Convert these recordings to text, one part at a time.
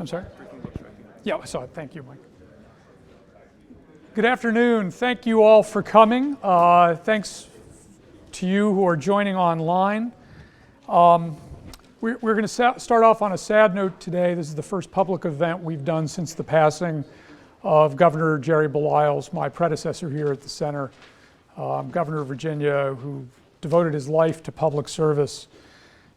I'm sorry? Yeah, I saw it. Thank you, Mike. Good afternoon. Thank you all for coming. Thanks to you who are joining online. We're going to start off on a sad note today. This is the first public event we've done since the passing of Governor Jerry Baliles, my predecessor here at the center, Governor of Virginia, who devoted his life to public service,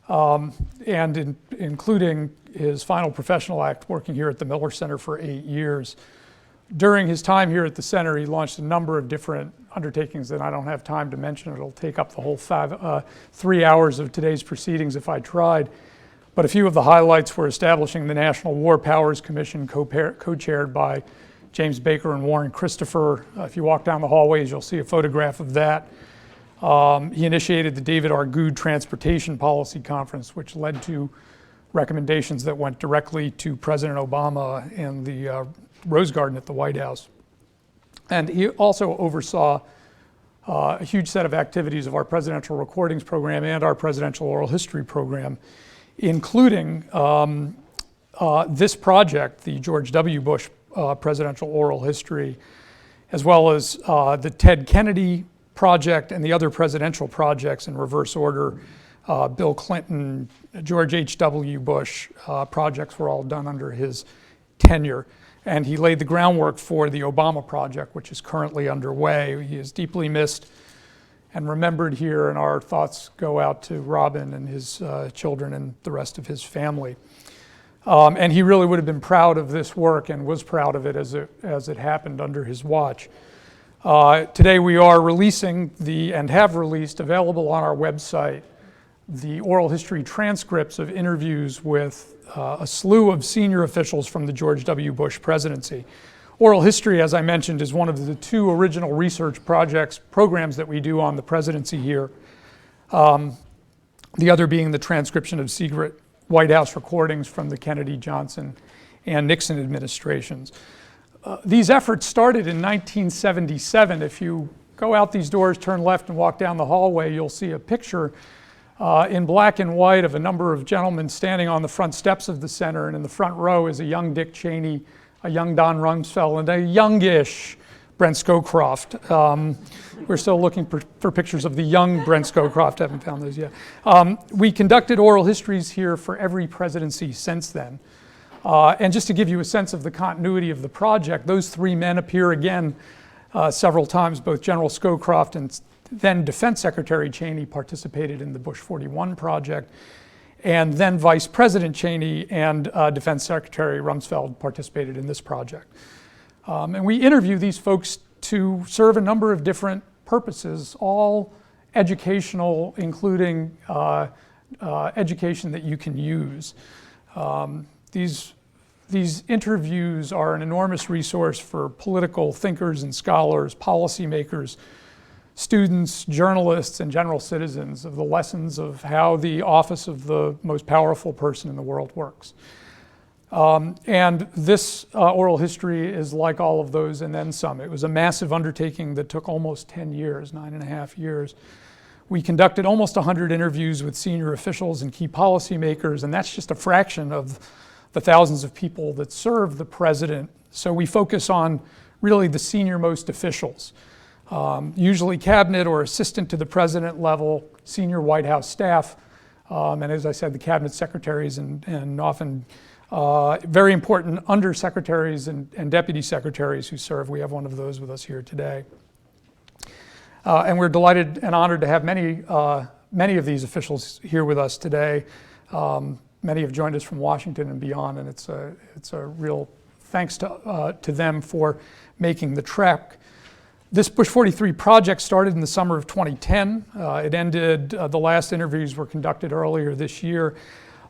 and including his final professional act working here at the Miller Center for 8 years. During his time here at the center, he launched a number of different undertakings that I don't have time to mention. It'll take up the whole 3 hours of today's proceedings if I tried. But a few of the highlights were establishing the National War Powers Commission, co-chaired by James Baker and Warren Christopher. If you walk down the hallways, you'll see a photograph of that. He initiated the David R. Good Transportation Policy Conference, which led to recommendations that went directly to President Obama and the Rose Garden at the White House. And he also oversaw a huge set of activities of our Presidential Recordings Program and our Presidential Oral History Program, including this project, the George W. Bush Presidential Oral History, as well as the Ted Kennedy project and the other presidential projects in reverse order. Bill Clinton, George H.W. Bush projects were all done under his tenure. And he laid the groundwork for the Obama project, which is currently underway. He is deeply missed and remembered here, and our thoughts go out to Robin and his children and the rest of his family. And he really would have been proud of this work and was proud of it as it happened under his watch. Today we are releasing and have released, available on our website, the oral history transcripts of interviews with a slew of senior officials from the George W. Bush presidency. Oral history, as I mentioned, is one of the two original research programs that we do on the presidency here. The other being the transcription of secret White House recordings from the Kennedy, Johnson, and Nixon administrations. These efforts started in 1977. If you go out these doors, turn left, and walk down the hallway, you'll see a picture in black and white of a number of gentlemen standing on the front steps of the center, and in the front row is a young Dick Cheney, a young Don Rumsfeld, and a youngish Brent Scowcroft. We're still looking for pictures of the young Brent Scowcroft. Haven't found those yet. We conducted oral histories here for every presidency since then. And just to give you a sense of the continuity of the project, those three men appear again several times. Both General Scowcroft and then Defense Secretary Cheney participated in the Bush 41 project, and then Vice President Cheney and Defense Secretary Rumsfeld participated in this project. And we interview these folks to serve a number of different purposes, all educational, including education that you can use. These interviews are an enormous resource for political thinkers and scholars, policymakers, students, journalists, and general citizens of the lessons of how the office of the most powerful person in the world works. And this oral history is like all of those and then some. It was a massive undertaking that took almost 10 years, 9.5 years. We conducted almost 100 interviews with senior officials and key policymakers, and that's just a fraction of the thousands of people that serve the president. So we focus on really the senior most officials. Usually cabinet or assistant to the president level, senior White House staff, and as I said, the cabinet secretaries and often very important undersecretaries and deputy secretaries who serve. We have one of those with us here today. And we're delighted and honored to have many of these officials here with us today. Many have joined us from Washington and beyond, and it's a real thanks to them for making the trek. This Bush 43 project started in the summer of 2010. It ended, the last interviews were conducted earlier this year.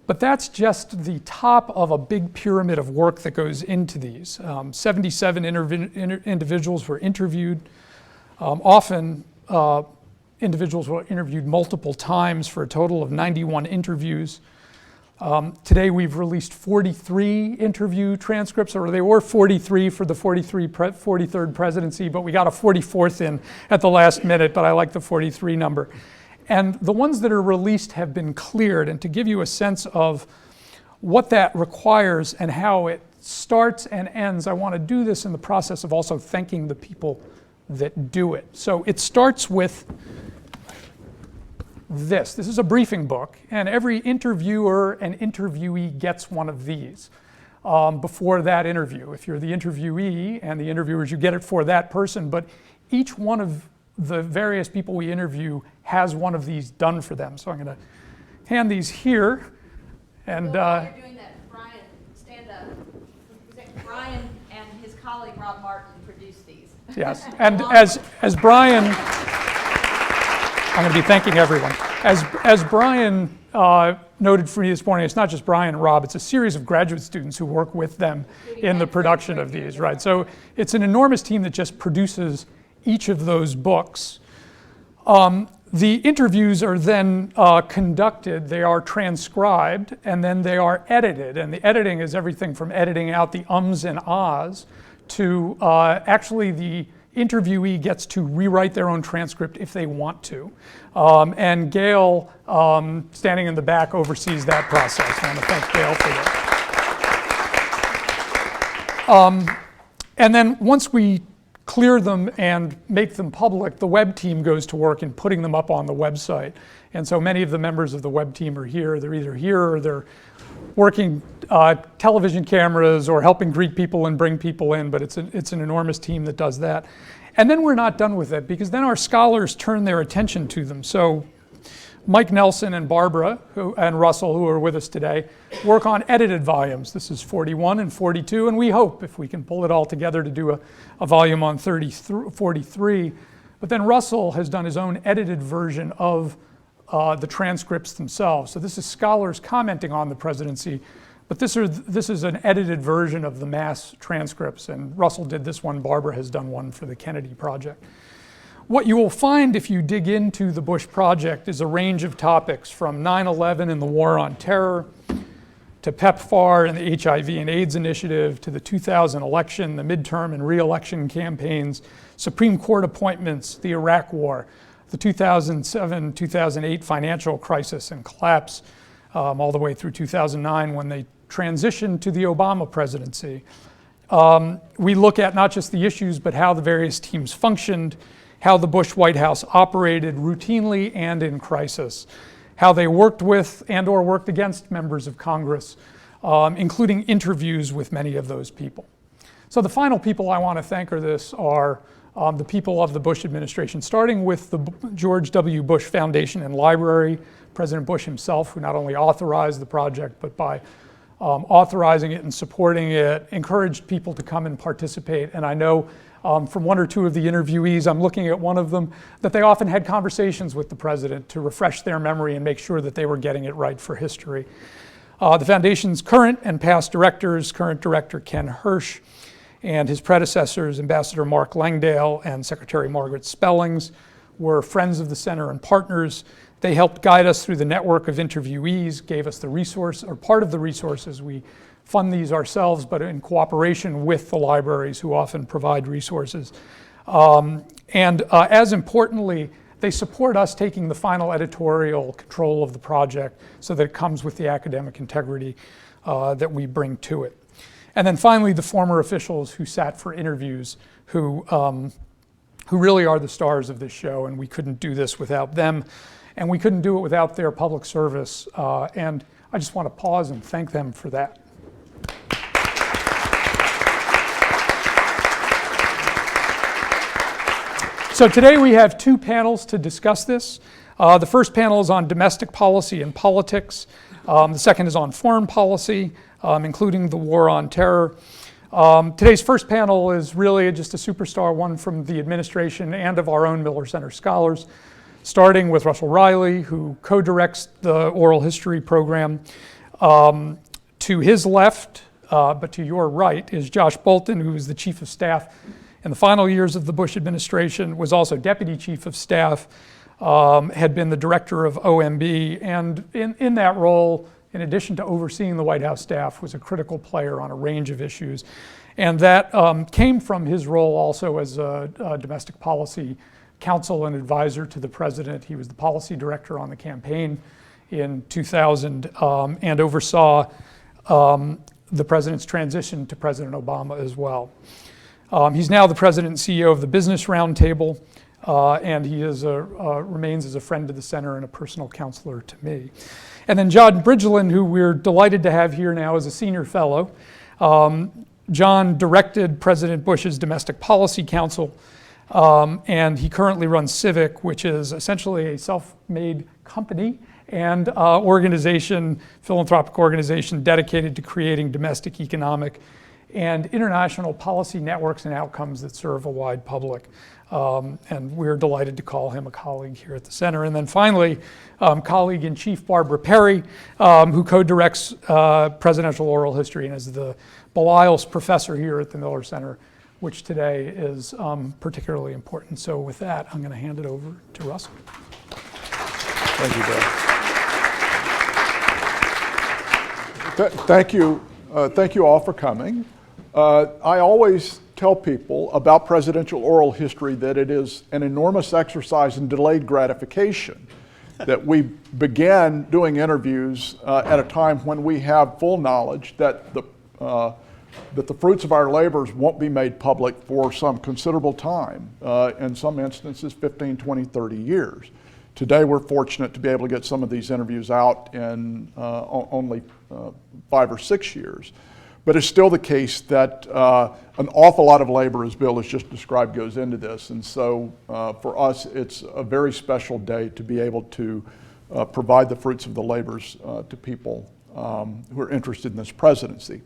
But that's just the top of a big pyramid of work that goes into these. 77 individuals were interviewed. Often individuals were interviewed multiple times for a total of 91 interviews. Today we've released 43 interview transcripts, or they were 43 for the 43rd presidency, but we got a 44th in at the last minute, but I like the 43 number. And the ones that are released have been cleared. And to give you a sense of what that requires and how it starts and ends. I want to do this in the process of also thanking the people that do it. So it starts with this. This is a briefing book, and every interviewer and interviewee gets one of these before that interview. If you're the interviewee and the interviewers, you get it for that person, but each one of the various people we interview has one of these done for them. So I'm going to hand these here. And while you're doing that, Brian, stand up. Brian and his colleague Rob Martin produced these. Yes, and as Brian, I'm going to be thanking everyone. As Brian noted for me this morning, it's not just Brian and Rob, it's a series of graduate students who work with them in the production of these, right? So it's an enormous team that just produces each of those books. The interviews are then conducted, they are transcribed, and then they are edited. And the editing is everything from editing out the ums and ahs to actually the interviewee gets to rewrite their own transcript if they want to. And Gail, standing in the back, oversees that process. I want to thank Gail for that. And then once we clear them and make them public, the web team goes to work in putting them up on the website. And so many of the members of the web team are here. They're either here or they're working television cameras or helping greet people and bring people in, but it's an enormous team that does that. And then we're not done with it, because then our scholars turn their attention to them. So Mike Nelson and Barbara and Russell, who are with us today, work on edited volumes. This is 41 and 42, and we hope, if we can pull it all together, to do a volume on 43. But then Russell has done his own edited version of the transcripts themselves. So this is scholars commenting on the presidency, but this is an edited version of the mass transcripts, and Russell did this one, Barbara has done one for the Kennedy Project. What you will find if you dig into the Bush Project is a range of topics, from 9/11 and the war on terror, to PEPFAR and the HIV and AIDS initiative, to the 2000 election, the midterm and re-election campaigns, Supreme Court appointments, the Iraq War, the 2007-2008 financial crisis and collapse, all the way through 2009 when they transitioned to the Obama presidency. We look at not just the issues, but how the various teams functioned, how the Bush White House operated routinely and in crisis, how they worked with and or worked against members of Congress, including interviews with many of those people. So the final people I want to thank are the people of the Bush administration, starting with the George W. Bush Foundation and Library, President Bush himself, who not only authorized the project, but by authorizing it and supporting it, encouraged people to come and participate. And I know from one or two of the interviewees, I'm looking at one of them, that they often had conversations with the president to refresh their memory and make sure that they were getting it right for history. The foundation's current and past directors, current director Ken Hirsch, and his predecessors, Ambassador Mark Langdale and Secretary Margaret Spellings, were friends of the center and partners. They helped guide us through the network of interviewees, gave us the resource, or part of the resources. We fund these ourselves, but in cooperation with the libraries, who often provide resources. As importantly, they support us taking the final editorial control of the project so that it comes with the academic integrity that we bring to it. And then finally, the former officials who sat for interviews, who really are the stars of this show, and we couldn't do this without them, and we couldn't do it without their public service. And I just want to pause and thank them for that. So today we have two panels to discuss this. The first panel is on domestic policy and politics. The second is on foreign policy, including the war on terror. Today's first panel is really just a superstar one from the administration and of our own Miller Center scholars, starting with Russell Riley, who co-directs the oral history program. To his left, but to your right, is Josh Bolten, who is the chief of staff in the final years of the Bush administration, was also deputy chief of staff, had been the director of OMB, and in that role, in addition to overseeing the White House staff, was a critical player on a range of issues. And that came from his role also as a domestic policy counsel and advisor to the president. He was the policy director on the campaign in 2000 and oversaw the president's transition to President Obama as well. He's now the president and CEO of the Business Roundtable, and he remains as a friend to the center and a personal counselor to me. And then John Bridgeland, who we're delighted to have here now as a senior fellow. John directed President Bush's Domestic Policy Council, and he currently runs Civic, which is essentially a self-made company and philanthropic organization dedicated to creating domestic economic and international policy networks and outcomes that serve a wide public. And we're delighted to call him a colleague here at the center. And then finally, colleague in chief Barbara Perry, who co-directs presidential oral history and is the Belials professor here at the Miller Center, which today is particularly important. So with that, I'm going to hand it over to Russell. Thank you, Bill. Thank you all for coming. I always tell people about presidential oral history that it is an enormous exercise in delayed gratification, that we began doing interviews at a time when we have full knowledge that the fruits of our labors won't be made public for some considerable time, in some instances 15, 20, 30 years. Today we're fortunate to be able to get some of these interviews out in only 5 or 6 years. But it's still the case that an awful lot of labor, as Bill has just described, goes into this. And so for us, it's a very special day to be able to provide the fruits of the labors to people who are interested in this presidency.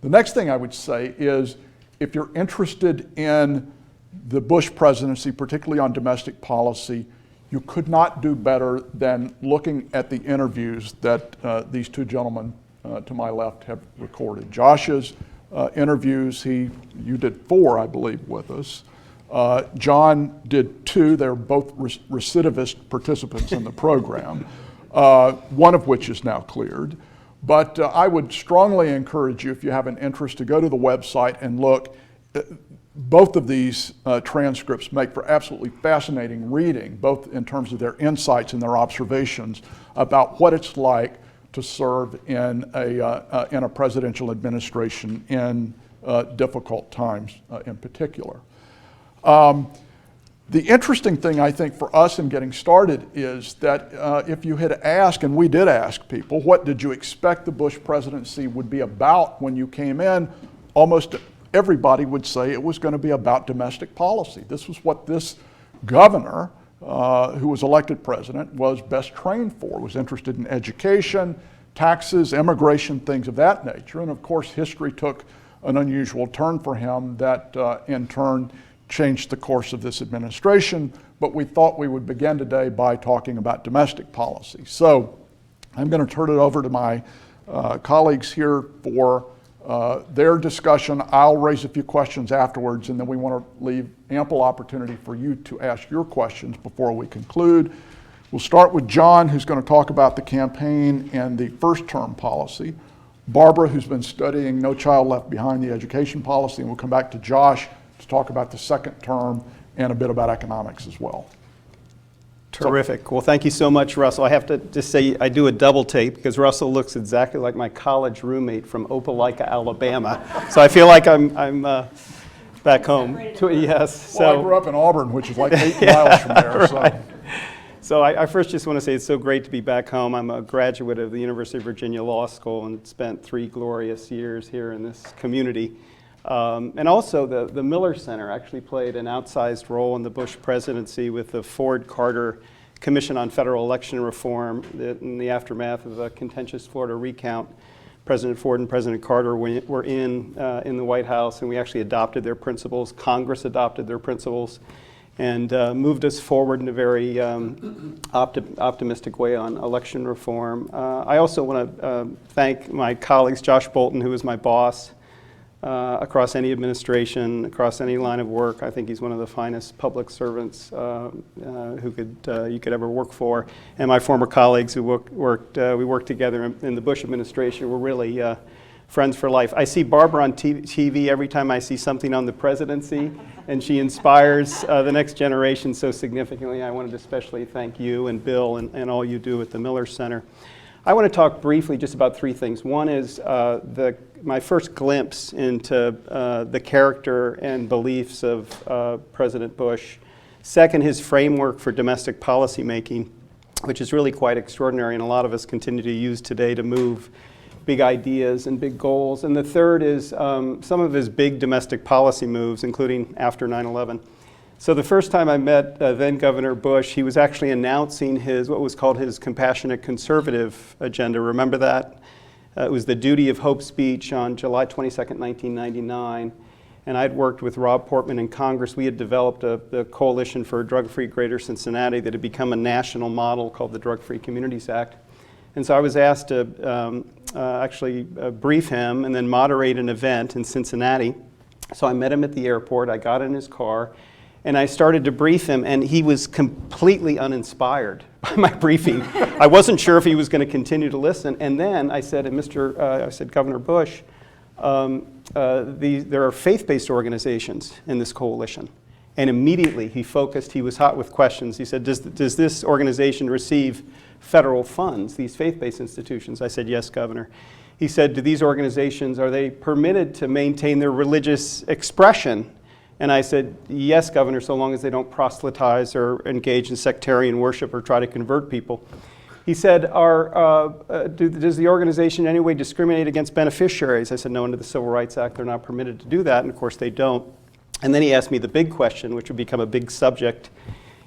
The next thing I would say is, if you're interested in the Bush presidency, particularly on domestic policy, you could not do better than looking at the interviews that these two gentlemen to my left have recorded. Josh's interviews, you did 4, I believe, with us. John did 2. They're both recidivist participants in the program, one of which is now cleared. But I would strongly encourage you, if you have an interest, to go to the website and look. Both of these transcripts make for absolutely fascinating reading, both in terms of their insights and their observations about what it's like to serve in a presidential administration in difficult times in particular. The interesting thing, I think, for us in getting started is that if you had asked, and we did ask people, what did you expect the Bush presidency would be about when you came in, almost everybody would say it was going to be about domestic policy. This was what this governor, who was elected president, was best trained for, was interested in education, taxes, immigration, things of that nature. And of course, history took an unusual turn for him that in turn changed the course of this administration. But we thought we would begin today by talking about domestic policy. So I'm going to turn it over to my colleagues here for their discussion. I'll raise a few questions afterwards, and then we want to leave ample opportunity for you to ask your questions before we conclude. We'll start with John, who's going to talk about the campaign and the first term policy. Barbara, who's been studying No Child Left Behind, the education policy, and we'll come back to Josh to talk about the second term and a bit about economics as well. Terrific. Well, thank you so much, Russell. I have to just say I do a double take because Russell looks exactly like my college roommate from Opelika, Alabama. So I feel like I'm back home. Yes. Well, I grew up in Auburn, which is like 8 miles from there. Right. So I first just want to say it's so great to be back home. I'm a graduate of the University of Virginia Law School and spent 3 glorious years here in this community. And also the Miller Center actually played an outsized role in the Bush presidency with the Ford-Carter Commission on Federal Election Reform in the aftermath of a contentious Florida recount. President Ford and President Carter were in the White House, and we actually adopted their principles. Congress adopted their principles and moved us forward in a very optimistic way on election reform. I also want to thank my colleagues, Josh Bolten, who is my boss, across any administration, across any line of work. I think he's one of the finest public servants you could ever work for. And my former colleagues who we worked together in the Bush administration were really friends for life. I see Barbara on TV every time I see something on the presidency, and she inspires the next generation so significantly. I wanted to especially thank you and Bill and all you do at the Miller Center. I want to talk briefly just about three things. One is my first glimpse into the character and beliefs of President Bush. Second, his framework for domestic policy making, which is really quite extraordinary, and a lot of us continue to use today to move big ideas and big goals. And the third is some of his big domestic policy moves, including after 9/11. So the first time I met then Governor Bush, he was actually announcing what was called his Compassionate Conservative agenda. Remember that? It was the Duty of Hope speech on July 22nd, 1999. And I'd worked with Rob Portman in Congress. We had developed the Coalition for a Drug-Free Greater Cincinnati that had become a national model called the Drug-Free Communities Act. And so I was asked to actually brief him and then moderate an event in Cincinnati. So I met him at the airport. I got in his car. And I started to brief him, and he was completely uninspired by my briefing. I wasn't sure if he was going to continue to listen. And then I said, Governor Bush, there are faith-based organizations in this coalition. And immediately he was hot with questions. He said, does this organization receive federal funds, these faith-based institutions? I said, yes, Governor. He said, do these organizations, are they permitted to maintain their religious expression? And I said, yes, Governor, so long as they don't proselytize or engage in sectarian worship or try to convert people. He said, does the organization in any way discriminate against beneficiaries? I said, no, under the Civil Rights Act, they're not permitted to do that, and of course they don't. And then he asked me the big question, which would become a big subject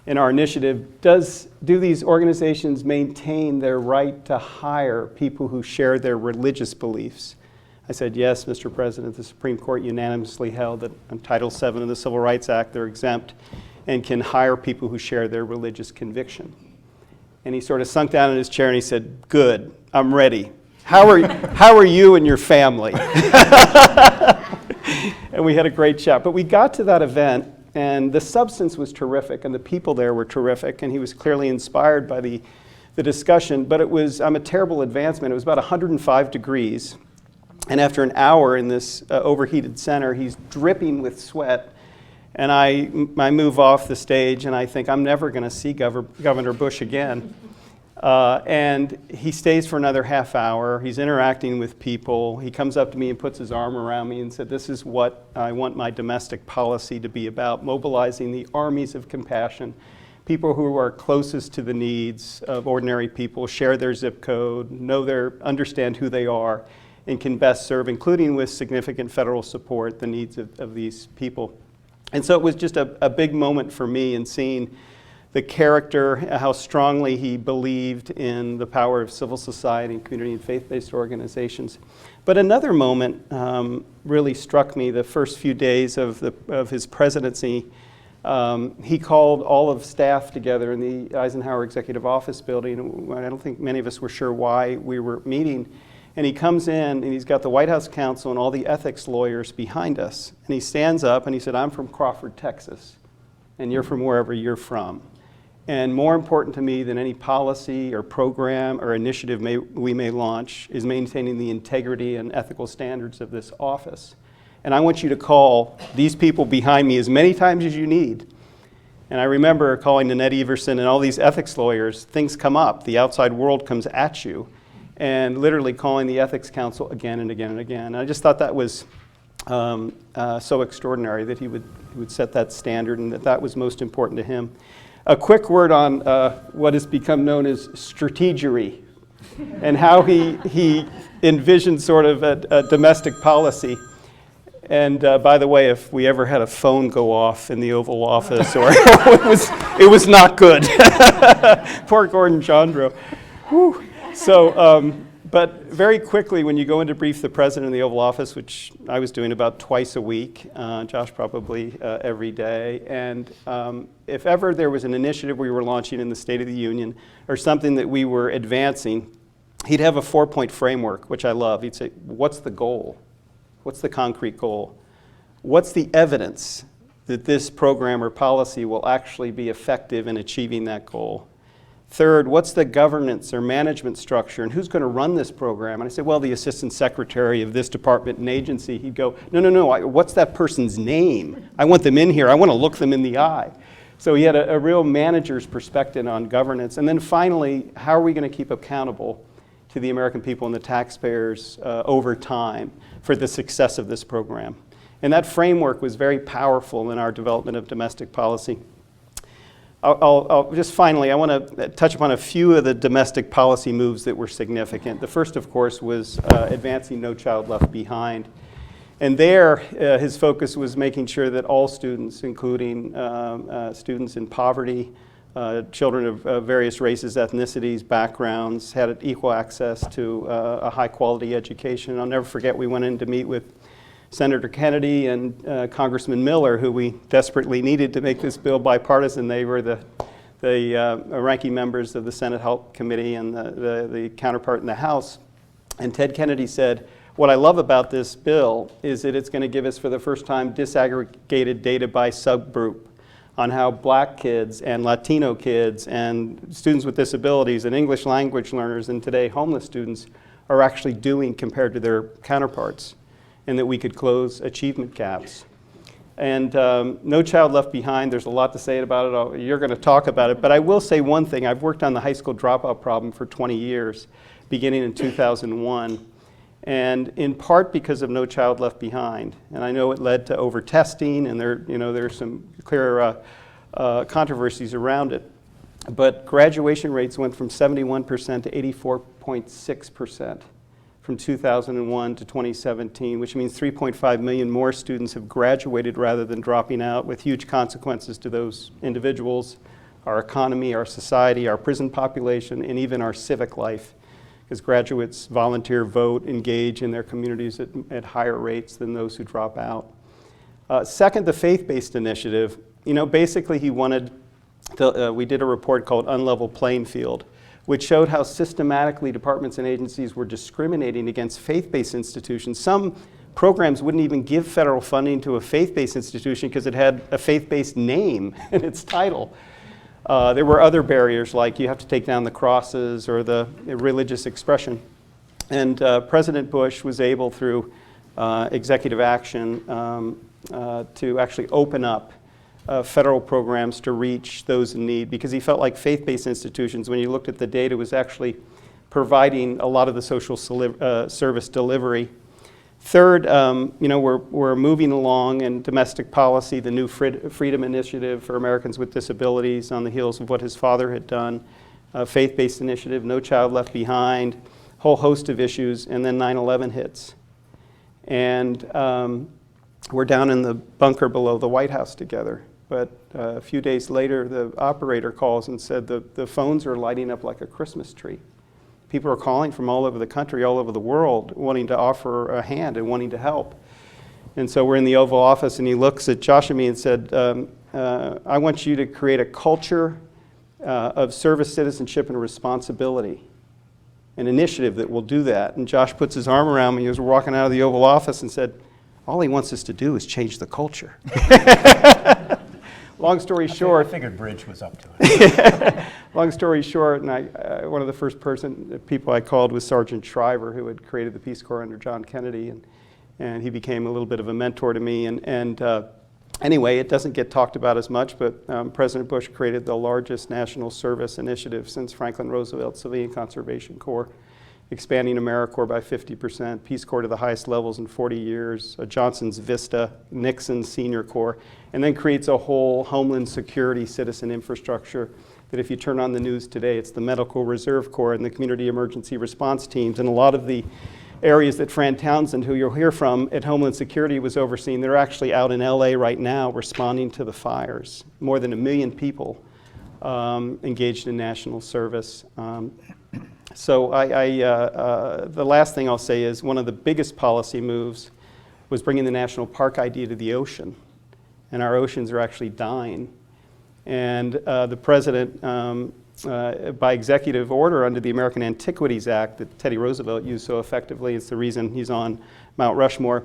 in our initiative. Do these organizations maintain their right to hire people who share their religious beliefs? I said, yes, Mr. President, the Supreme Court unanimously held that on Title VII of the Civil Rights Act, they're exempt and can hire people who share their religious conviction. And he sort of sunk down in his chair and he said, good, I'm ready. How are you and your family? And we had a great chat. But we got to that event, and the substance was terrific, and the people there were terrific, and he was clearly inspired by the discussion. But I'm a terrible advancement. It was about 105 degrees. And after an hour in this overheated center, he's dripping with sweat. And I move off the stage, and I think, I'm never going to see Governor Bush again. And he stays for another half hour. He's interacting with people. He comes up to me and puts his arm around me and said, this is what I want my domestic policy to be about, mobilizing the armies of compassion, people who are closest to the needs of ordinary people, share their zip code, understand who they are, and can best serve, including with significant federal support, the needs of these people. And so it was just a big moment for me in seeing the character, how strongly he believed in the power of civil society and community and faith-based organizations. But another moment really struck me the first few days of his presidency. He called all of staff together in the Eisenhower Executive Office building. I don't think many of us were sure why we were meeting. And he comes in, and he's got the White House counsel and all the ethics lawyers behind us. And he stands up, and he said, I'm from Crawford, Texas, and you're from wherever you're from. And more important to me than any policy or program or initiative we may launch is maintaining the integrity and ethical standards of this office. And I want you to call these people behind me as many times as you need. And I remember calling Nanette Everson and all these ethics lawyers. Things come up. The outside world comes at you. And literally calling the Ethics Council again and again and again. And I just thought that was so extraordinary that he would set that standard and that was most important to him. A quick word on what has become known as strategery and how he envisioned sort of a domestic policy. And by the way, if we ever had a phone go off in the Oval Office, or it was not good. Poor Gordon Chondro. Whew. So, but very quickly, when you go in to brief the president in the Oval Office, which I was doing about twice a week, Josh probably every day, and if ever there was an initiative we were launching in the State of the Union or something that we were advancing, he'd have a 4-point framework, which I love. He'd say, what's the goal? What's the concrete goal? What's the evidence that this program or policy will actually be effective in achieving that goal? Third, what's the governance or management structure, and who's going to run this program? And I said, well, the assistant secretary of this department and agency. He'd go, no, what's that person's name? I want them in here. I want to look them in the eye. So he had a real manager's perspective on governance. And then finally, how are we going to keep accountable to the American people and the taxpayers over time for the success of this program. And that framework was very powerful in our development of domestic policy. I'll just finally, I want to touch upon a few of the domestic policy moves that were significant. The first, of course, was advancing No Child Left Behind. And there, his focus was making sure that all students, including students in poverty, children of various races, ethnicities, backgrounds, had equal access to a high-quality education. I'll never forget, we went in to meet with Senator Kennedy and Congressman Miller, who we desperately needed to make this bill bipartisan. They were the ranking members of the Senate Health Committee and the counterpart in the House. And Ted Kennedy said, "What I love about this bill is that it's going to give us, for the first time, disaggregated data by subgroup on how black kids and Latino kids and students with disabilities and English language learners and today homeless students are actually doing compared to their counterparts, and that we could close achievement gaps." And No Child Left Behind, there's a lot to say about it. You're going to talk about it, but I will say one thing. I've worked on the high school dropout problem for 20 years, beginning in 2001. And in part because of No Child Left Behind. And I know it led to over-testing, and there's some clear controversies around it. But graduation rates went from 71% to 84.6% from 2001 to 2017, which means 3.5 million more students have graduated rather than dropping out, with huge consequences to those individuals, our economy, our society, our prison population, and even our civic life, because graduates volunteer, vote, engage in their communities at higher rates than those who drop out. Second, the faith-based initiative. Basically he wanted, we did a report called Unlevel Playing Field, which showed how systematically departments and agencies were discriminating against faith-based institutions. Some programs wouldn't even give federal funding to a faith-based institution because it had a faith-based name in its title. There were other barriers, like you have to take down the crosses or the religious expression. And President Bush was able, through executive action, to actually open up federal programs to reach those in need, because he felt like faith-based institutions, when you looked at the data, was actually providing a lot of the social service delivery. Third, we're moving along in domestic policy, the new Freedom Initiative for Americans with Disabilities on the heels of what his father had done, faith-based initiative, No Child Left Behind, whole host of issues, and then 9/11 hits. And we're down in the bunker below the White House together. But a few days later, the operator calls and said the phones are lighting up like a Christmas tree. People are calling from all over the country, all over the world, wanting to offer a hand and wanting to help. And so we're in the Oval Office, and he looks at Josh and me and said, I want you to create a culture of service, citizenship, and responsibility, an initiative that will do that. And Josh puts his arm around me as we're walking out of the Oval Office and said, all he wants us to do is change the culture. Long story short, I figured Bridge was up to it. long story short, and one of the first people I called was Sergeant Shriver, who had created the Peace Corps under John Kennedy, and he became a little bit of a mentor to me. And anyway, it doesn't get talked about as much, but President Bush created the largest national service initiative since Franklin Roosevelt's Civilian Conservation Corps, expanding AmeriCorps by 50%, Peace Corps to the highest levels in 40 years, Johnson's Vista, Nixon's Senior Corps, and then creates a whole Homeland Security citizen infrastructure that if you turn on the news today, it's the Medical Reserve Corps and the Community Emergency Response Teams, and a lot of the areas that Fran Townsend, who you'll hear from at Homeland Security, was overseeing, they're actually out in LA right now responding to the fires. More than 1 million people engaged in national service. So the last thing I'll say is one of the biggest policy moves was bringing the national park idea to the ocean. And our oceans are actually dying. And the president, by executive order under the American Antiquities Act that Teddy Roosevelt used so effectively, it's the reason he's on Mount Rushmore,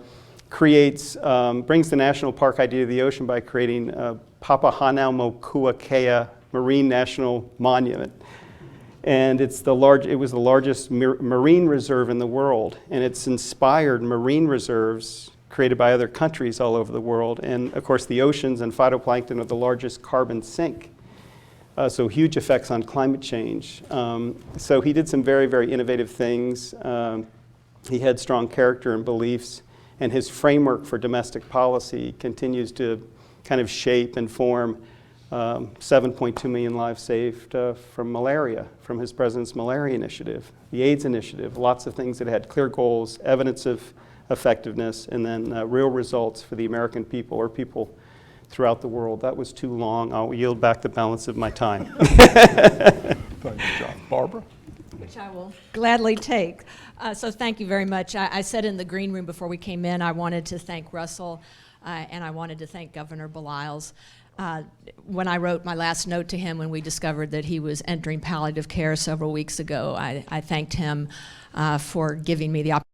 brings the national park idea to the ocean by creating Papahanaumokuakea Marine National Monument. And it was the largest marine reserve in the world, and it's inspired marine reserves created by other countries all over the world. And of course, the oceans and phytoplankton are the largest carbon sink so huge effects on climate change. So he did some very, very innovative things. He had strong character and beliefs, and his framework for domestic policy continues to kind of shape and form 7.2 million lives saved from malaria, from his president's malaria initiative, the AIDS initiative, lots of things that had clear goals, evidence of effectiveness, and then real results for the American people or people throughout the world. That was too long. I'll yield back the balance of my time. Thank you, John. Barbara? Which I will gladly take. So thank you very much. I said in the green room before we came in, I wanted to thank Russell and I wanted to thank Governor Beliles. When I wrote my last note to him when we discovered that he was entering palliative care several weeks ago, I thanked him for giving me the opportunity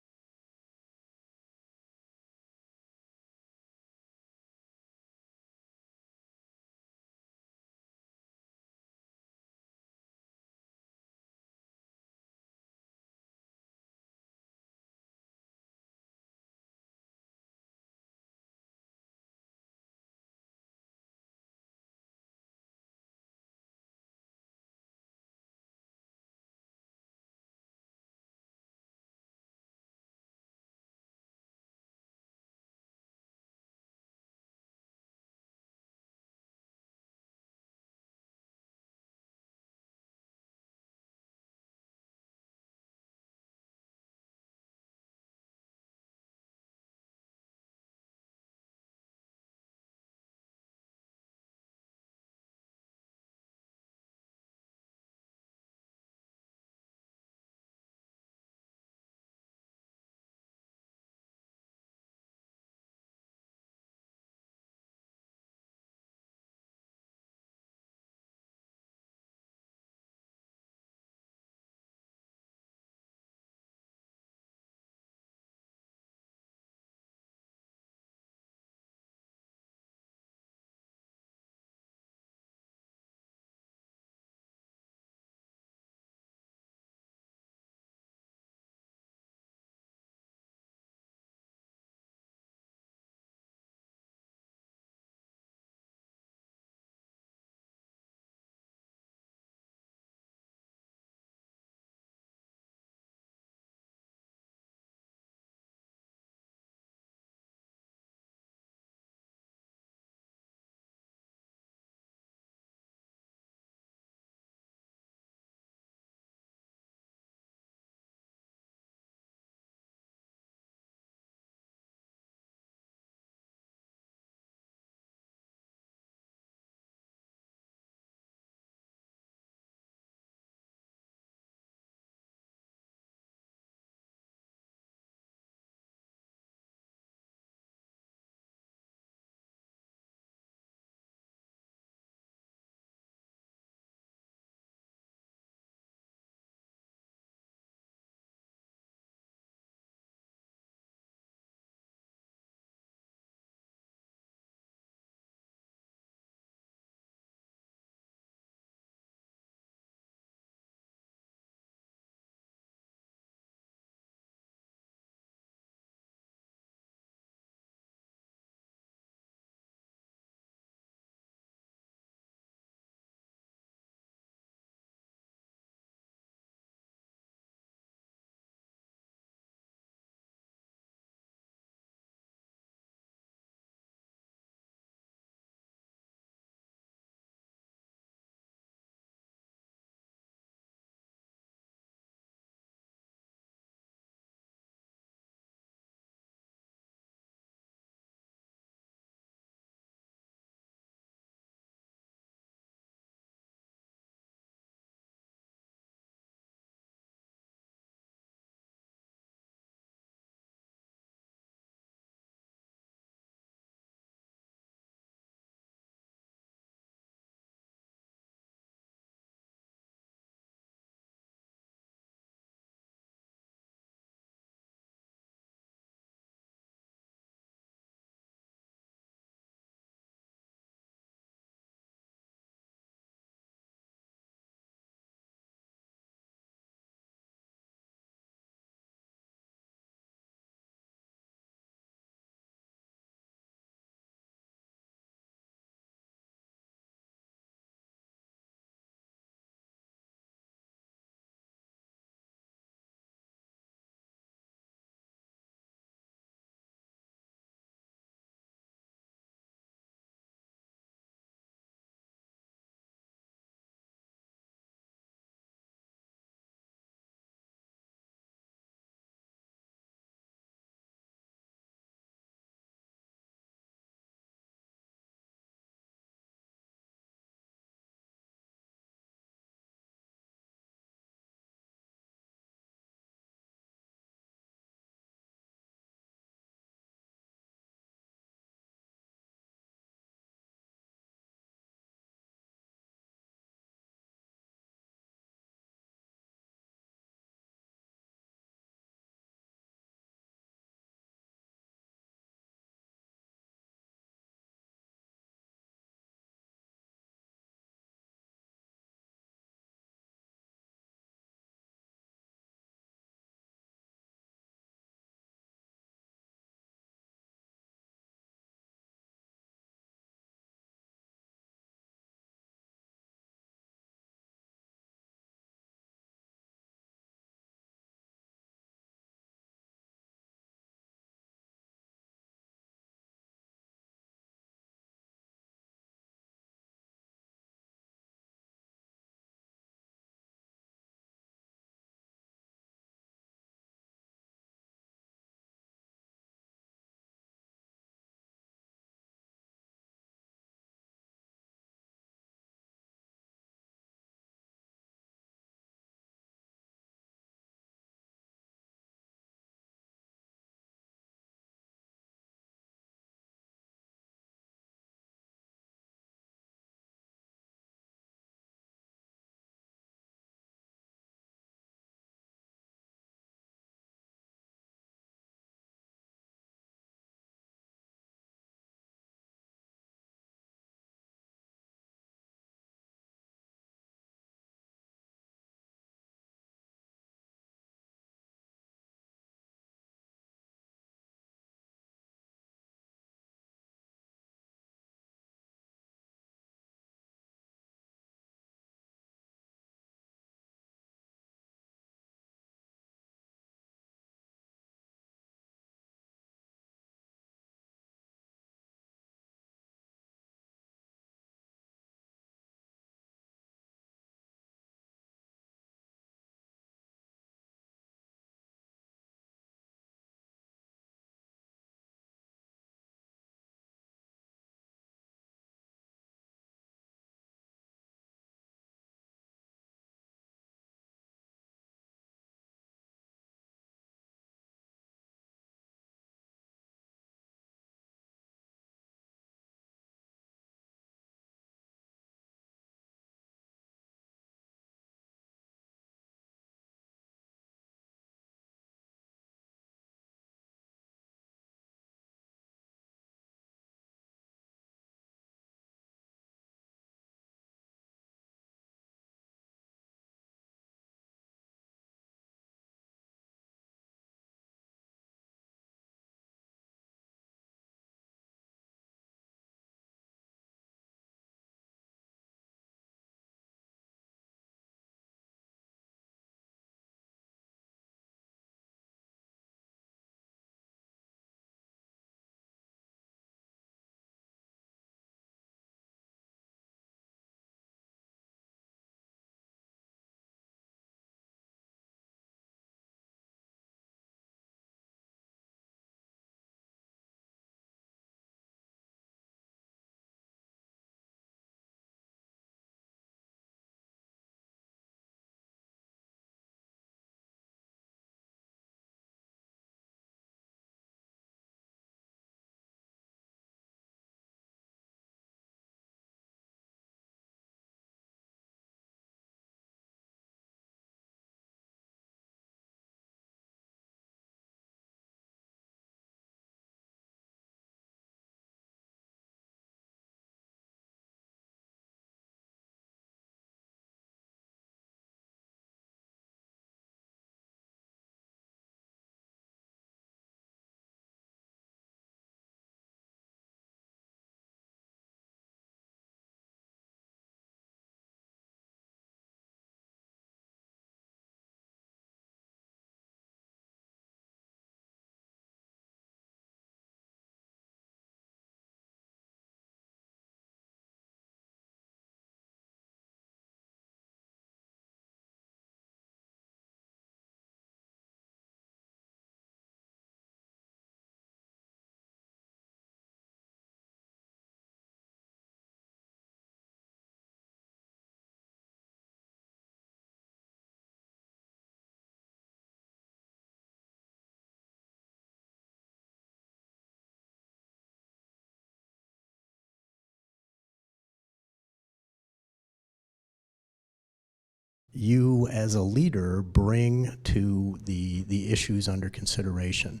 you as a leader bring to the issues under consideration.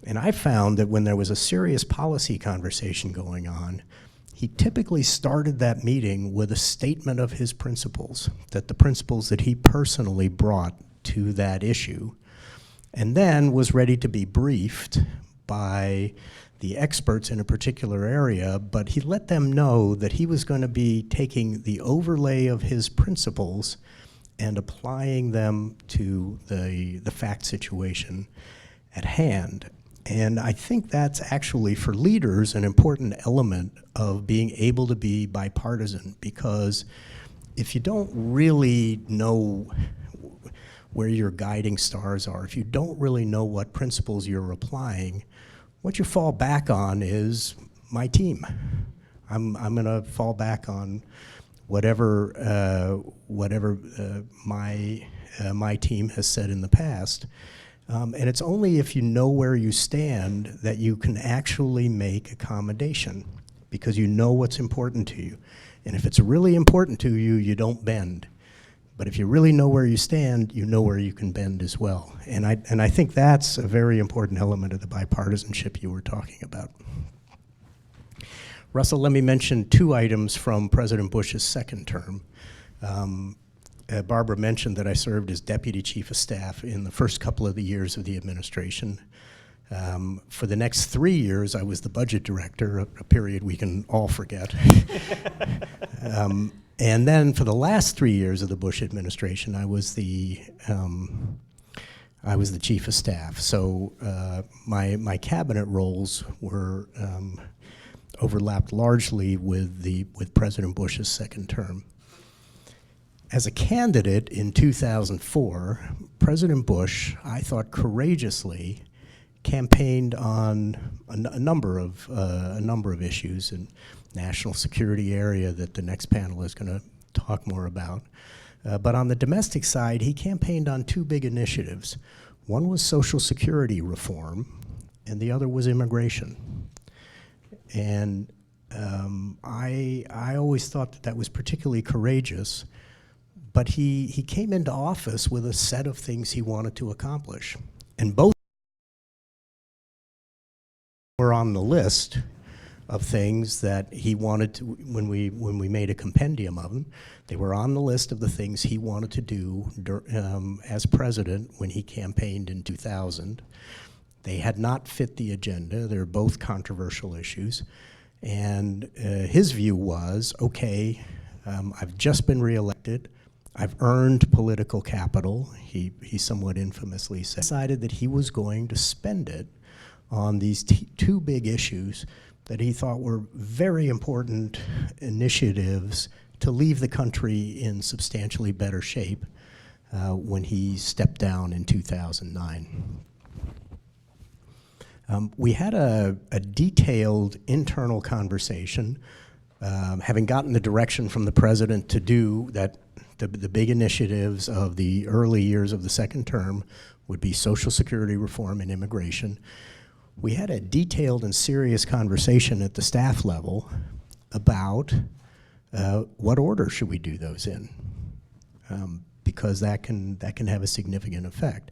And I found that when there was a serious policy conversation going on, he typically started that meeting with a statement of his principles, that the principles that he personally brought to that issue, and then was ready to be briefed by the experts in a particular area, but he let them know that he was going to be taking the overlay of his principles and applying them to the fact situation at hand. And I think that's actually, for leaders, an important element of being able to be bipartisan, because if you don't really know where your guiding stars are, if you don't really know what principles you're applying, what you fall back on is my team. I'm going to fall back on whatever my team has said in the past. And it's only if you know where you stand that you can actually make accommodation, because you know what's important to you. And if it's really important to you, you don't bend. But if you really know where you stand, you know where you can bend as well. And I think that's a very important element of the bipartisanship you were talking about. Russell, let me mention 2 items from President Bush's second term. Barbara mentioned that I served as Deputy Chief of Staff in the first couple of the years of the administration. For the next 3 years, I was the Budget Director, a period we can all forget. And then for the last 3 years of the Bush administration, I was the Chief of Staff. So my cabinet roles were overlapped largely with President Bush's second term. As a candidate in 2004, President Bush, I thought, courageously campaigned on a number of issues in national security area that the next panel is going to talk more about. But on the domestic side, he campaigned on 2 big initiatives. One was Social Security reform, and the other was immigration. And I always thought that was particularly courageous. But he came into office with a set of things he wanted to accomplish. And both were on the list of things that he wanted to, when we made a compendium of them, they were on the list of the things he wanted to do as president when he campaigned in 2000. They had not fit the agenda. They're both controversial issues. And his view was, okay, I've just been reelected. I've earned political capital, he somewhat infamously said. Decided that he was going to spend it on these 2 big issues that he thought were very important initiatives to leave the country in substantially better shape when he stepped down in 2009. We had a detailed internal conversation, having gotten the direction from the president to do that. The big initiatives of the early years of the second term would be Social Security reform and immigration. We had a detailed and serious conversation at the staff level about what order should we do those in, because that can have a significant effect.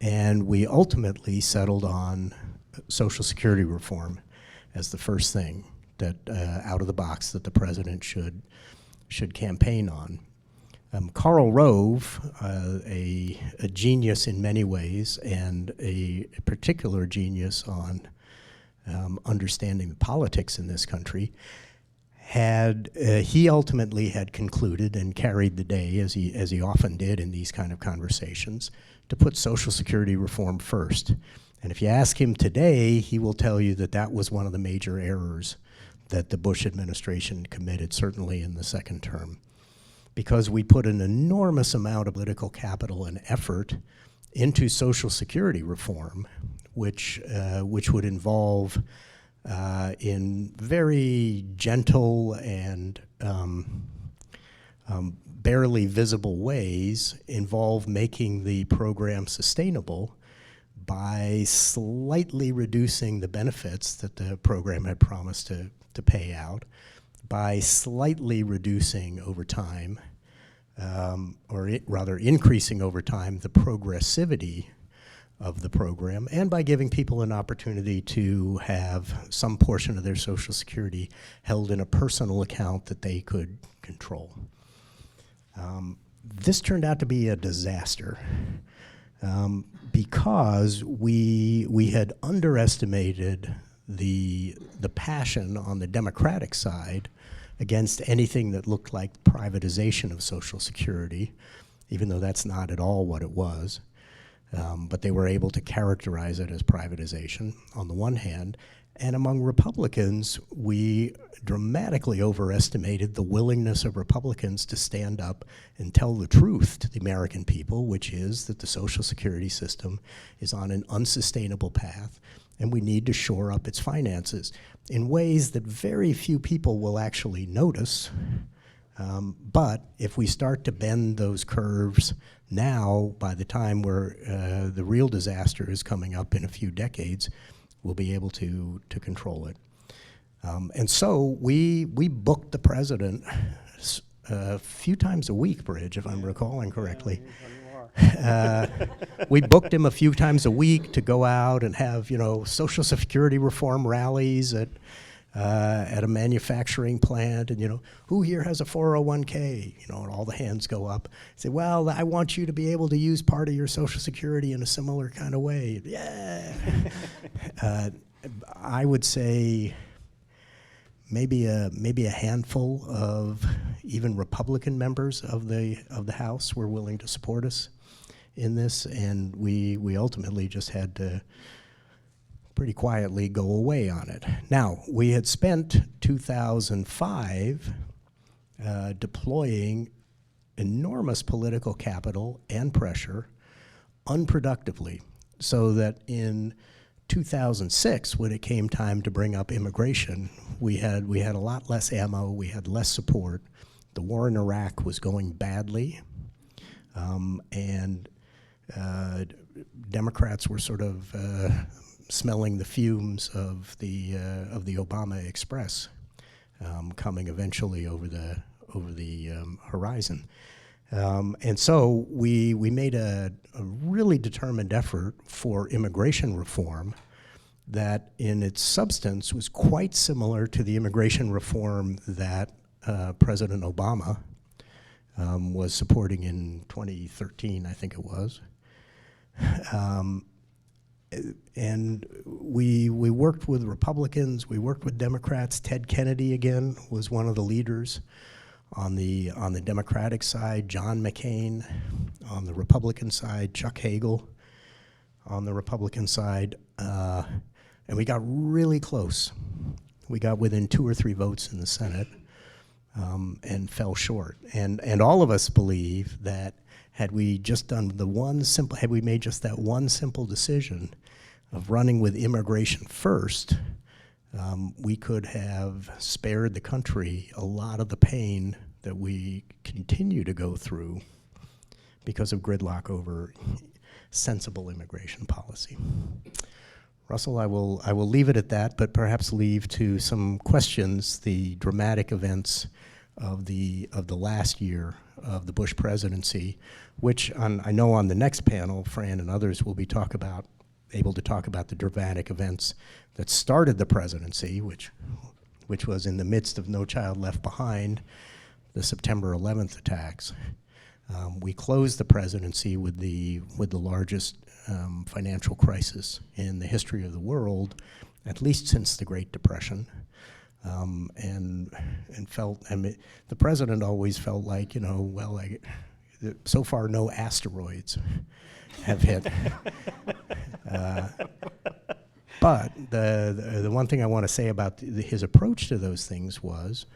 And we ultimately settled on Social Security reform as the first thing that out of the box that the president should campaign on. Karl Rove, a genius in many ways, and a particular genius on understanding the politics in this country, he ultimately had concluded and carried the day, as he often did in these kind of conversations, to put Social Security reform first. And if you ask him today, he will tell you that that was one of the major errors that the Bush administration committed, certainly in the second term, because we put an enormous amount of political capital and effort into Social Security reform, which would involve, in very gentle and barely visible ways, involve making the program sustainable by slightly reducing the benefits that the program had promised to pay out, by slightly reducing over time rather increasing over time the progressivity of the program, and by giving people an opportunity to have some portion of their Social Security held in a personal account that they could control. This turned out to be a disaster because we had underestimated the passion on the Democratic side against anything that looked like privatization of Social Security, even though that's not at all what it was. But they were able to characterize it as privatization on the one hand. And among Republicans, we dramatically overestimated the willingness of Republicans to stand up and tell the truth to the American people, which is that the Social Security system is on an unsustainable path, and we need to shore up its finances in ways that very few people will actually notice. But if we start to bend those curves now, by the time the real disaster is coming up in a few decades, we'll be able to control it. And so we booked the president a few times a week, Bridge, if I'm recalling correctly. We booked him a few times a week to go out and have, Social Security reform rallies at a manufacturing plant, and who here has a 401k? And all the hands go up. Say, well, I want you to be able to use part of your Social Security in a similar kind of way. Yeah. I would say maybe a handful of even Republican members of the House were willing to support us in this, and we ultimately just had to pretty quietly go away on it. Now, we had spent 2005 deploying enormous political capital and pressure unproductively, so that in 2006, when it came time to bring up immigration, we had a lot less ammo, we had less support. The war in Iraq was going badly, and Democrats were sort of smelling the fumes of the Obama Express coming eventually over the horizon. And so we made a really determined effort for immigration reform that in its substance was quite similar to the immigration reform that President Obama was supporting in 2013, I think it was. And we worked with Republicans, we worked with Democrats. Ted Kennedy, again, was one of the leaders on the Democratic side, John McCain on the Republican side, Chuck Hagel on the Republican side, and we got really close. We got within 2 or 3 votes in the Senate and fell short. And all of us believe that had we just done had we made just that one simple decision of running with immigration first, we could have spared the country a lot of the pain that we continue to go through because of gridlock over sensible immigration policy. Russell, I will leave it at that, but perhaps leave to some questions the dramatic events of the last year of the Bush presidency, which I know on the next panel, Fran and others will be able to talk about the dramatic events that started the presidency, which was in the midst of No Child Left Behind, the September 11th attacks. We closed the presidency with the largest financial crisis in the history of the world, at least since the Great Depression, and felt. The president always felt like, so far no asteroids have hit. But the one thing I want to say about his approach to those things was,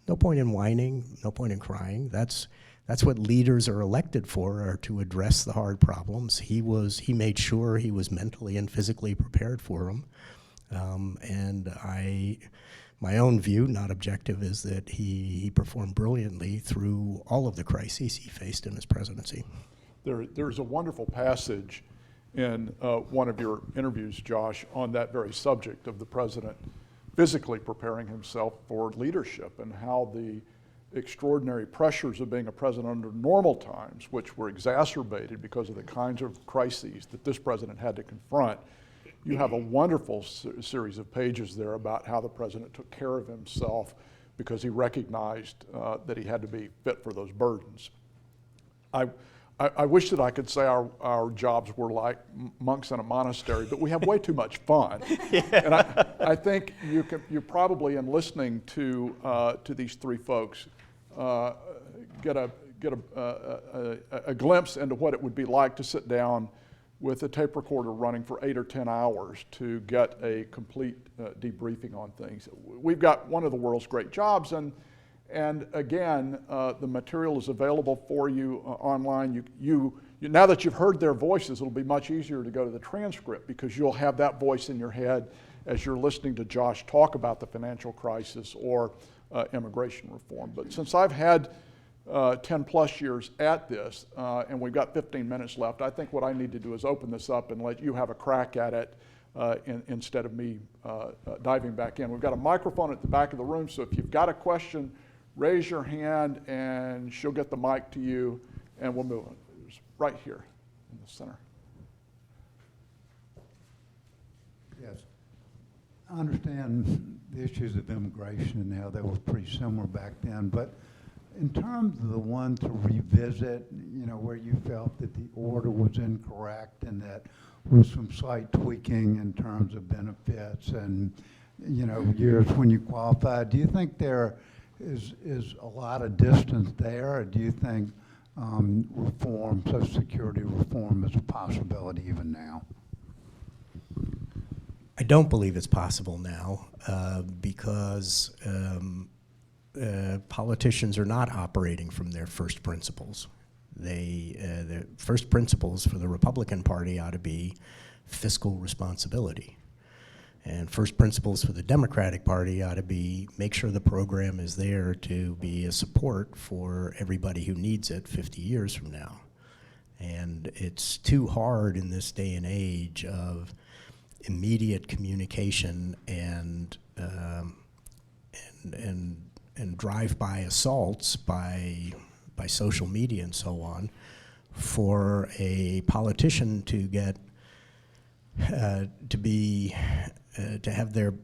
no point in whining, no point in crying. That's what leaders are elected for, are to address the hard problems. He made sure he was mentally and physically prepared for them. And my own view, not objective, is that he performed brilliantly through all of the crises he faced in his presidency. There's a wonderful passage in one of your interviews, Josh, on that very subject of the president physically preparing himself for leadership, and how extraordinary pressures of being a president under normal times, which were exacerbated because of the kinds of crises that this president had to confront, you have a wonderful series of pages there about how the president took care of himself because he recognized that he had to be fit for those burdens. I wish that I could say our jobs were like monks in a monastery, but we have way too much fun. And I think you probably, in listening to these three folks, get a glimpse into what it would be like to sit down with a tape recorder running for 8 or 10 hours to get a complete debriefing on things. We've got one of the world's great jobs, and again, the material is available for you online. Now that you've heard their voices, it'll be much easier to go to the transcript because you'll have that voice in your head as you're listening to Josh talk about the financial crisis or immigration reform. But since I've had 10 plus years at this, and we've got 15 minutes left, I think what I need to do is open this up and let you have a crack at it instead of me diving back in. We've got a microphone at the back of the room, so if you've got a question, raise your hand and she'll get the mic to you and we'll move on. It's right here in the center. Yes. I understand the issues of immigration now, they were pretty similar back then, but in terms of the one to revisit, where you felt that the order was incorrect and that with some slight tweaking in terms of benefits and, years when you qualified, do you think there is a lot of distance there, or do you think reform, Social Security reform is a possibility even now? I don't believe it's possible now because politicians are not operating from their first principles. The first principles for the Republican Party ought to be fiscal responsibility. And first principles for the Democratic Party ought to be make sure the program is there to be a support for everybody who needs it 50 years from now. And it's too hard in this day and age of immediate communication and drive-by assaults by social media and so on for a politician to get to have their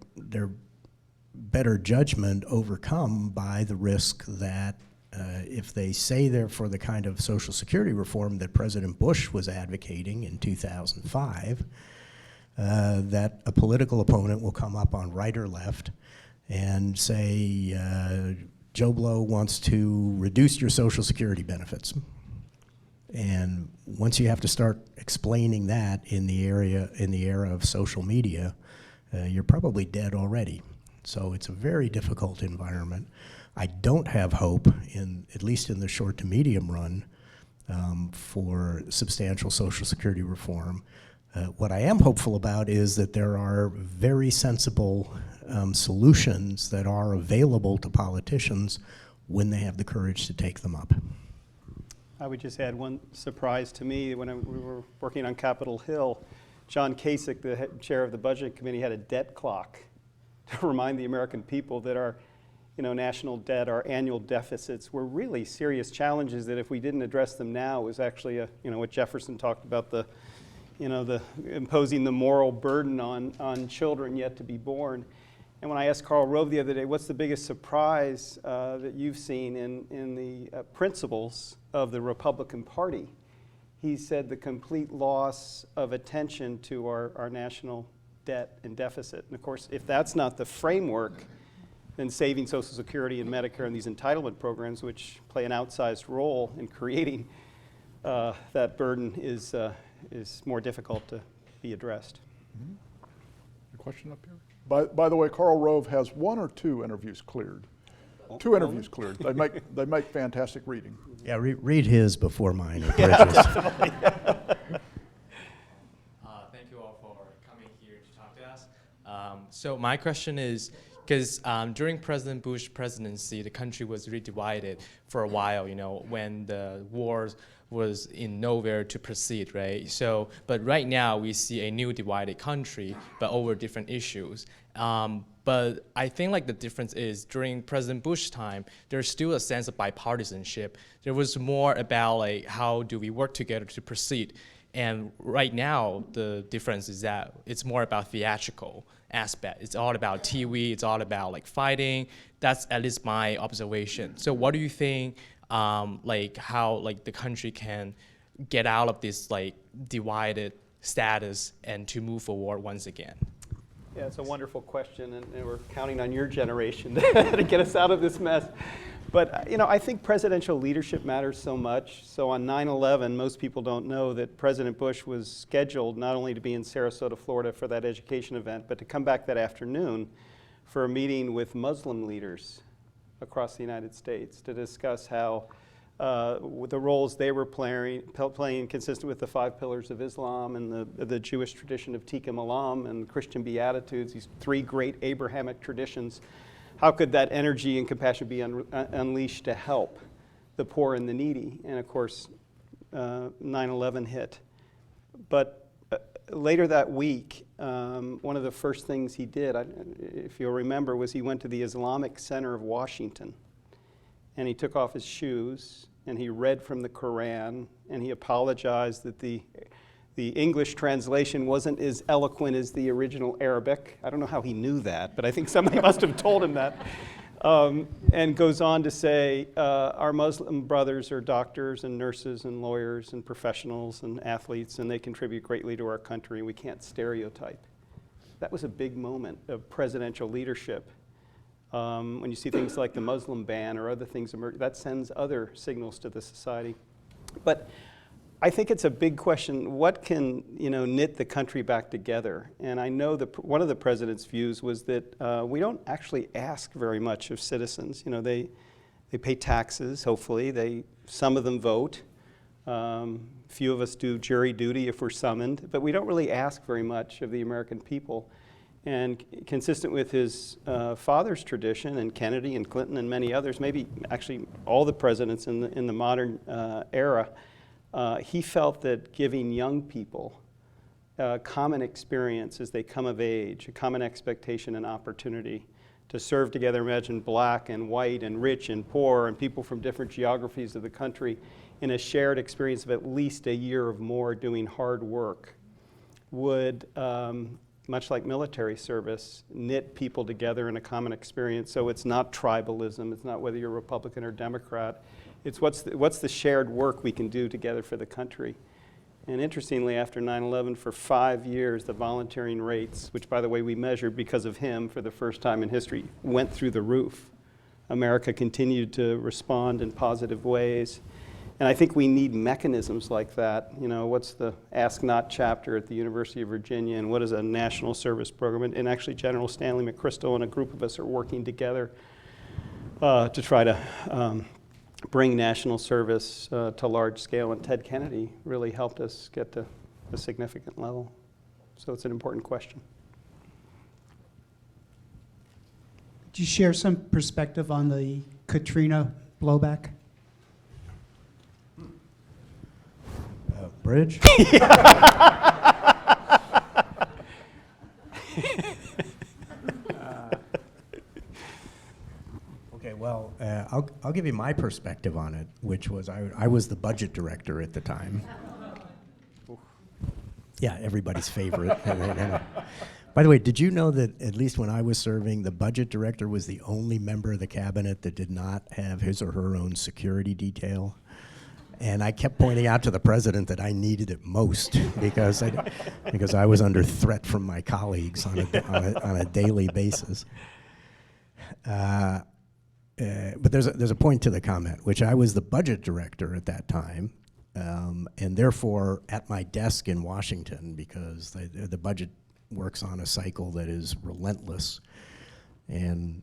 better judgment overcome by the risk that if they say they're for the kind of Social Security reform that President Bush was advocating in 2005, that a political opponent will come up on right or left and say, Joe Blow wants to reduce your Social Security benefits. And once you have to start explaining that in the era of social media, you're probably dead already. So it's a very difficult environment. I don't have hope, at least in the short to medium run, for substantial Social Security reform. What I am hopeful about is that there are very sensible solutions that are available to politicians when they have the courage to take them up. I would just add one surprise to me. When we were working on Capitol Hill, John Kasich, the chair of the Budget Committee, had a debt clock to remind the American people that our national debt, our annual deficits were really serious challenges that if we didn't address them now, it was actually what Jefferson talked about, the imposing the moral burden on children yet to be born. And when I asked Karl Rove the other day, what's the biggest surprise that you've seen in the principles of the Republican Party? He said the complete loss of attention to our national debt and deficit. And of course, if that's not the framework, then saving Social Security and Medicare and these entitlement programs, which play an outsized role in creating that burden, is more difficult to be addressed. Mm-hmm. A question up here? By the way, Karl Rove has 1 or 2 interviews cleared. 2 interviews cleared. They make fantastic reading. Yeah, read his before mine. Bridges. Thank you all for coming here to talk to us. So my question is, because during President Bush's presidency, the country was really divided for a while, when the wars was in nowhere to proceed, right? But right now we see a new divided country, but over different issues. But But I think like the difference is during President Bush's time, there's still a sense of bipartisanship. There was more about like how do we work together to proceed. And right now, the difference is that it's more about theatrical aspect. It's all about TV. It's all about like fighting. That's at least my observation. So what do you think, like how like the country can get out of this like divided status and to move forward once again? Yeah, it's a wonderful question, and we're counting on your generation to get us out of this mess. But, you know, I think presidential leadership matters so much. So on 9/11, most people don't know that President Bush was scheduled not only to be in Sarasota, Florida for that education event, but to come back that afternoon for a meeting with Muslim leaders across the United States to discuss how the roles they were playing consistent with the 5 pillars of Islam and the Jewish tradition of Tikkun Olam and Christian Beatitudes, these 3 great Abrahamic traditions. How could that energy and compassion be unleashed to help the poor and the needy? And of course, 9/11 hit. But later that week, one of the first things he did, if you'll remember, was he went to the Islamic Center of Washington. And he took off his shoes, and he read from the Quran, and he apologized that the English translation wasn't as eloquent as the original Arabic. I don't know how he knew that, but I think somebody must have told him that. And goes on to say, our Muslim brothers are doctors and nurses and lawyers and professionals and athletes, and they contribute greatly to our country, and we can't stereotype. That was a big moment of presidential leadership. When you see things like the Muslim ban or other things emerge, that sends other signals to the society. But I think it's a big question. What can knit the country back together? And I know one of the president's views was that we don't actually ask very much of citizens. They pay taxes. Hopefully, some of them vote. Few of us do jury duty if we're summoned, but we don't really ask very much of the American people. And consistent with his father's tradition, and Kennedy and Clinton and many others, maybe actually all the presidents in the modern era, he felt that giving young people a common experience as they come of age, a common expectation and opportunity to serve together, imagine black and white and rich and poor and people from different geographies of the country in a shared experience of at least a year or more doing hard work, would, much like military service, knit people together in a common experience. So it's not tribalism, it's not whether you're Republican or Democrat. It's what's the shared work we can do together for the country. And interestingly, after 9/11, for 5 years, the volunteering rates, which by the way we measured because of him for the first time in history, went through the roof. America continued to respond in positive ways. And I think we need mechanisms like that. What's the Ask Not chapter at the University of Virginia, and what is a national service program? And actually General Stanley McChrystal and a group of us are working together to try to bring national service to large scale, and Ted Kennedy really helped us get to a significant level. So it's an important question. Could you share some perspective on the Katrina blowback? Bridge? Okay, well, I'll give you my perspective on it, which was I was the budget director at the time. Yeah, everybody's favorite. By the way, did you know that at least when I was serving, the budget director was the only member of the cabinet that did not have his or her own security detail? And I kept pointing out to the president that I needed it most because I was under threat from my colleagues on a daily basis. But there's a point to the comment, which I was the budget director at that time, and therefore at my desk in Washington, because the budget works on a cycle that is relentless, and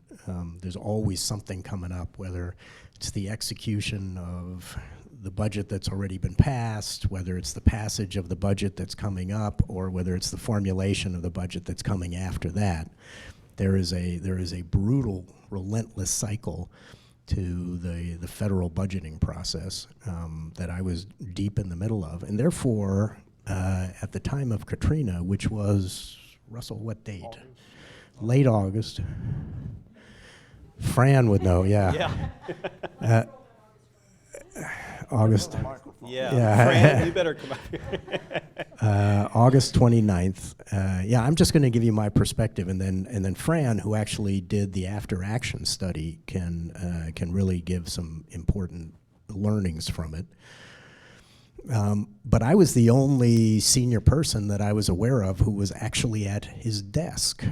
there's always something coming up, whether it's the execution of the budget that's already been passed, whether it's the passage of the budget that's coming up, or whether it's the formulation of the budget that's coming after that. There is a brutal, relentless cycle to the federal budgeting process that I was deep in the middle of. And therefore, at the time of Katrina, which was, Russell, what date? late August. Fran would know, yeah. Yeah. August. Yeah. Yeah. Fran, you better come up here. August 29th. Yeah, I'm just going to give you my perspective, and then Fran, who actually did the after action study, can really give some important learnings from it. But I was the only senior person that I was aware of who was actually at his desk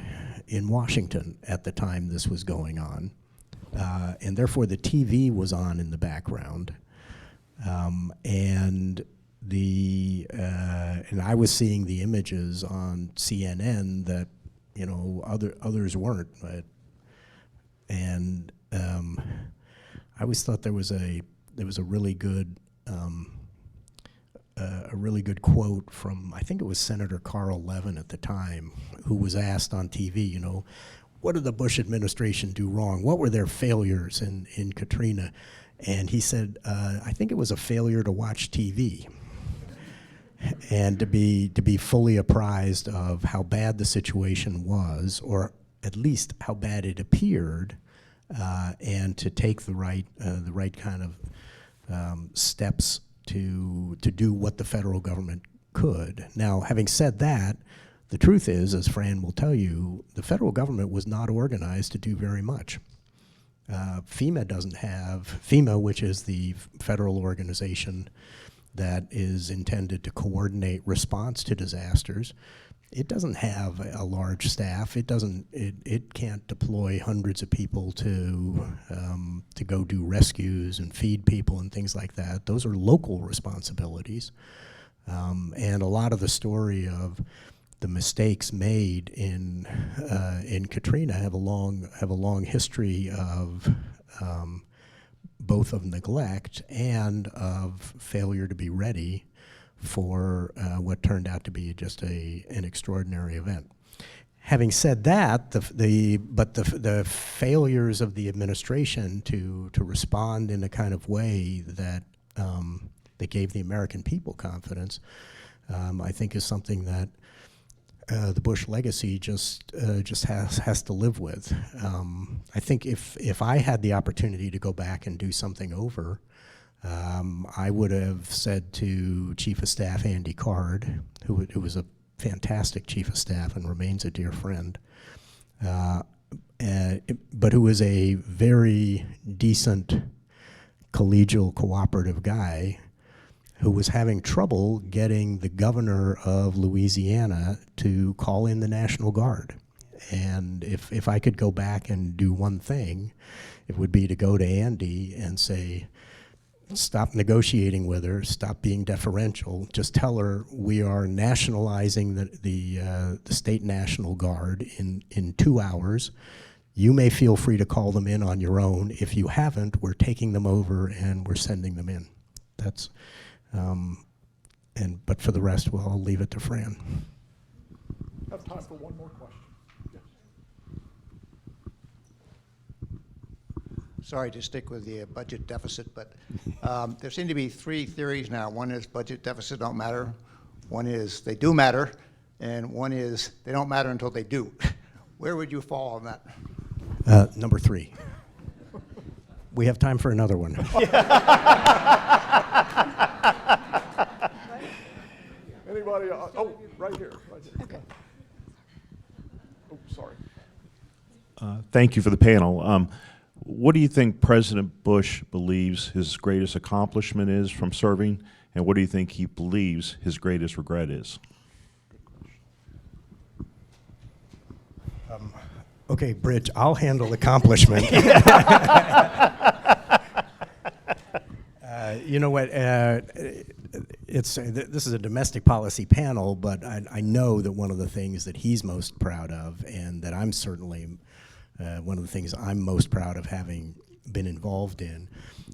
in Washington at the time this was going on, and therefore the TV was on in the background, and I was seeing the images on CNN that others weren't, and I always thought there was a really good quote from, I think it was Senator Carl Levin at the time, who was asked on TV, what did the Bush administration do wrong? What were their failures in Katrina? And he said, I think it was a failure to watch TV and to be fully apprised of how bad the situation was, or at least how bad it appeared, and to take the right kind of steps to do what the federal government could. Now, having said that, the truth is, as Fran will tell you, the federal government was not organized to do very much. FEMA, which is the federal organization that is intended to coordinate response to disasters, it doesn't have a large staff. It can't deploy hundreds of people to go do rescues and feed people and things like that. Those are local responsibilities. And a lot of the story of the mistakes made in Katrina have a long history of both of neglect and of failure to be ready for what turned out to be just an extraordinary event. Having said that, the failures of the administration to respond in a kind of way that gave the American people confidence, I think is something that the Bush legacy just has to live with. I think if I had the opportunity to go back and do something over, I would have said to Chief of Staff Andy Card, who was a fantastic Chief of Staff and remains a dear friend, but who was a very decent, collegial, cooperative guy who was having trouble getting the governor of Louisiana to call in the National Guard. And if I could go back and do one thing, it would be to go to Andy and say, stop negotiating with her, stop being deferential, just tell her we are nationalizing the state National Guard in 2 hours. You may feel free to call them in on your own. If you haven't, we're taking them over and we're sending them in. That's, but for the rest, well, I'll leave it to Fran. Have time for one more question. Yes. Sorry to stick with the budget deficit, but there seem to be three theories now. One is budget deficit don't matter, one is they do matter, and one is they don't matter until they do. Where would you fall on that? Number 3. We have time for another one. Anybody? Oh, right here. Okay. Oh, sorry. Thank you for the panel. What do you think President Bush believes his greatest accomplishment is from serving, and what do you think he believes his greatest regret is? Okay, Bridge, I'll handle accomplishment. You know what? This is a domestic policy panel, but I know that one of the things that he's most proud of, and that I'm certainly one of the things I'm most proud of having been involved in,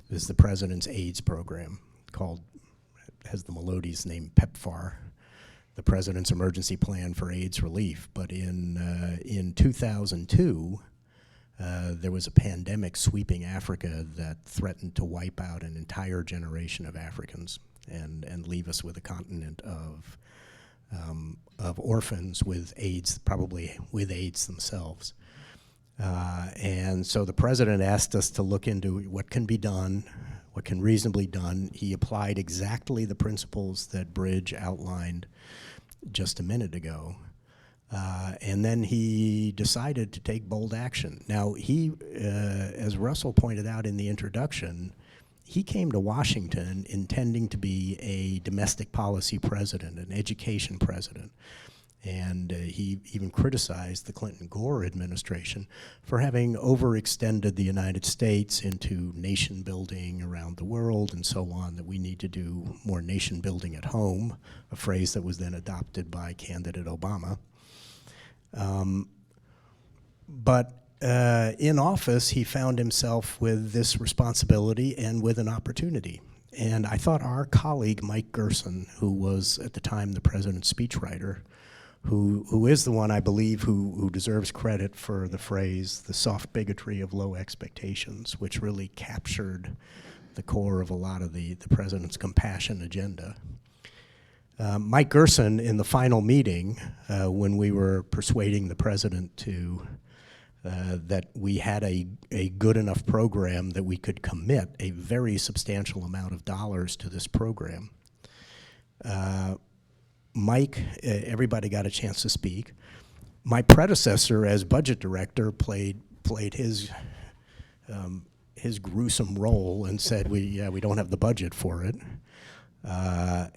is the President's AIDS program, has the melodious name PEPFAR, the President's Emergency Plan for AIDS Relief. But in 2002, there was a pandemic sweeping Africa that threatened to wipe out an entire generation of Africans and leave us with a continent of of orphans with AIDS, probably with AIDS themselves. And so the president asked us to look into what can be done, what can reasonably done. He applied exactly the principles that Bridge outlined just a minute ago. And then he decided to take bold action. Now, he, as Russell pointed out in the introduction, he came to Washington intending to be a domestic policy president, an education president. And he even criticized the Clinton-Gore administration for having overextended the United States into nation building around the world and so on, that we need to do more nation building at home, a phrase that was then adopted by candidate Obama. But in office, he found himself with this responsibility and with an opportunity. And I thought our colleague, Mike Gerson, who was at the time the president's speechwriter, who is the one, I believe, who deserves credit for the phrase, the soft bigotry of low expectations, which really captured the core of a lot of the president's compassion agenda. Mike Gerson, in the final meeting, when we were persuading the president to that we had a good enough program that we could commit a very substantial amount of dollars to this program, Mike, everybody got a chance to speak. My predecessor as budget director played his gruesome role and said, we don't have the budget for it. But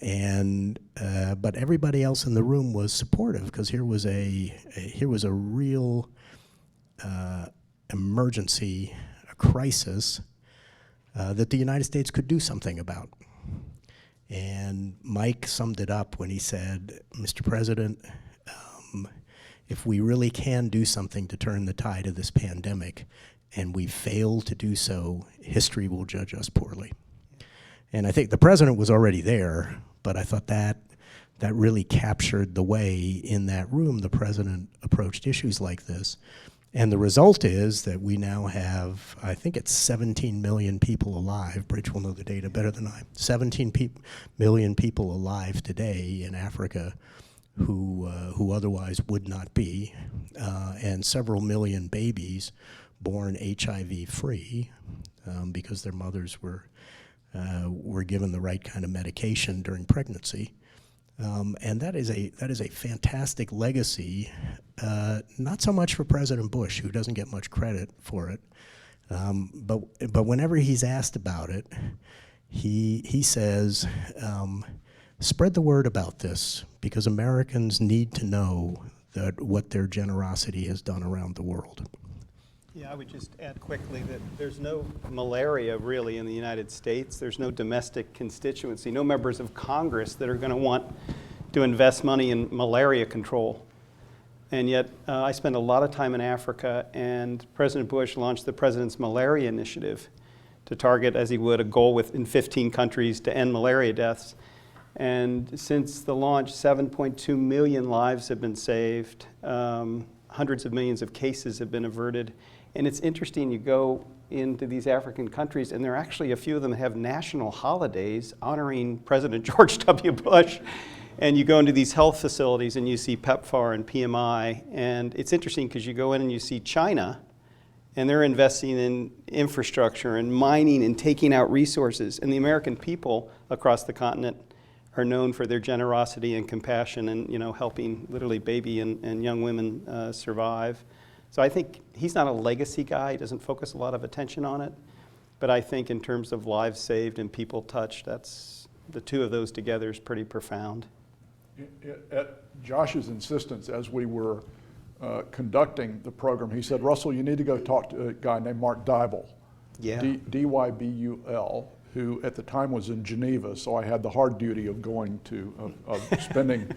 everybody else in the room was supportive, because here was a real emergency, a crisis that the United States could do something about. And Mike summed it up when he said, Mr. President, if we really can do something to turn the tide of this pandemic, and we fail to do so, history will judge us poorly. And I think the president was already there, but I thought that really captured the way in that room the president approached issues like this. And the result is that we now have, I think it's 17 million people alive. Bridge will know the data better than I. 17 million people alive today in Africa who otherwise would not be, and several million babies born HIV-free because their mothers were given the right kind of medication during pregnancy. And that is a fantastic legacy, not so much for President Bush, who doesn't get much credit for it, but whenever he's asked about it, he says, spread the word about this, because Americans need to know that what their generosity has done around the world. Yeah, I would just add quickly that there's no malaria really in the United States. There's no domestic constituency, no members of Congress that are going to want to invest money in malaria control. And yet, I spend a lot of time in Africa, and President Bush launched the President's Malaria Initiative to target, as he would, a goal in 15 countries to end malaria deaths. And since the launch, 7.2 million lives have been saved. Hundreds of millions of cases have been averted. And it's interesting, you go into these African countries, and there are actually a few of them that have national holidays honoring President George W. Bush. And you go into these health facilities and you see PEPFAR and PMI. And it's interesting because you go in and you see China, and they're investing in infrastructure and mining and taking out resources. And the American people across the continent are known for their generosity and compassion and, helping literally baby and young women survive. So I think he's not a legacy guy. He doesn't focus a lot of attention on it. But I think in terms of lives saved and people touched, that's the two of those together is pretty profound. At Josh's insistence, as we were conducting the program, he said, Russell, you need to go talk to a guy named Mark Dybul, Yeah. D-Y-B-U-L, who at the time was in Geneva, so I had the hard duty of going to, spending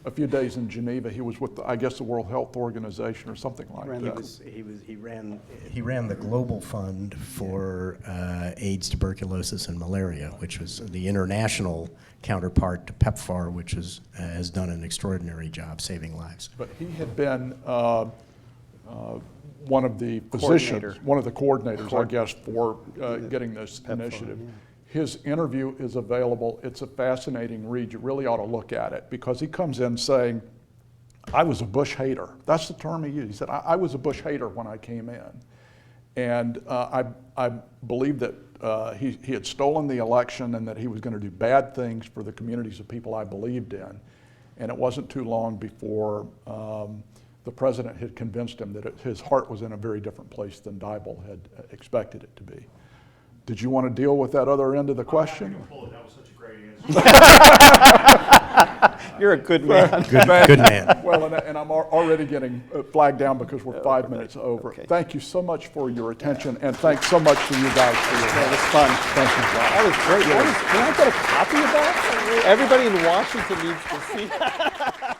a few days in Geneva. He was with, the World Health Organization or something like that. He ran the Global Fund for AIDS, tuberculosis, and malaria, which was the international counterpart to PEPFAR, which has done an extraordinary job saving lives. But he had been one of the positions, one of the coordinators, I guess, for getting this initiative. His interview is available. It's a fascinating read. You really ought to look at it because he comes in saying, I was a Bush hater. That's the term he used. He said, I was a Bush hater when I came in. And I believe that he had stolen the election and that he was going to do bad things for the communities of people I believed in. And it wasn't too long before the president had convinced him that his heart was in a very different place than Diebold had expected it to be. Did you want to deal with that other end of the question? That was such a great answer. You're a good man. Good man. Well, and I'm already getting flagged down because we're 5 minutes over. Okay. Thank you so much for your attention, and thanks so much to you guys for your That help. was fun. Thank you. That was great. Can I get a copy of that? Everybody in Washington needs to see that.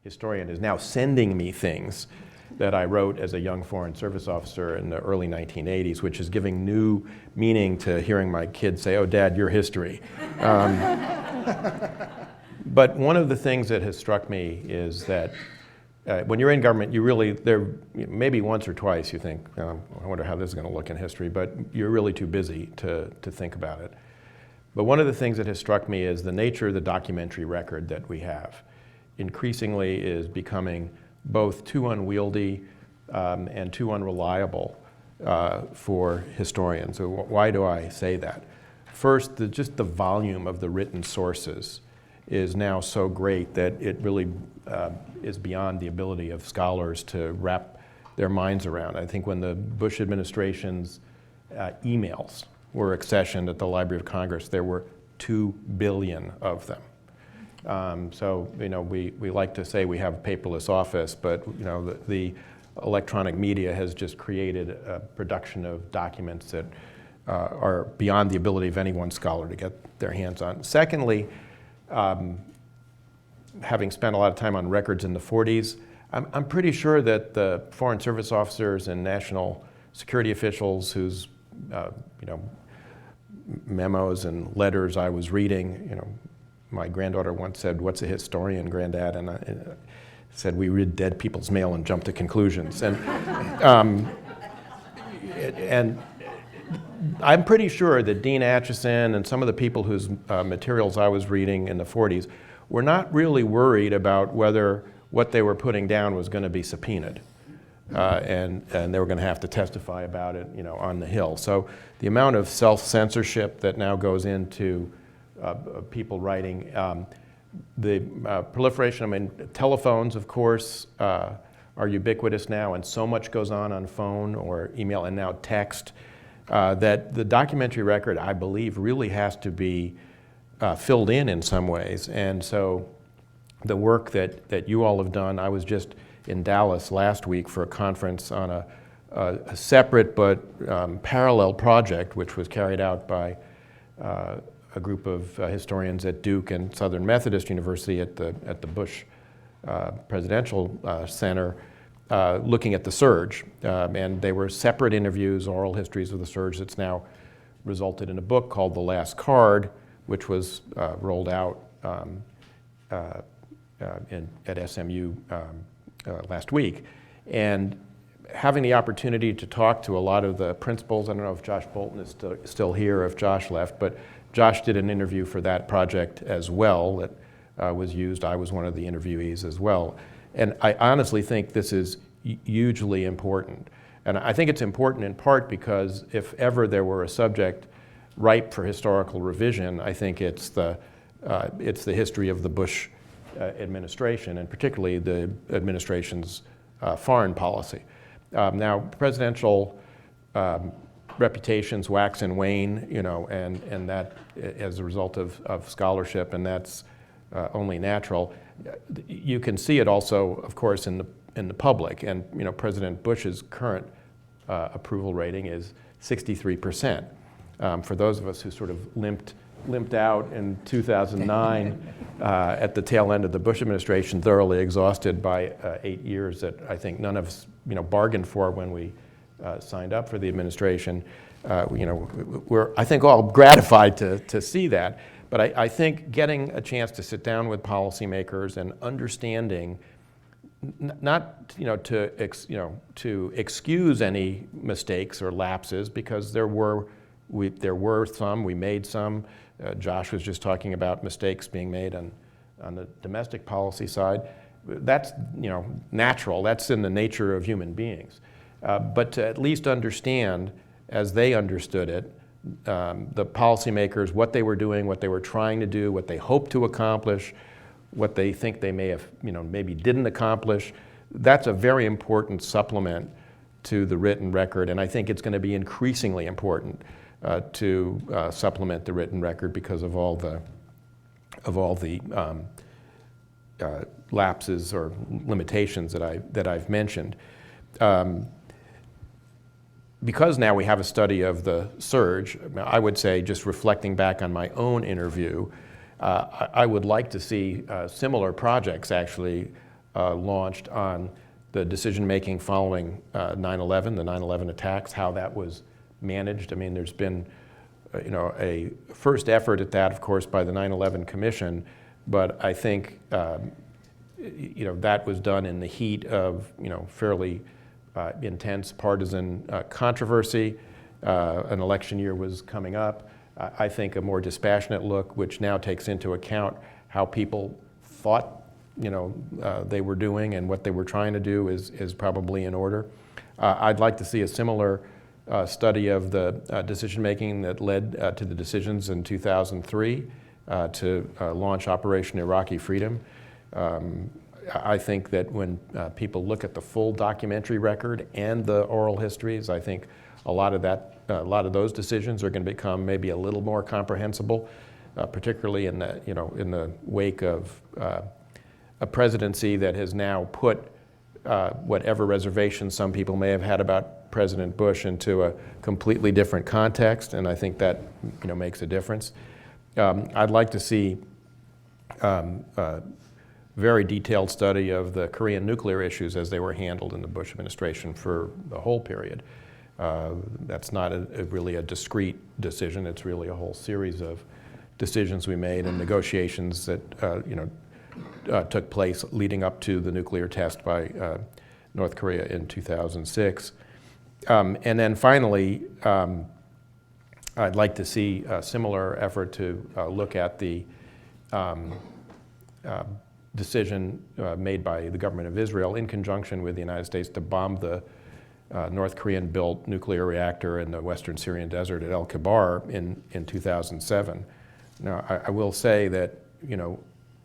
historian is now sending me things that I wrote as a young Foreign Service officer in the early 1980s, which is giving new meaning to hearing my kids say, "Oh, Dad, your history." But one of the things that has struck me is that when you're in government, you really, maybe once or twice you think, I wonder how this is going to look in history, but you're really too busy to think about it. But one of the things that has struck me is the nature of the documentary record that we have increasingly is becoming both too unwieldy and too unreliable for historians. So why do I say that? First, just the volume of the written sources is now so great that it really is beyond the ability of scholars to wrap their minds around. I think when the Bush administration's emails were accessioned at the Library of Congress, there were 2 billion of them. So, we like to say we have a paperless office, but, the electronic media has just created a production of documents that are beyond the ability of any one scholar to get their hands on. Secondly, having spent a lot of time on records in the 40s, I'm pretty sure that the Foreign Service officers and national security officials whose, memos and letters I was reading, my granddaughter once said, "What's a historian, Granddad?" And I said, "We read dead people's mail and jump to conclusions." And I'm pretty sure that Dean Acheson and some of the people whose materials I was reading in the 40s were not really worried about whether what they were putting down was going to be subpoenaed. And they were going to have to testify about it, on the Hill. So the amount of self-censorship that now goes into people writing, the proliferation, telephones, of course, are ubiquitous now, and so much goes on phone or email and now text, that the documentary record, I believe, really has to be filled in some ways. And so the work that you all have done, I was just in Dallas last week for a conference on a separate but parallel project, which was carried out by a group of historians at Duke and Southern Methodist University at the Bush Presidential Center, looking at the surge. And they were separate interviews, oral histories of the surge, that's now resulted in a book called The Last Card, which was rolled out at SMU last week. And having the opportunity to talk to a lot of the principals, I don't know if Josh Bolton is still here, if Josh left, but Josh did an interview for that project as well that was used. I was one of the interviewees as well. And I honestly think this is hugely important. And I think it's important in part because if ever there were a subject ripe for historical revision, I think it's the history of the Bush administration, and particularly the administration's foreign policy. Now, presidential reputations wax and wane, and that as a result of scholarship, and that's only natural. You can see it also, of course, in the public, and President Bush's current approval rating is 63%. For those of us who sort of limped out in 2009 at the tail end of the Bush administration, thoroughly exhausted by 8 years that I think none of us bargained for when we signed up for the administration. We're, I think, all gratified to see that. But I think getting a chance to sit down with policymakers and understanding, not to excuse any mistakes or lapses, because there were some, we made some. Josh was just talking about mistakes being made on the domestic policy side. That's natural. That's in the nature of human beings. But to at least understand, as they understood it, the policymakers, what they were doing, what they were trying to do, what they hoped to accomplish, what they think they may have, maybe didn't accomplish. That's a very important supplement to the written record, and I think it's going to be increasingly important to supplement the written record because of all the lapses or limitations that I've mentioned. Because now we have a study of the surge, I would say, just reflecting back on my own interview, I would like to see similar projects actually launched on the decision-making following 9/11, the 9/11 attacks, how that was managed. I mean, there's been a first effort at that, of course, by the 9/11 Commission, but I think that was done in the heat of fairly intense partisan controversy. An election year was coming up. I think a more dispassionate look, which now takes into account how people thought they were doing and what they were trying to do, is probably in order. I'd like to see a similar study of the decision-making that led to the decisions in 2003 to launch Operation Iraqi Freedom. I think that when people look at the full documentary record and the oral histories, I think a lot of those decisions are going to become maybe a little more comprehensible, particularly in the wake of a presidency that has now put whatever reservations some people may have had about President Bush into a completely different context, and I think that makes a difference. I'd like to see a very detailed study of the Korean nuclear issues as they were handled in the Bush administration for the whole period. That's not really a discrete decision. It's really a whole series of decisions we made and negotiations that took place leading up to the nuclear test by North Korea in 2006. And then finally, I'd like to see a similar effort to look at the decision made by the government of Israel in conjunction with the United States to bomb the North Korean-built nuclear reactor in the western Syrian desert at El Kibar in 2007. Now, I will say that,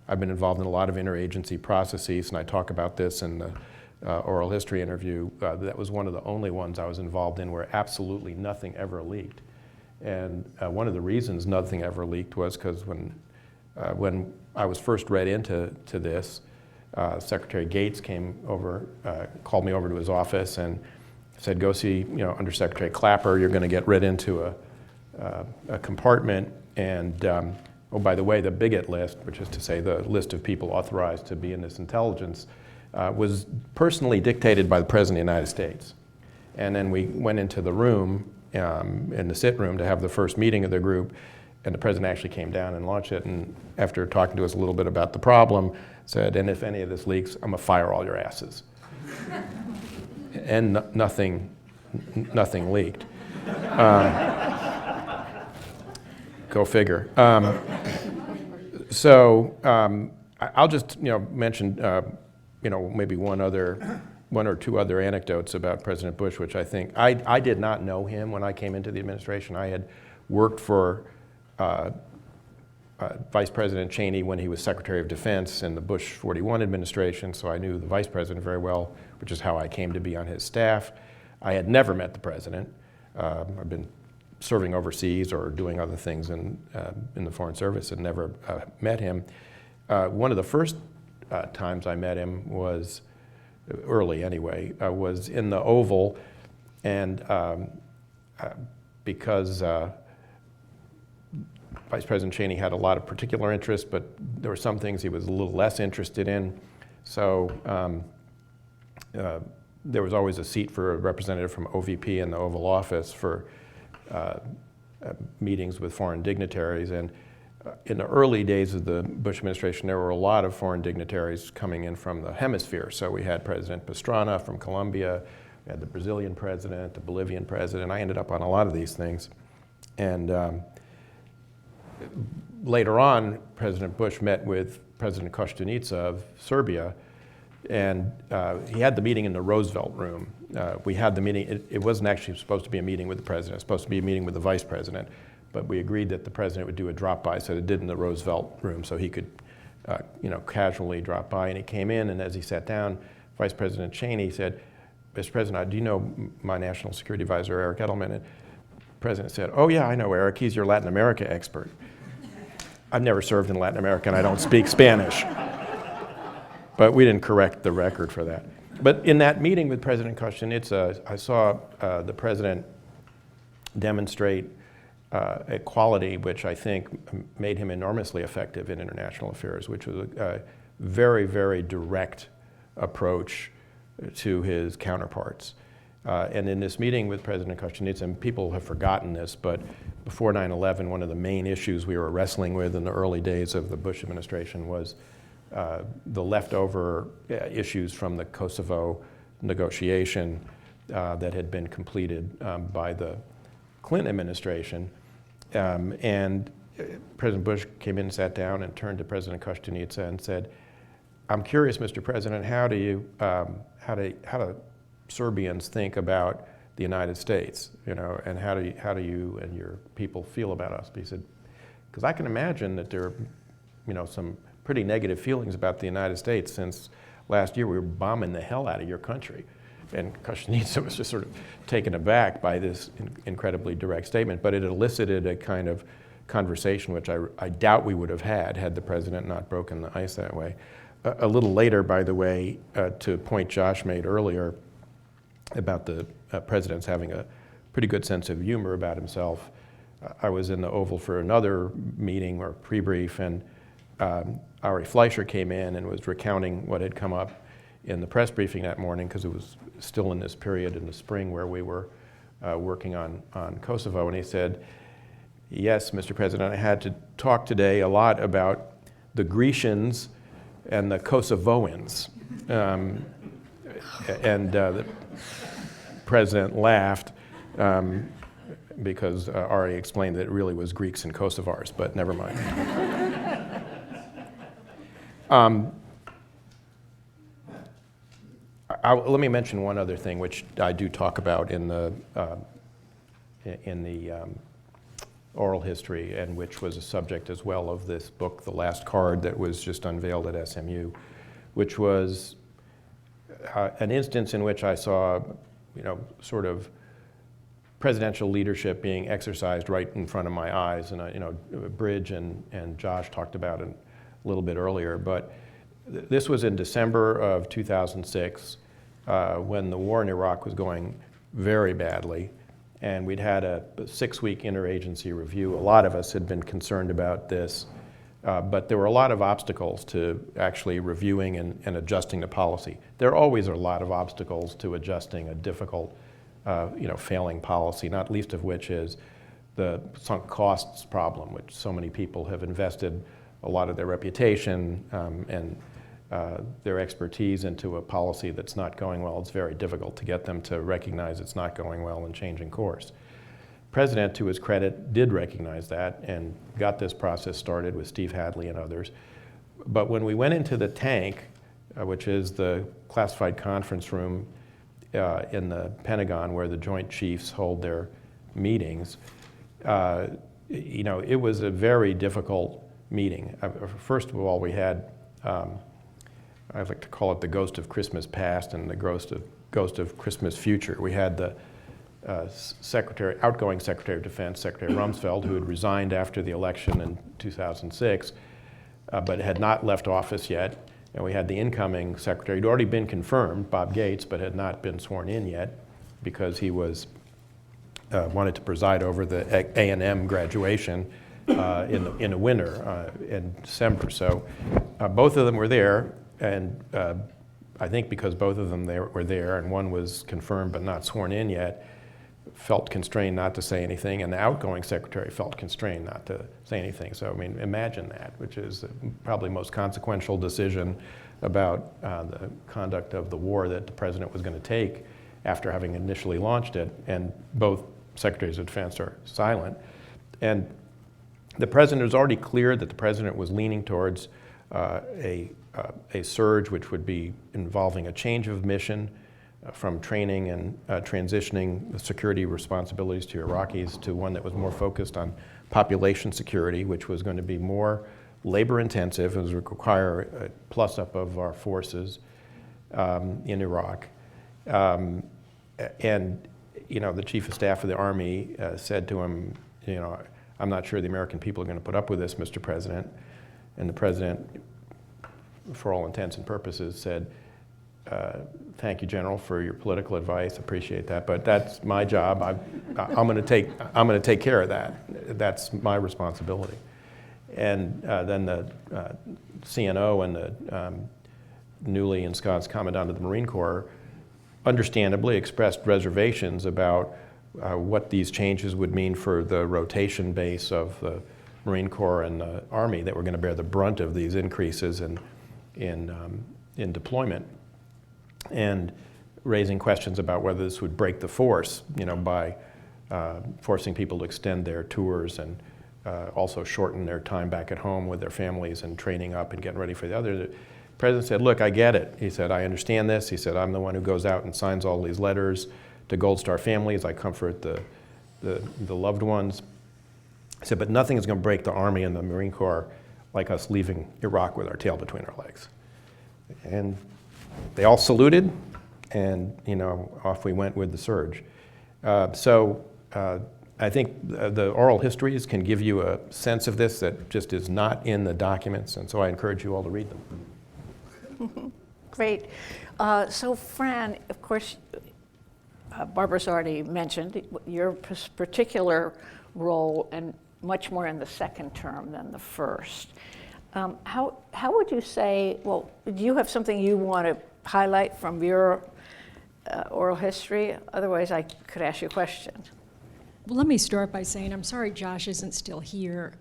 I've been involved in a lot of interagency processes, and I talk about this in the oral history interview. That was one of the only ones I was involved in where absolutely nothing ever leaked. And one of the reasons nothing ever leaked was because when I was first read into this, Secretary Gates came over, called me over to his office and said, go see Undersecretary Clapper, you're going to get read into a compartment, and oh, by the way, the bigot list, which is to say the list of people authorized to be in this intelligence, was personally dictated by the President of the United States. And then we went into the room, in the sit room, to have the first meeting of the group, and the President actually came down and launched it, and after talking to us a little bit about the problem, said, and if any of this leaks, I'm gonna fire all your asses. And nothing leaked. Go figure. I'll just mention maybe one or two other anecdotes about President Bush, which I think I did not know him when I came into the administration. I had worked for Vice President Cheney when he was Secretary of Defense in the Bush 41 administration, so I knew the Vice President very well, which is how I came to be on his staff. I had never met the President. I've been serving overseas or doing other things in the Foreign Service and never met him. One of the first times I met him was, early anyway, was in the Oval, and because Vice President Cheney had a lot of particular interests, but there were some things he was a little less interested in. So there was always a seat for a representative from OVP in the Oval Office for meetings with foreign dignitaries. And in the early days of the Bush administration, there were a lot of foreign dignitaries coming in from the hemisphere. So we had President Pastrana from Colombia, we had the Brazilian president, the Bolivian president. I ended up on a lot of these things. And later on, President Bush met with President Koštunica of Serbia, and he had the meeting in the Roosevelt room. We had the meeting, it wasn't actually supposed to be a meeting with the president, it was supposed to be a meeting with the vice president, but we agreed that the president would do a drop-by, so they did in the Roosevelt room, so he could casually drop by. And he came in, and as he sat down, Vice President Cheney said, Mr. President, do you know my National Security Advisor, Eric Edelman? And the President said, oh yeah, I know Eric, he's your Latin America expert. I've never served in Latin America, and I don't speak Spanish. But we didn't correct the record for that. But in that meeting with President Koštunica, I saw the President demonstrate a quality which I think made him enormously effective in international affairs, which was a very, very direct approach to his counterparts. And in this meeting with President Kostunica, and people have forgotten this, but before 9/11, one of the main issues we were wrestling with in the early days of the Bush administration was the leftover issues from the Kosovo negotiation that had been completed by the Clinton administration. And President Bush came in and sat down and turned to President Kostunica and said, "I'm curious, Mr. President, how do Serbians think about the United States, you know, and how do you and your people feel about us?" He said, "Because I can imagine that there are, you know, some pretty negative feelings about the United States since last year we were bombing the hell out of your country." And Kostunica was just sort of taken aback by this incredibly direct statement, but it elicited a kind of conversation which I doubt we would have had the president not broken the ice that way. A little later, by the way, to a point Josh made earlier about the president's having a pretty good sense of humor about himself, I was in the Oval for another meeting or pre-brief, and Ari Fleischer came in and was recounting what had come up in the press briefing that morning, because it was still in this period in the spring where we were working on Kosovo, and he said, "Yes, Mr. President, I had to talk today a lot about the Grecians and the Kosovoans." And the president laughed because Ari explained that it really was Greeks and Kosovars, but never mind. Let me mention one other thing, which I do talk about in the oral history, and which was a subject as well of this book, The Last Card, that was just unveiled at SMU, which was an instance in which I saw, you know, sort of presidential leadership being exercised right in front of my eyes. And, you know, Bridge and Josh talked about it a little bit earlier, but this was in December of 2006, when the war in Iraq was going very badly, and we'd had a 6-week interagency review. A lot of us had been concerned about this, but there were a lot of obstacles to actually reviewing and adjusting the policy. There always are a lot of obstacles to adjusting a difficult, you know, failing policy, not least of which is the sunk costs problem, which so many people have invested a lot of their reputation and their expertise into a policy that's not going well. It's very difficult to get them to recognize it's not going well and changing course. President, to his credit, did recognize that and got this process started with Steve Hadley and others. But when we went into the tank, which is the classified conference room in the Pentagon where the Joint Chiefs hold their meetings, you know, it was a very difficult meeting. First of all, we had I like to call it the ghost of Christmas past and the ghost of Christmas future. We had the outgoing Secretary of Defense, Secretary Rumsfeld, who had resigned after the election in 2006, but had not left office yet. And we had the incoming secretary, who'd already been confirmed, Bob Gates, but had not been sworn in yet because he was wanted to preside over the A&M graduation in the winter in December. So both of them were there. And I think because both of them were there, and one was confirmed but not sworn in yet, felt constrained not to say anything, and the outgoing secretary felt constrained not to say anything. So, I mean, imagine that, which is probably the most consequential decision about the conduct of the war that the president was going to take after having initially launched it, and both secretaries of defense are silent. And the president was already clear that the president was leaning towards a surge which would be involving a change of mission from training and transitioning the security responsibilities to Iraqis to one that was more focused on population security, which was going to be more labor intensive and would require a plus up of our forces in Iraq. And, you know, the chief of staff of the Army said to him, you know, "I'm not sure the American people are going to put up with this, Mr. President." And the president, for all intents and purposes, said, "Thank you, General, for your political advice. Appreciate that, but that's my job. I'm going to take care of that. That's my responsibility." And then the CNO and newly ensconced Commandant of the Marine Corps, understandably expressed reservations about what these changes would mean for the rotation base of the Marine Corps and the Army that were going to bear the brunt of these increases in deployment, and raising questions about whether this would break the force, by forcing people to extend their tours and also shorten their time back at home with their families and training up and getting ready for the other. The President said, look, I get it. He said, I understand this. He said, I'm the one who goes out and signs all these letters to Gold Star families. I comfort the loved ones. He said, but nothing is going to break the Army and the Marine Corps like us leaving Iraq with our tail between our legs. And they all saluted, and off we went with the surge. I think the oral histories can give you a sense of this that just is not in the documents, and so I encourage you all to read them. Great. So Fran, of course, Barbara's already mentioned your particular role, and much more in the second term than the first. How would you say, well, do you have something you want to highlight from your oral history? Otherwise, I could ask you a question. Well, let me start by saying I'm sorry Josh isn't still here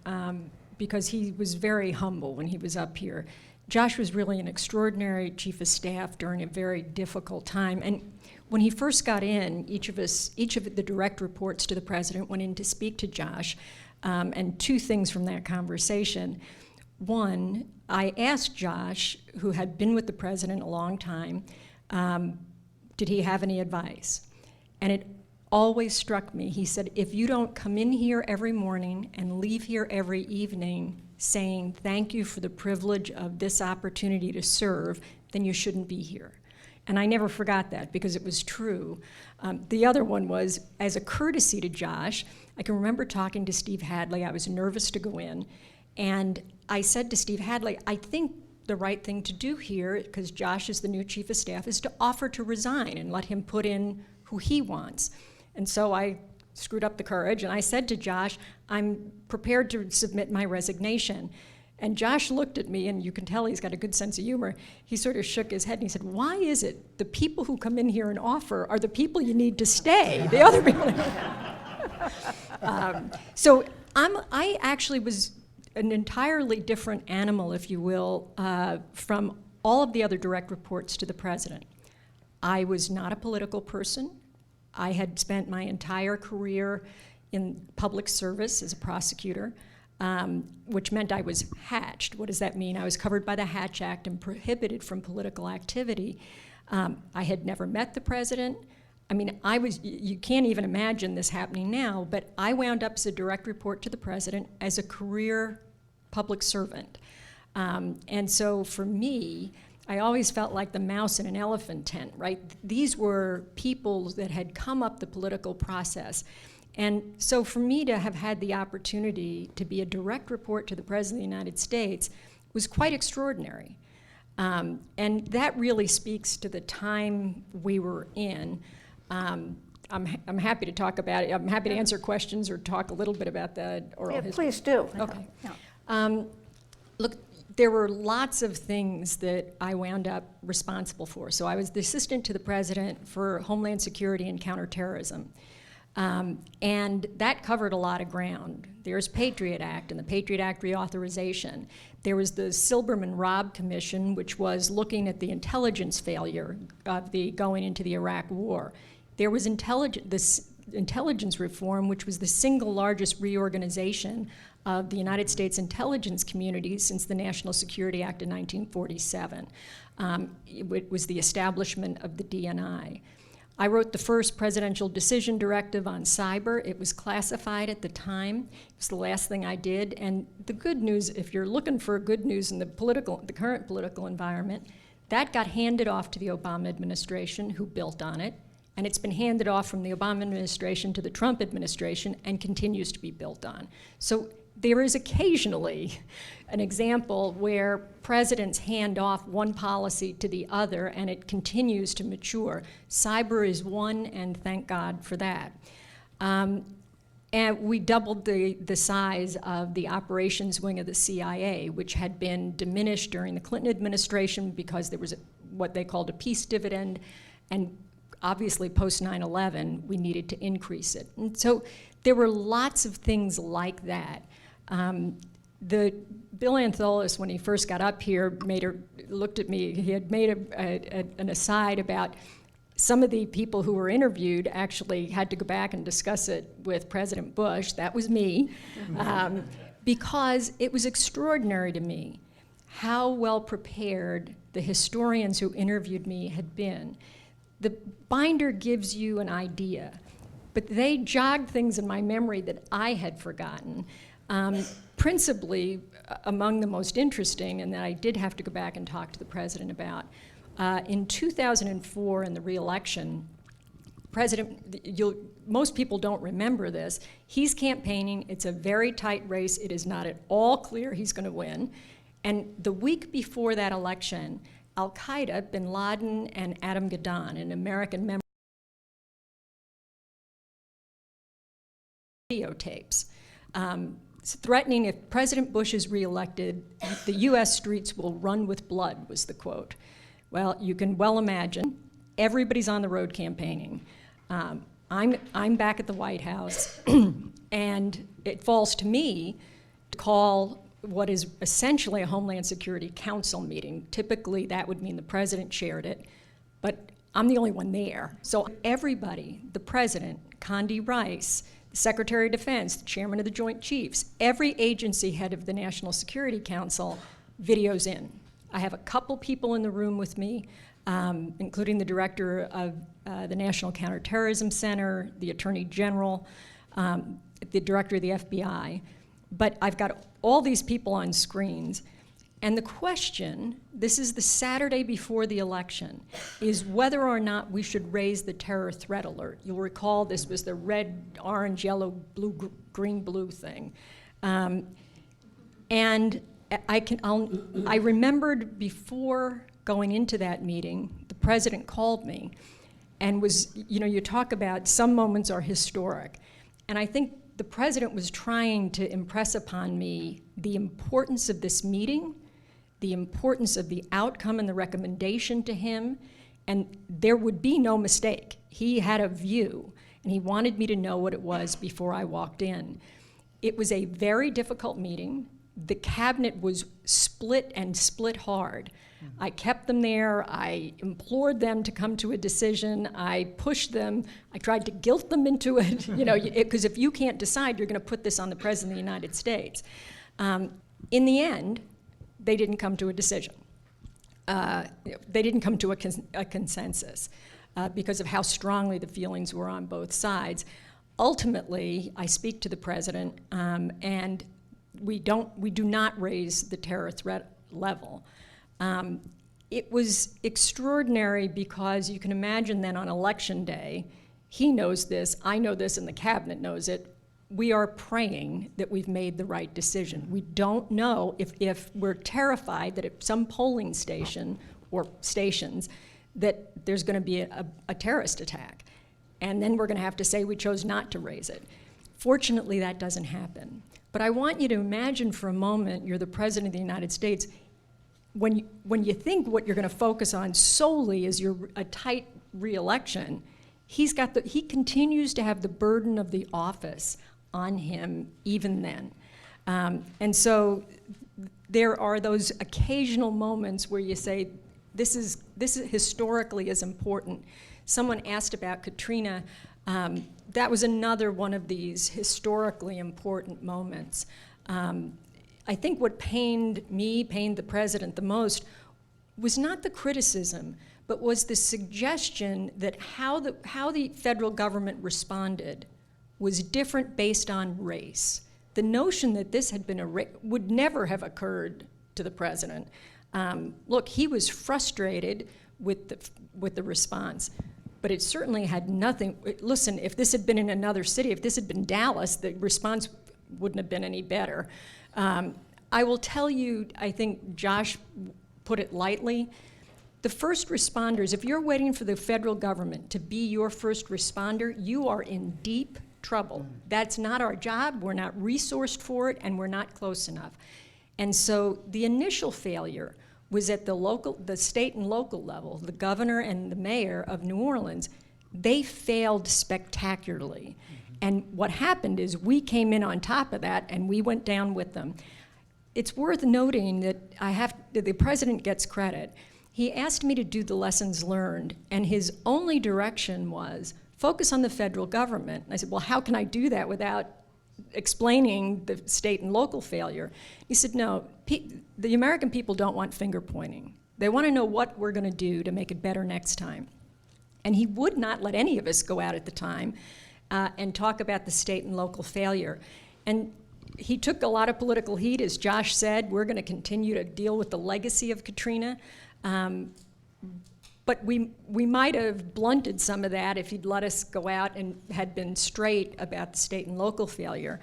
because he was very humble when he was up here. Josh was really an extraordinary chief of staff during a very difficult time. And when he first got in, each of the direct reports to the president went in to speak to Josh. And two things from that conversation. One, I asked Josh, who had been with the president a long time, did he have any advice? And it always struck me. He said, if you don't come in here every morning and leave here every evening saying thank you for the privilege of this opportunity to serve, then you shouldn't be here. And I never forgot that because it was true. The other one was, as a courtesy to Josh, I can remember talking to Steve Hadley. I was nervous to go in. And I said to Steve Hadley, I think the right thing to do here, because Josh is the new chief of staff, is to offer to resign and let him put in who he wants. And so I screwed up the courage, and I said to Josh, I'm prepared to submit my resignation. And Josh looked at me, and you can tell he's got a good sense of humor. He sort of shook his head, and he said, why is it the people who come in here and offer are the people you need to stay? The other people. So I actually was an entirely different animal, if you will, from all of the other direct reports to the president. I was not a political person. I had spent my entire career in public service as a prosecutor, which meant I was hatched. What does that mean? I was covered by the Hatch Act and prohibited from political activity. I had never met the president. I mean, you can't even imagine this happening now, but I wound up as a direct report to the president as a career public servant. And so for me, I always felt like the mouse in an elephant tent, right? These were people that had come up the political process. And so for me to have had the opportunity to be a direct report to the President of the United States was quite extraordinary. And that really speaks to the time we were in. I'm happy to talk about it. I'm happy to answer questions or talk a little bit about the oral history. Please do. Okay. Yeah. Look, there were lots of things that I wound up responsible for. So I was the assistant to the president for Homeland Security and Counterterrorism. And that covered a lot of ground. There's Patriot Act and the Patriot Act reauthorization. There was the Silberman-Robb Commission, which was looking at the intelligence failure of the going into the Iraq War. There was this intelligence reform, which was the single largest reorganization of the United States intelligence community since the National Security Act of 1947. It was the establishment of the DNI. I wrote the first presidential decision directive on cyber. It was classified at the time. It was the last thing I did. And the good news, if you're looking for good news in the current political environment, that got handed off to the Obama administration, who built on it. And it's been handed off from the Obama administration to the Trump administration and continues to be built on. So there is occasionally an example where presidents hand off one policy to the other and it continues to mature. Cyber is one, and thank God for that. And we doubled the size of the operations wing of the CIA, which had been diminished during the Clinton administration because there was what they called a peace dividend, and obviously post 9/11, we needed to increase it. And so there were lots of things like that. Bill Antholis, when he first got up here, looked at me. He had made an aside about some of the people who were interviewed actually had to go back and discuss it with President Bush. That was me, because it was extraordinary to me how well prepared the historians who interviewed me had been. The binder gives you an idea, but they jogged things in my memory that I had forgotten. Principally, among the most interesting, and that I did have to go back and talk to the president about, in 2004 in the re-election, most people don't remember this, he's campaigning, it's a very tight race, it is not at all clear he's going to win, and the week before that election, Al-Qaeda, bin Laden, and Adam Gaddan, an American member, videotapes. Threatening if President Bush is reelected, the US streets will run with blood, was the quote. Well, you can well imagine, everybody's on the road campaigning. I'm back at the White House, and it falls to me to call what is essentially a Homeland Security Council meeting. Typically, that would mean the president chaired it, but I'm the only one there. So everybody, the president, Condi Rice, the Secretary of Defense, the chairman of the Joint Chiefs, every agency head of the National Security Council, videos in. I have a couple people in the room with me, including the director of the National Counterterrorism Center, the Attorney General, the director of the FBI. But I've got all these people on screens. And the question, this is the Saturday before the election, is whether or not we should raise the terror threat alert. You'll recall this was the red, orange, yellow, blue, green, blue thing. And I remembered before going into that meeting, the president called me and was, you talk about some moments are historic. And I think the president was trying to impress upon me the importance of this meeting, the importance of the outcome and the recommendation to him, and there would be no mistake. He had a view, and he wanted me to know what it was before I walked in. It was a very difficult meeting. The cabinet was split and split hard. I kept them there. I implored them to come to a decision. I pushed them. I tried to guilt them into it, because if you can't decide, you're going to put this on the President of the United States. In the end, they didn't come to a decision. They didn't come to a consensus because of how strongly the feelings were on both sides. Ultimately, I speak to the president, and we do not raise the terror threat level. It was extraordinary because you can imagine then on election day, he knows this, I know this, and the cabinet knows it. We are praying that we've made the right decision. We don't know if we're terrified that at some polling station or stations that there's going to be a terrorist attack. And then we're going to have to say we chose not to raise it. Fortunately, that doesn't happen. But I want you to imagine for a moment you're the President of the United States. When you think what you're going to focus on solely is a tight re-election, he continues to have the burden of the office on him even then. And so there are those occasional moments where you say, this is historically is important. Someone asked about Katrina. That was another one of these historically important moments. I think what pained the president the most was not the criticism, but was the suggestion that how the federal government responded was different based on race. The notion that this had been would never have occurred to the president. Look, he was frustrated with the response, but it certainly had nothing. Listen, if this had been in another city, if this had been Dallas, the response wouldn't have been any better. I will tell you, I think Josh put it lightly, the first responders, if you're waiting for the federal government to be your first responder, you are in deep, trouble. That's not our job, we're not resourced for it, and we're not close enough. And so the initial failure was at the state and local level. The governor and the mayor of New Orleans, they failed spectacularly. And what happened is we came in on top of that and we went down with them. It's worth noting that the president gets credit. He asked me to do the lessons learned, and his only direction was focus on the federal government. And I said, well, how can I do that without explaining the state and local failure? He said, no, the American people don't want finger pointing. They want to know what we're going to do to make it better next time. And he would not let any of us go out at the time and talk about the state and local failure. And he took a lot of political heat. As Josh said, we're going to continue to deal with the legacy of Katrina. But we might have blunted some of that if he'd let us go out and had been straight about the state and local failure.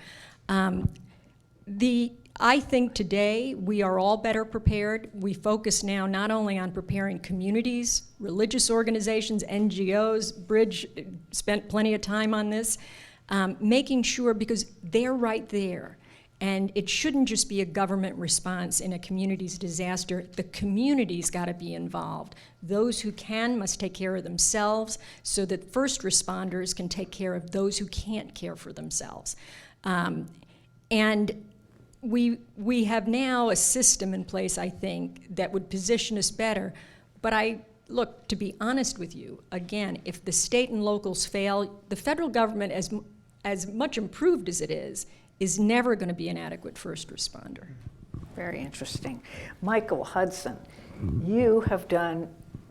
I think today we are all better prepared. We focus now not only on preparing communities, religious organizations, NGOs, Bridge spent plenty of time on this, making sure, because they're right there. And it shouldn't just be a government response in a community's disaster. The community's got to be involved. Those who can must take care of themselves so that first responders can take care of those who can't care for themselves. And we have now a system in place, I think, that would position us better. But look, to be honest with you, again, if the state and locals fail, the federal government, as much improved as it is never going to be an adequate first responder. Very interesting. Michael Hudson, you have done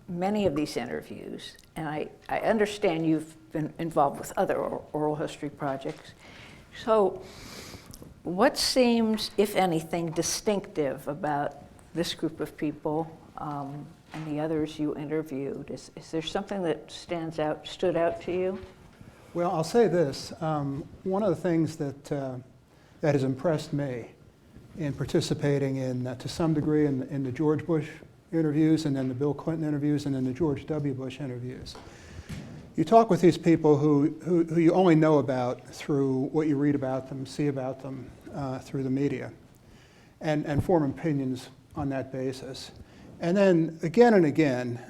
many of these interviews, and I understand you've been involved with other oral history projects. So what seems, if anything, distinctive about this group of people and the others you interviewed? Is there something that stood out to you? Well, I'll say this. One of the things that has impressed me in participating in, to some degree, in the George Bush interviews, and then the Bill Clinton interviews, and then the George W. Bush interviews. You talk with these people who you only know about through what you read about them, see about them through the media, and form opinions on that basis. And then again and again,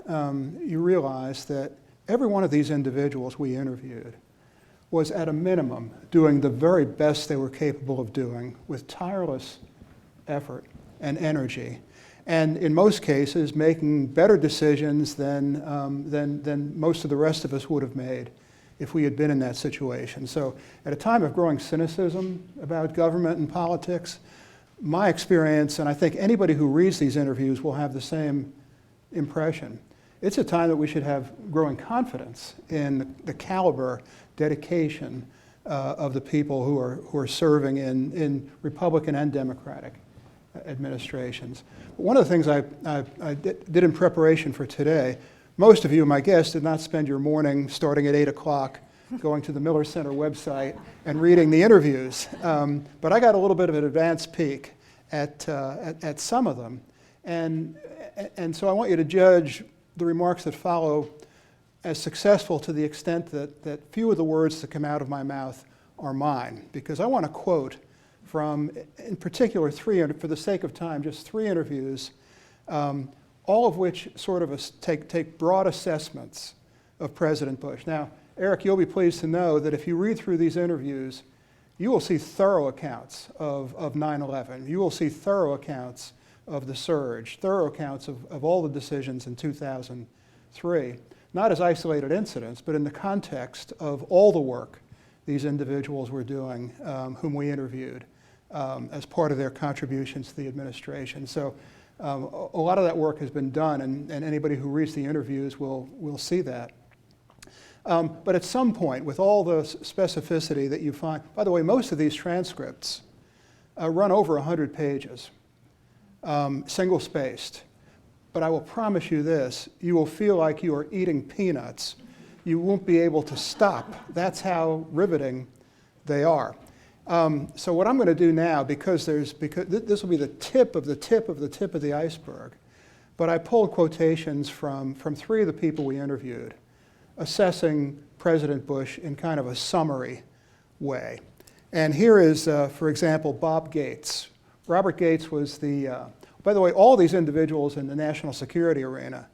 you realize that every one of these individuals we interviewed was at a minimum doing the very best they were capable of doing with tireless effort and energy, and in most cases making better decisions than most of the rest of us would have made if we had been in that situation. So at a time of growing cynicism about government and politics, my experience, and I think anybody who reads these interviews will have the same impression, it's a time that we should have growing confidence in the caliber, dedication of the people who are serving in Republican and Democratic administrations. But one of the things I did in preparation for today, most of you, my guests, did not spend your morning starting at 8 o'clock going to the Miller Center website and reading the interviews. But I got a little bit of an advance peek at some of them. And so I want you to judge the remarks that follow as successful to the extent that few of the words that come out of my mouth are mine, because I want to quote from, in particular, for the sake of time, just 3 interviews, all of which sort of take broad assessments of President Bush. Now, Eric, you'll be pleased to know that if you read through these interviews, you will see thorough accounts of 9/11. You will see thorough accounts of the surge, thorough accounts of all the decisions in 2003, not as isolated incidents, but in the context of all the work these individuals were doing, whom we interviewed, as part of their contributions to the administration. So a lot of that work has been done, and anybody who reads the interviews will see that. But at some point, with all the specificity that you find, by the way, most of these transcripts run over 100 pages, single-spaced. But I will promise you this, you will feel like you are eating peanuts. You won't be able to stop. That's how riveting they are. So what I'm going to do now, because this will be the tip of the tip of the tip of the iceberg, but I pulled quotations from 3 of the people we interviewed, assessing President Bush in kind of a summary way. And here is, for example, Bob Gates. Robert Gates was by the way, all these individuals in the national security arena,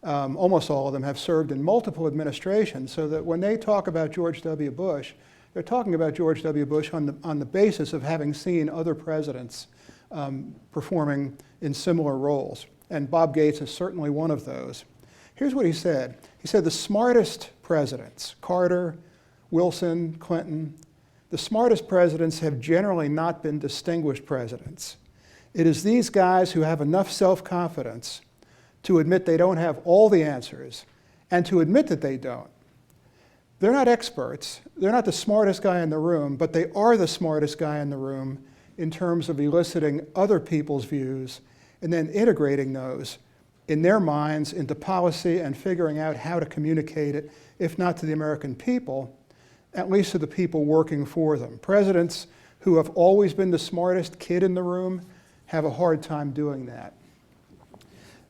almost all of them have served in multiple administrations, so that when they talk about George W. Bush, they're talking about George W. Bush on the basis of having seen other presidents performing in similar roles. And Bob Gates is certainly one of those. Here's what he said. He said the smartest presidents, Carter, Wilson, Clinton, the smartest presidents have generally not been distinguished presidents. It is these guys who have enough self-confidence to admit they don't have all the answers and to admit that they don't. They're not experts. They're not the smartest guy in the room, but they are the smartest guy in the room in terms of eliciting other people's views and then integrating those in their minds into policy and figuring out how to communicate it, if not to the American people, at least to the people working for them. Presidents who have always been the smartest kid in the room have a hard time doing that.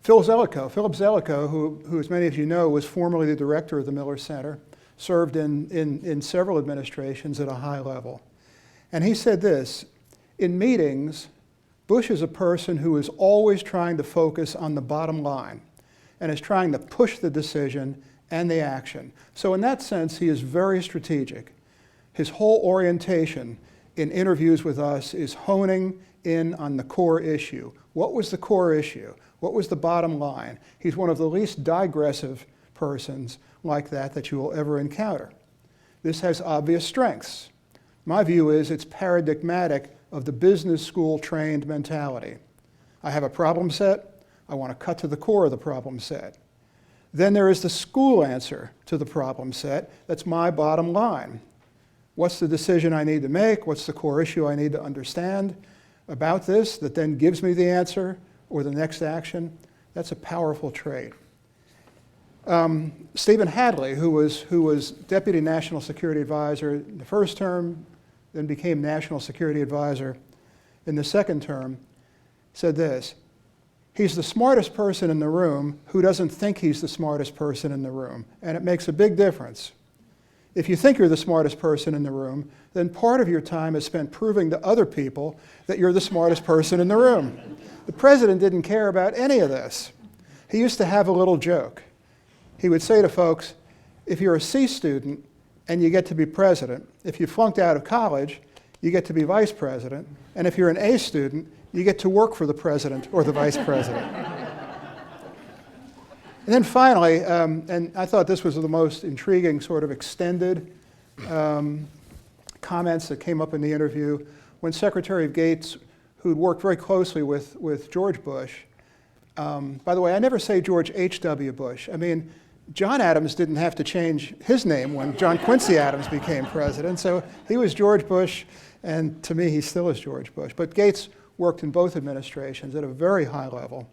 Philip Zelikow, who as many of you know, was formerly the director of the Miller Center, served in several administrations at a high level. And he said this, in meetings, Bush is a person who is always trying to focus on the bottom line and is trying to push the decision and the action. So in that sense, he is very strategic. His whole orientation in interviews with us is honing in on the core issue. What was the core issue? What was the bottom line? He's one of the least digressive persons like that you will ever encounter. This has obvious strengths. My view is it's paradigmatic of the business school trained mentality. I have a problem set, I want to cut to the core of the problem set. Then there is the school answer to the problem set, that's my bottom line. What's the decision I need to make? What's the core issue I need to understand about this that then gives me the answer or the next action? That's a powerful trait. Stephen Hadley, who was Deputy National Security Advisor in the first term, then became National Security Advisor in the second term, said this, he's the smartest person in the room who doesn't think he's the smartest person in the room, and it makes a big difference. If you think you're the smartest person in the room, then part of your time is spent proving to other people that you're the smartest person in the room. The president didn't care about any of this. He used to have a little joke. He would say to folks, if you're a C student and you get to be president, if you flunked out of college, you get to be vice president, and if you're an A student, you get to work for the president or the vice president. And then finally, and I thought this was the most intriguing sort of extended comments that came up in the interview, when Secretary of Gates, who'd worked very closely with George Bush, by the way, I never say George H.W. Bush. I mean, John Adams didn't have to change his name when John Quincy Adams became president, so he was George Bush, and to me, he still is George Bush. But Gates worked in both administrations at a very high level.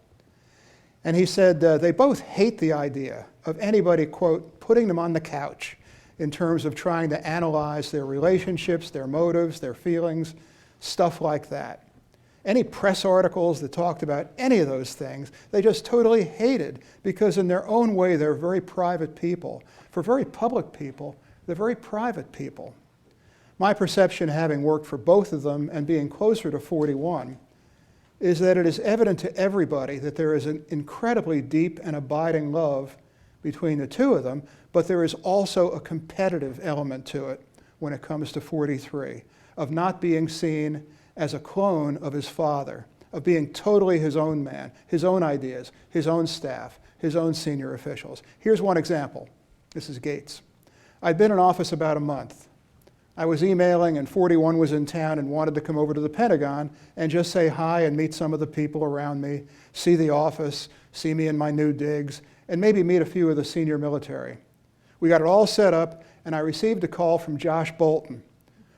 And he said they both hate the idea of anybody, quote, putting them on the couch in terms of trying to analyze their relationships, their motives, their feelings, stuff like that. Any press articles that talked about any of those things, they just totally hated, because in their own way, they're very private people. For very public people, they're very private people. My perception, having worked for both of them and being closer to 41, is that it is evident to everybody that there is an incredibly deep and abiding love between the two of them, but there is also a competitive element to it when it comes to 43, of not being seen as a clone of his father, of being totally his own man, his own ideas, his own staff, his own senior officials. Here's one example. This is Gates. I'd been in office about a month. I was emailing, and 41 was in town and wanted to come over to the Pentagon and just say hi and meet some of the people around me, see the office, see me in my new digs, and maybe meet a few of the senior military. We got it all set up, and I received a call from Josh Bolton.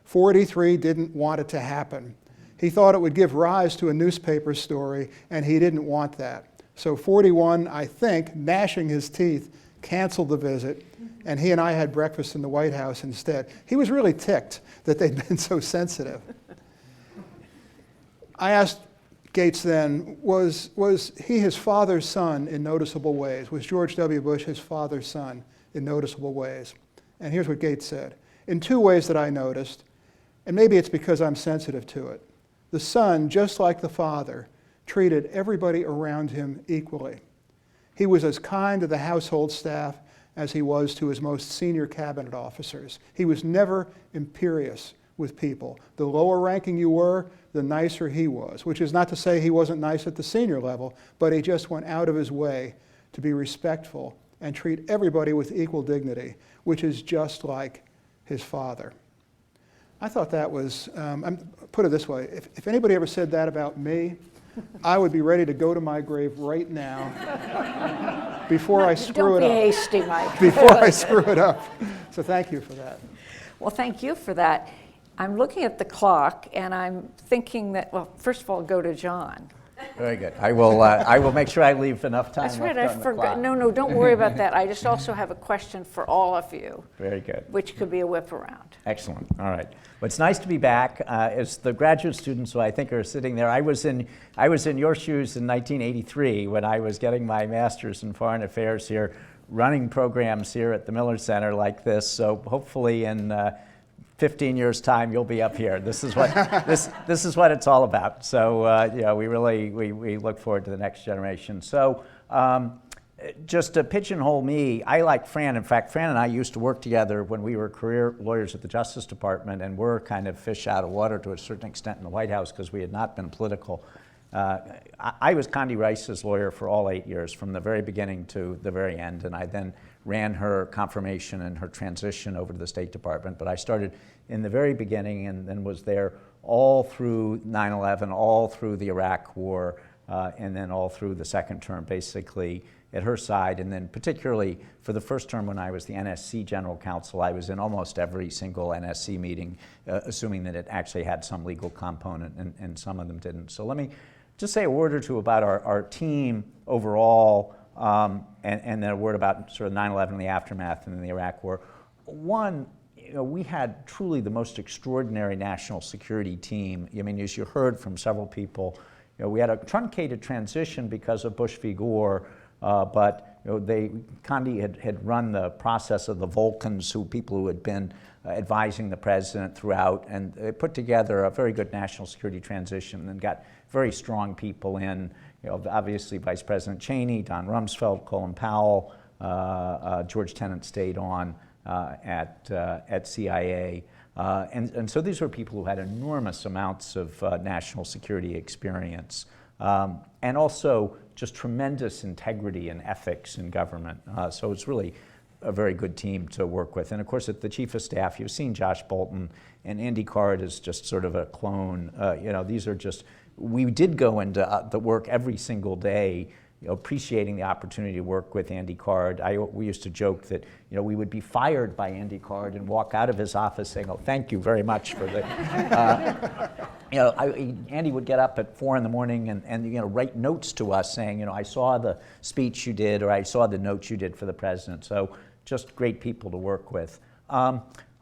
43 didn't want it to happen. He thought it would give rise to a newspaper story, and he didn't want that. So 41, I think, gnashing his teeth, canceled the visit, and he and I had breakfast in the White House instead. He was really ticked that they'd been so sensitive. I asked Gates then, was he his father's son in noticeable ways? Was George W. Bush his father's son in noticeable ways? And here's what Gates said. in two ways that I noticed, and maybe it's because I'm sensitive to it. The son, just like the father, treated everybody around him equally. He was as kind to the household staff as he was to his most senior cabinet officers. He was never imperious with people. The lower ranking you were, the nicer he was, which is not to say he wasn't nice at the senior level, but he just went out of his way to be respectful and treat everybody with equal dignity, which is just like his father. I thought that was, put it this way, if anybody ever said that about me, I would be ready to go to my grave right now before I screw it up. Don't be hasty, Mike. Before I screw it up. So thank you for that. Well, thank you for that. I'm looking at the clock, and I'm thinking that, well, first of all, go to John. Very good. I will make sure I leave enough time That's right, left I on the forgot. clock. No, don't worry about that. I just also have a question for all of you, Very good. which could be a whip around. Excellent. All right. Well, it's nice to be back. As the graduate students who I think are sitting there, I was in your shoes in 1983 when I was getting my master's in foreign affairs here, running programs here at the Miller Center like this. So hopefully in 15 years' time, you'll be up here. This is what this is what it's all about. So we really look forward to the next generation. So. Just to pigeonhole me, I like Fran. In fact, Fran and I used to work together when we were career lawyers at the Justice Department, and we're kind of fish out of water to a certain extent in the White House because we had not been political. I was Condi Rice's lawyer for all 8 years, from the very beginning to the very end, and I then ran her confirmation and her transition over to the State Department. But I started in the very beginning and then was there all through 9/11, all through the Iraq War, and then all through the second term, basically, at her side, and then particularly for the first term when I was the NSC General Counsel, I was in almost every single NSC meeting, assuming that it actually had some legal component, and some of them didn't. So let me just say a word or two about our team overall, and then a word about sort of 9/11 and the aftermath and then the Iraq War. One, we had truly the most extraordinary national security team. I mean, as you heard from several people, we had a truncated transition because of Bush v. Gore, but Condi had run the process of the Vulcans, people who had been advising the president throughout, and they put together a very good national security transition and got very strong people in. Obviously Vice President Cheney, Don Rumsfeld, Colin Powell, George Tenet stayed on at CIA. And so these were people who had enormous amounts of national security experience, and also just tremendous integrity and ethics in government. So it's really a very good team to work with. And of course, at the Chief of Staff, you've seen Josh Bolten, and Andy Card is just sort of a clone. These are just, we did go into the work every single day, appreciating the opportunity to work with Andy Card. We used to joke that we would be fired by Andy Card and walk out of his office saying, "Oh, thank you very much for the." Andy would get up at 4 in the morning and write notes to us saying, "I saw the speech you did, or I saw the notes you did for the president." So just great people to work with.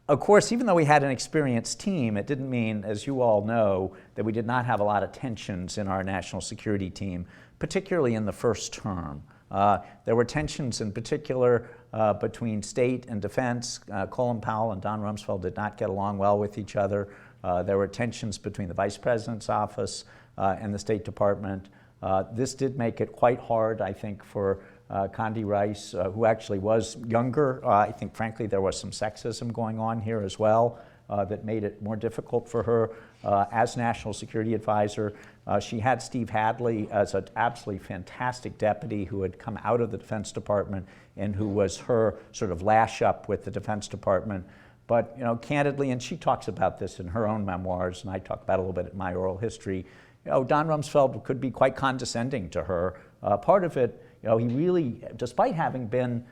Of course, even though we had an experienced team, it didn't mean, as you all know, that we did not have a lot of tensions in our national security team, particularly in the first term. There were tensions in particular between state and defense. Colin Powell and Don Rumsfeld did not get along well with each other. There were tensions between the Vice President's office and the State Department. This did make it quite hard, I think, for Condi Rice, who actually was younger. I think, frankly, there was some sexism going on here as well that made it more difficult for her as National Security Advisor. She had Steve Hadley as an absolutely fantastic deputy who had come out of the Defense Department and who was her sort of lash-up with the Defense Department. But candidly, and she talks about this in her own memoirs, and I talk about it a little bit in my oral history, Don Rumsfeld could be quite condescending to her. Part of it, he really, despite having been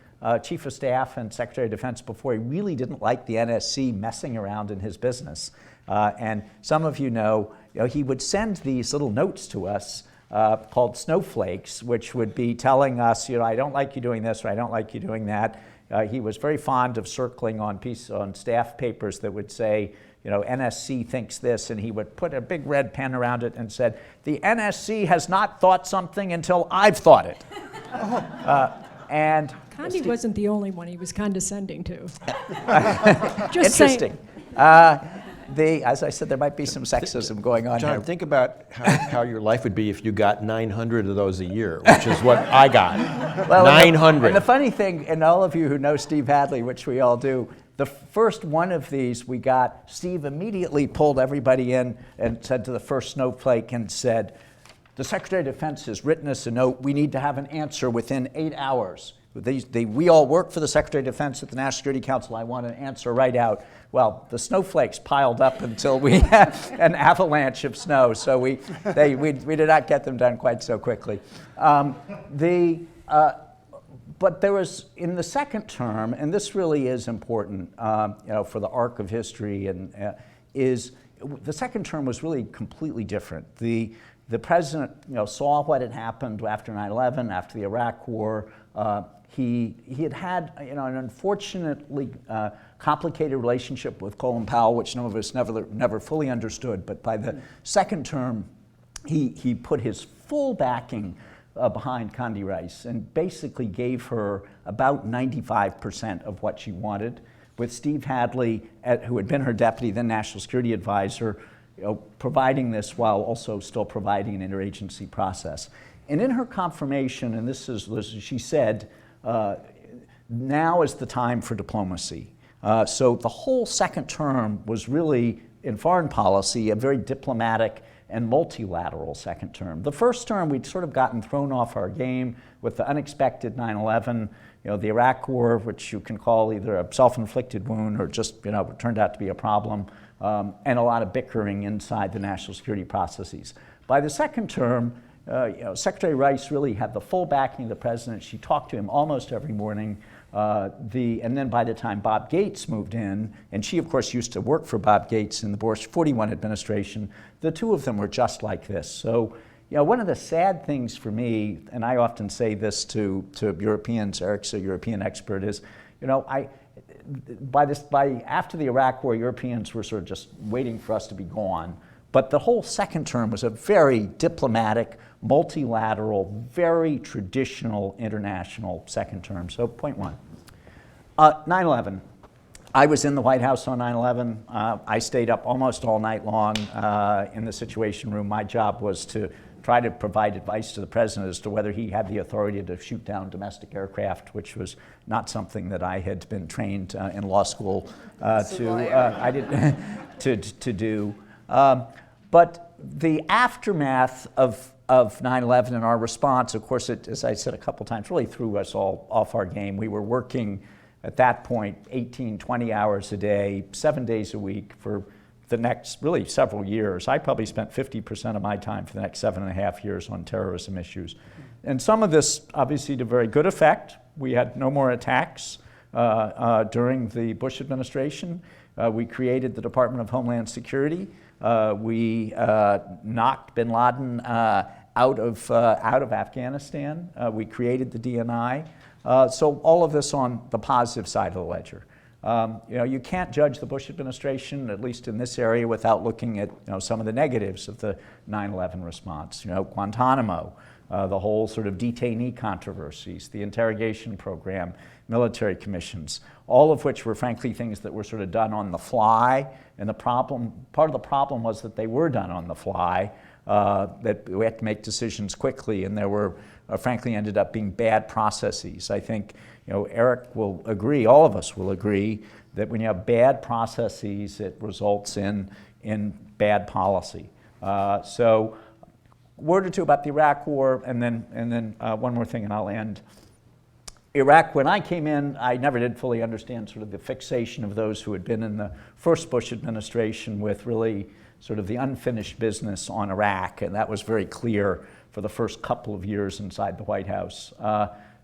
Chief of Staff and Secretary of Defense before, he really didn't like the NSC messing around in his business. And some of you know, he would send these little notes to us called snowflakes, which would be telling us, I don't like you doing this, or I don't like you doing that. He was very fond of circling on staff papers that would say, NSC thinks this, and he would put a big red pen around it and said, "The NSC has not thought something until I've thought it." And Condi wasn't the only one he was condescending to. Just interesting. As I said, there might be some sexism going on John, here. think about how your life would be if you got 900 of those a year, which is what I got. Well, 900. And the funny thing, and all of you who know Steve Hadley, which we all do, the first one of these we got, Steve immediately pulled everybody in and said to the first snowflake and said, the Secretary of Defense has written us a note. We need to have an answer within 8 hours. We all work for the Secretary of Defense at the National Security Council. I want an answer right out. Well, the snowflakes piled up until we had an avalanche of snow, so we did not get them done quite so quickly. But there was, in the second term, and this really is important, for the arc of history, is the second term was really completely different. The president, saw what had happened after 9/11, after the Iraq War. He had an unfortunately complicated relationship with Colin Powell, which none of us never fully understood. But by the second term, he put his full backing behind Condi Rice and basically gave her about 95% of what she wanted, with Steve Hadley, who had been her deputy, then National Security Advisor, providing this while also still providing an interagency process. And in her confirmation, and this is, she said, now is the time for diplomacy. So the whole second term was really, in foreign policy, a very diplomatic and multilateral second term. The first term, we'd sort of gotten thrown off our game with the unexpected 9/11, the Iraq War, which you can call either a self-inflicted wound or just, it turned out to be a problem, and a lot of bickering inside the national security processes. By the second term, Secretary Rice really had the full backing of the president. She talked to him almost every morning. And then by the time Bob Gates moved in, and she of course used to work for Bob Gates in the Bush 41 administration, the two of them were just like this. So, one of the sad things for me, and I often say this to Europeans, Eric's a European expert, is, after the Iraq War, Europeans were sort of just waiting for us to be gone. But the whole second term was a very diplomatic, multilateral, very traditional international second term. So point one. 9/11. I was in the White House on 9/11. I stayed up almost all night long in the Situation Room. My job was to try to provide advice to the president as to whether he had the authority to shoot down domestic aircraft, which was not something that I had been trained in law school to do. But the aftermath of 9/11 and our response, of course, as I said a couple times, really threw us all off our game. We were working at that point 18, 20 hours a day, 7 days a week for the next really several years. I probably spent 50% of my time for the next 7.5 years on terrorism issues. And some of this obviously to very good effect. We had no more attacks during the Bush administration. We created the Department of Homeland Security. We knocked bin Laden out of Afghanistan. We created the DNI. So all of this on the positive side of the ledger. You can't judge the Bush administration, at least in this area, without looking at some of the negatives of the 9/11 response. Guantanamo, the whole sort of detainee controversies, the interrogation program, military commissions, all of which were frankly things that were sort of done on the fly. And part of the problem was that they were done on the fly, that we had to make decisions quickly, and there were, frankly, ended up being bad processes. I think, Eric will agree, all of us will agree, that when you have bad processes, it results in bad policy. So, a word or two about the Iraq War, and then one more thing, and I'll end. Iraq, when I came in, I never did fully understand sort of the fixation of those who had been in the first Bush administration with really sort of the unfinished business on Iraq, and that was very clear for the first couple of years inside the White House.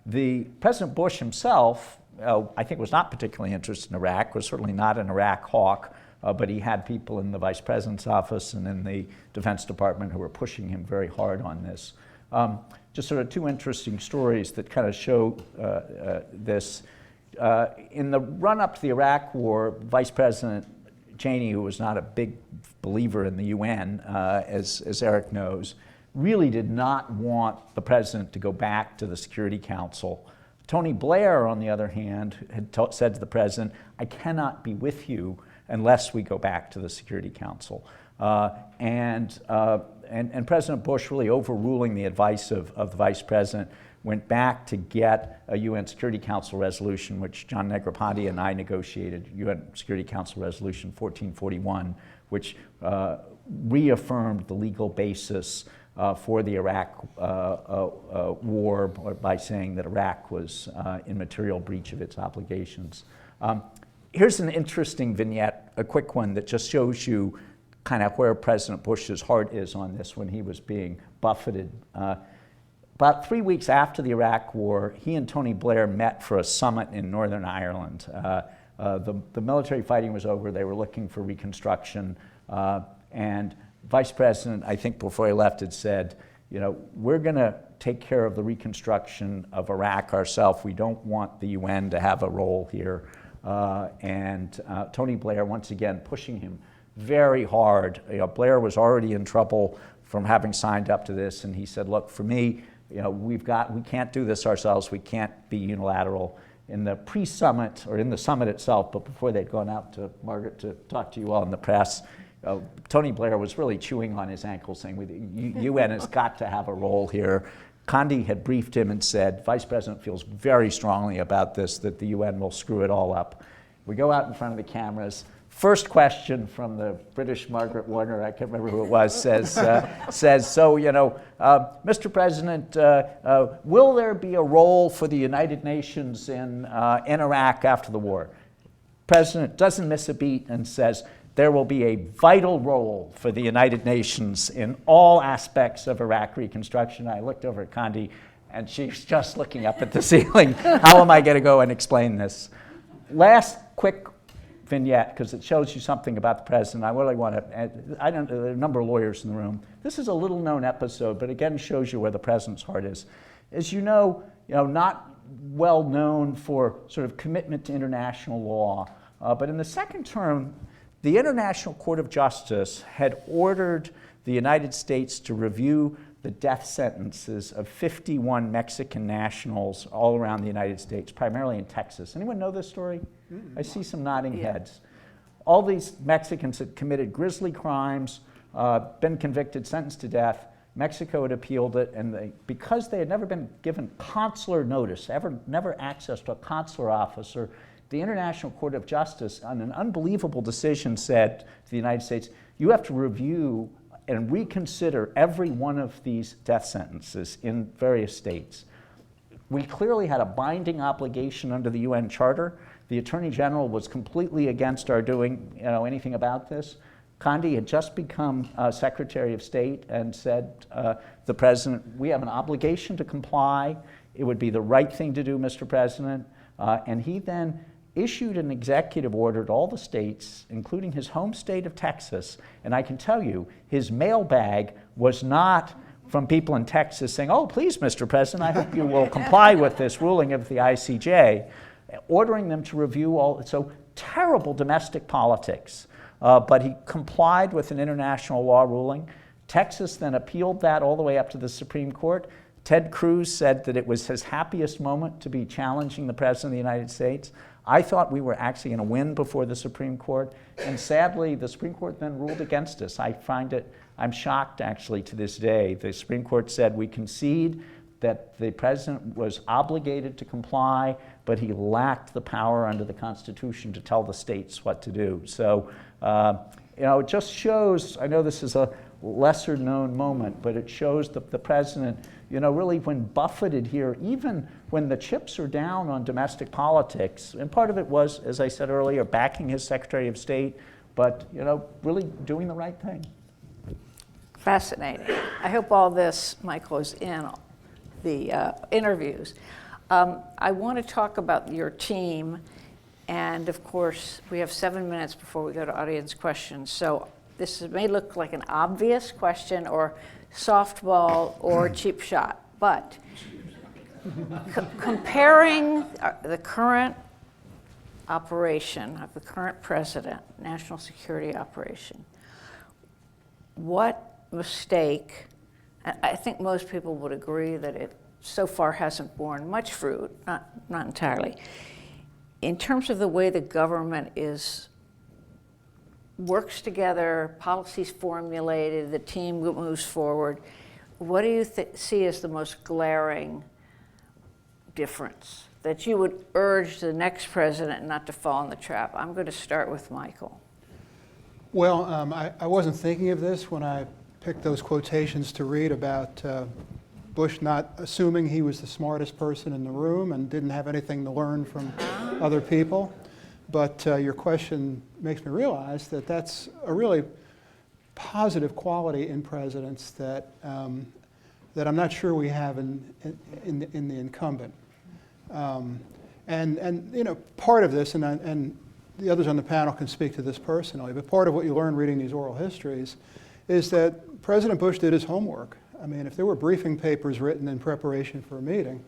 The President Bush himself, I think, was not particularly interested in Iraq, was certainly not an Iraq hawk, but he had people in the Vice President's office and in the Defense Department who were pushing him very hard on this. Just sort of two interesting stories that kind of show this. In the run-up to the Iraq War, Vice President Cheney, who was not a big believer in the UN, as Eric knows, really did not want the president to go back to the Security Council Tony Blair, on the other hand, had said to the president, I cannot be with you unless we go back to the Security Council. And President Bush, really overruling the advice of the vice president, went back to get a UN Security Council resolution, which John Negroponte and I negotiated, UN Security Council Resolution 1441, which reaffirmed the legal basis for the Iraq war by saying that Iraq was in material breach of its obligations. Here's an interesting vignette, a quick one, that just shows you kind of where President Bush's heart is on this when he was being buffeted. About 3 weeks after the Iraq War, he and Tony Blair met for a summit in Northern Ireland. The military fighting was over. They were looking for reconstruction. And Vice President, I think before he left, had said, you know, we're going to take care of the reconstruction of Iraq ourselves. We don't want the UN to have a role here. And Tony Blair, once again, pushing him very hard. You know, Blair was already in trouble from having signed up to this, and he said, look, for me, you know, we can't do this ourselves. We can't be unilateral. In the pre-summit, or in the summit itself, but before they'd gone out to Margaret to talk to you all in the press, Tony Blair was really chewing on his ankle, saying, the UN has got to have a role here. Condi had briefed him and said, Vice President feels very strongly about this, that the UN will screw it all up. We go out in front of the cameras. First question from the British Margaret Warner, I can't remember who it was, says, so, you know, Mr. President, will there be a role for the United Nations in Iraq after the war? President doesn't miss a beat and says, there will be a vital role for the United Nations in all aspects of Iraq reconstruction. I looked over at Condi, and she's just looking up at the ceiling. How am I going to go and explain this? Last quick vignette, because it shows you something about the president. I really want to, there are a number of lawyers in the room. This is a little known episode, but again shows you where the president's heart is. As you know, not well known for sort of commitment to international law, but in the second term, the International Court of Justice had ordered the United States to review the death sentences of 51 Mexican nationals all around the United States, primarily in Texas. Anyone know this story? I see some nodding heads. All these Mexicans had committed grisly crimes, been convicted, sentenced to death. Mexico had appealed it, and because they had never been given consular notice, never access to a consular officer, the International Court of Justice, on an unbelievable decision, said to the United States, you have to review and reconsider every one of these death sentences in various states. We clearly had a binding obligation under the UN Charter. The Attorney General was completely against our doing anything about this. Condi had just become Secretary of State and said, the President, we have an obligation to comply. It would be the right thing to do, Mr. President. And he then issued an executive order to all the states, including his home state of Texas. And I can tell you, his mailbag was not from people in Texas saying, oh, please, Mr. President, I hope you will comply with this ruling of the ICJ, ordering them to review all, so terrible domestic politics. But he complied with an international law ruling. Texas then appealed that all the way up to the Supreme Court. Ted Cruz said that it was his happiest moment to be challenging the President of the United States. I thought we were actually going to win before the Supreme Court, and sadly, the Supreme Court then ruled against us. I'm shocked actually to this day. The Supreme Court said we concede that the President was obligated to comply, but he lacked the power under the Constitution to tell the states what to do. So, it just shows, I know this is a lesser known moment, but it shows that the President, really when buffeted here, even when the chips are down on domestic politics, and part of it was, as I said earlier, backing his Secretary of State, but, really doing the right thing. Fascinating. I hope all this, Michael, is in the interviews. I want to talk about your team, and of course, we have 7 minutes before we go to audience questions. So this may look like an obvious question, or softball, or cheap shot, but comparing the current operation of the current president, national security operation, what mistake, I think most people would agree that it so far hasn't borne much fruit, not entirely. In terms of the way the government works together, policies formulated, the team moves forward, what do you see as the most glaring difference that you would urge the next president not to fall in the trap? I'm going to start with Michael. Well, I wasn't thinking of this when I picked those quotations to read about Bush not assuming he was the smartest person in the room and didn't have anything to learn from other people. But your question makes me realize that that's a really positive quality in presidents that that I'm not sure we have in the incumbent. And you know, part of this, and the others on the panel can speak to this personally, but part of what you learn reading these oral histories is that President Bush did his homework. I mean, if there were briefing papers written in preparation for a meeting,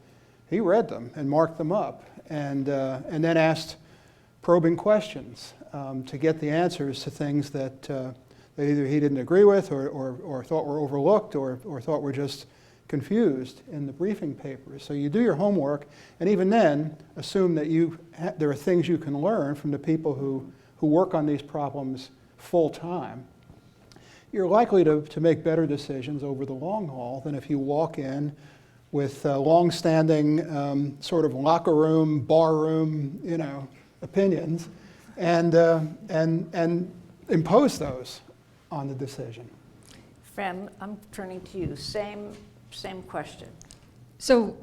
he read them and marked them up, and then asked probing questions to get the answers to things that either he didn't agree with or thought were overlooked or thought were just confused in the briefing papers. So you do your homework, and even then, assume that there are things you can learn from the people who work on these problems full time. You're likely to make better decisions over the long haul than if you walk in with long-standing sort of locker room, bar room, you know, opinions, and impose those on the decision. Fran, I'm turning to you. Same question. So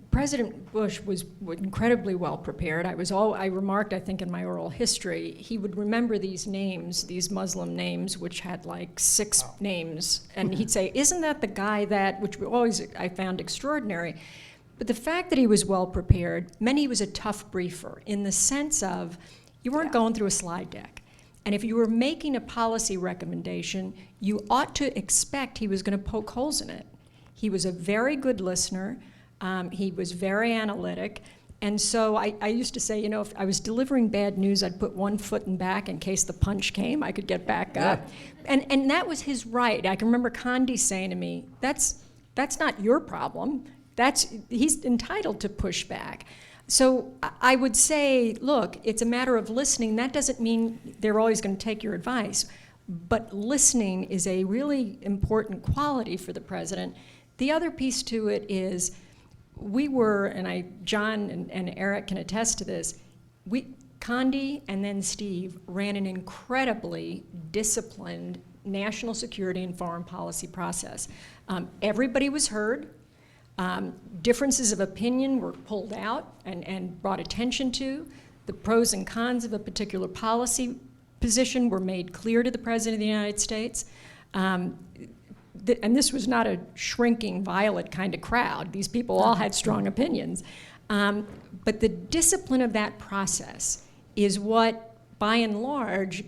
President Bush was incredibly well prepared. I remarked, I think, in my oral history, he would remember these names, these Muslim names, which had like 6 names. And he'd say, isn't that the guy that, which I found extraordinary. But the fact that he was well prepared meant he was a tough briefer in the sense of you weren't going through a slide deck. And if you were making a policy recommendation, you ought to expect he was going to poke holes in it. He was a very good listener. He was very analytic. And so I used to say, you know, if I was delivering bad news, I'd put one foot in back in case the punch came, I could get back up. And that was his right. I can remember Condi saying to me, that's not your problem. He's entitled to push back. So I would say, look, it's a matter of listening. That doesn't mean they're always going to take your advice. But listening is a really important quality for the president. The other piece to it is we were, and John and Eric can attest to this, Condi and then Steve ran an incredibly disciplined national security and foreign policy process. Everybody was heard. Differences of opinion were pulled out and brought attention to. The pros and cons of a particular policy position were made clear to the President of the United States. And this was not a shrinking violet kind of crowd. These people all had strong opinions. But the discipline of that process is what, by and large,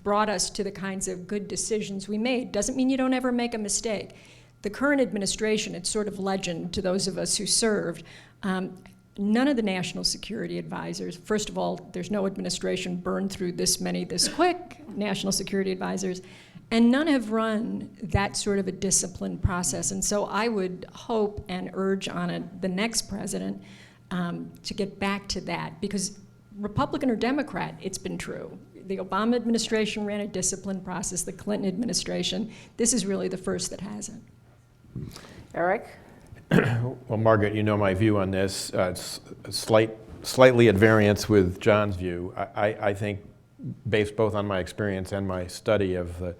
brought us to the kinds of good decisions we made. Doesn't mean you don't ever make a mistake. The current administration, it's sort of legend to those of us who served, none of the national security advisors, first of all, there's no administration burned through this many this quick, national security advisors, and none have run that sort of a disciplined process. And so I would hope and urge on the next president to get back to that, because Republican or Democrat, it's been true. The Obama administration ran a disciplined process, the Clinton administration. This is really the first that hasn't. Eric? Well, Margaret, you know my view on this. It's slightly at variance with John's view. I think, based both on my experience and my study of the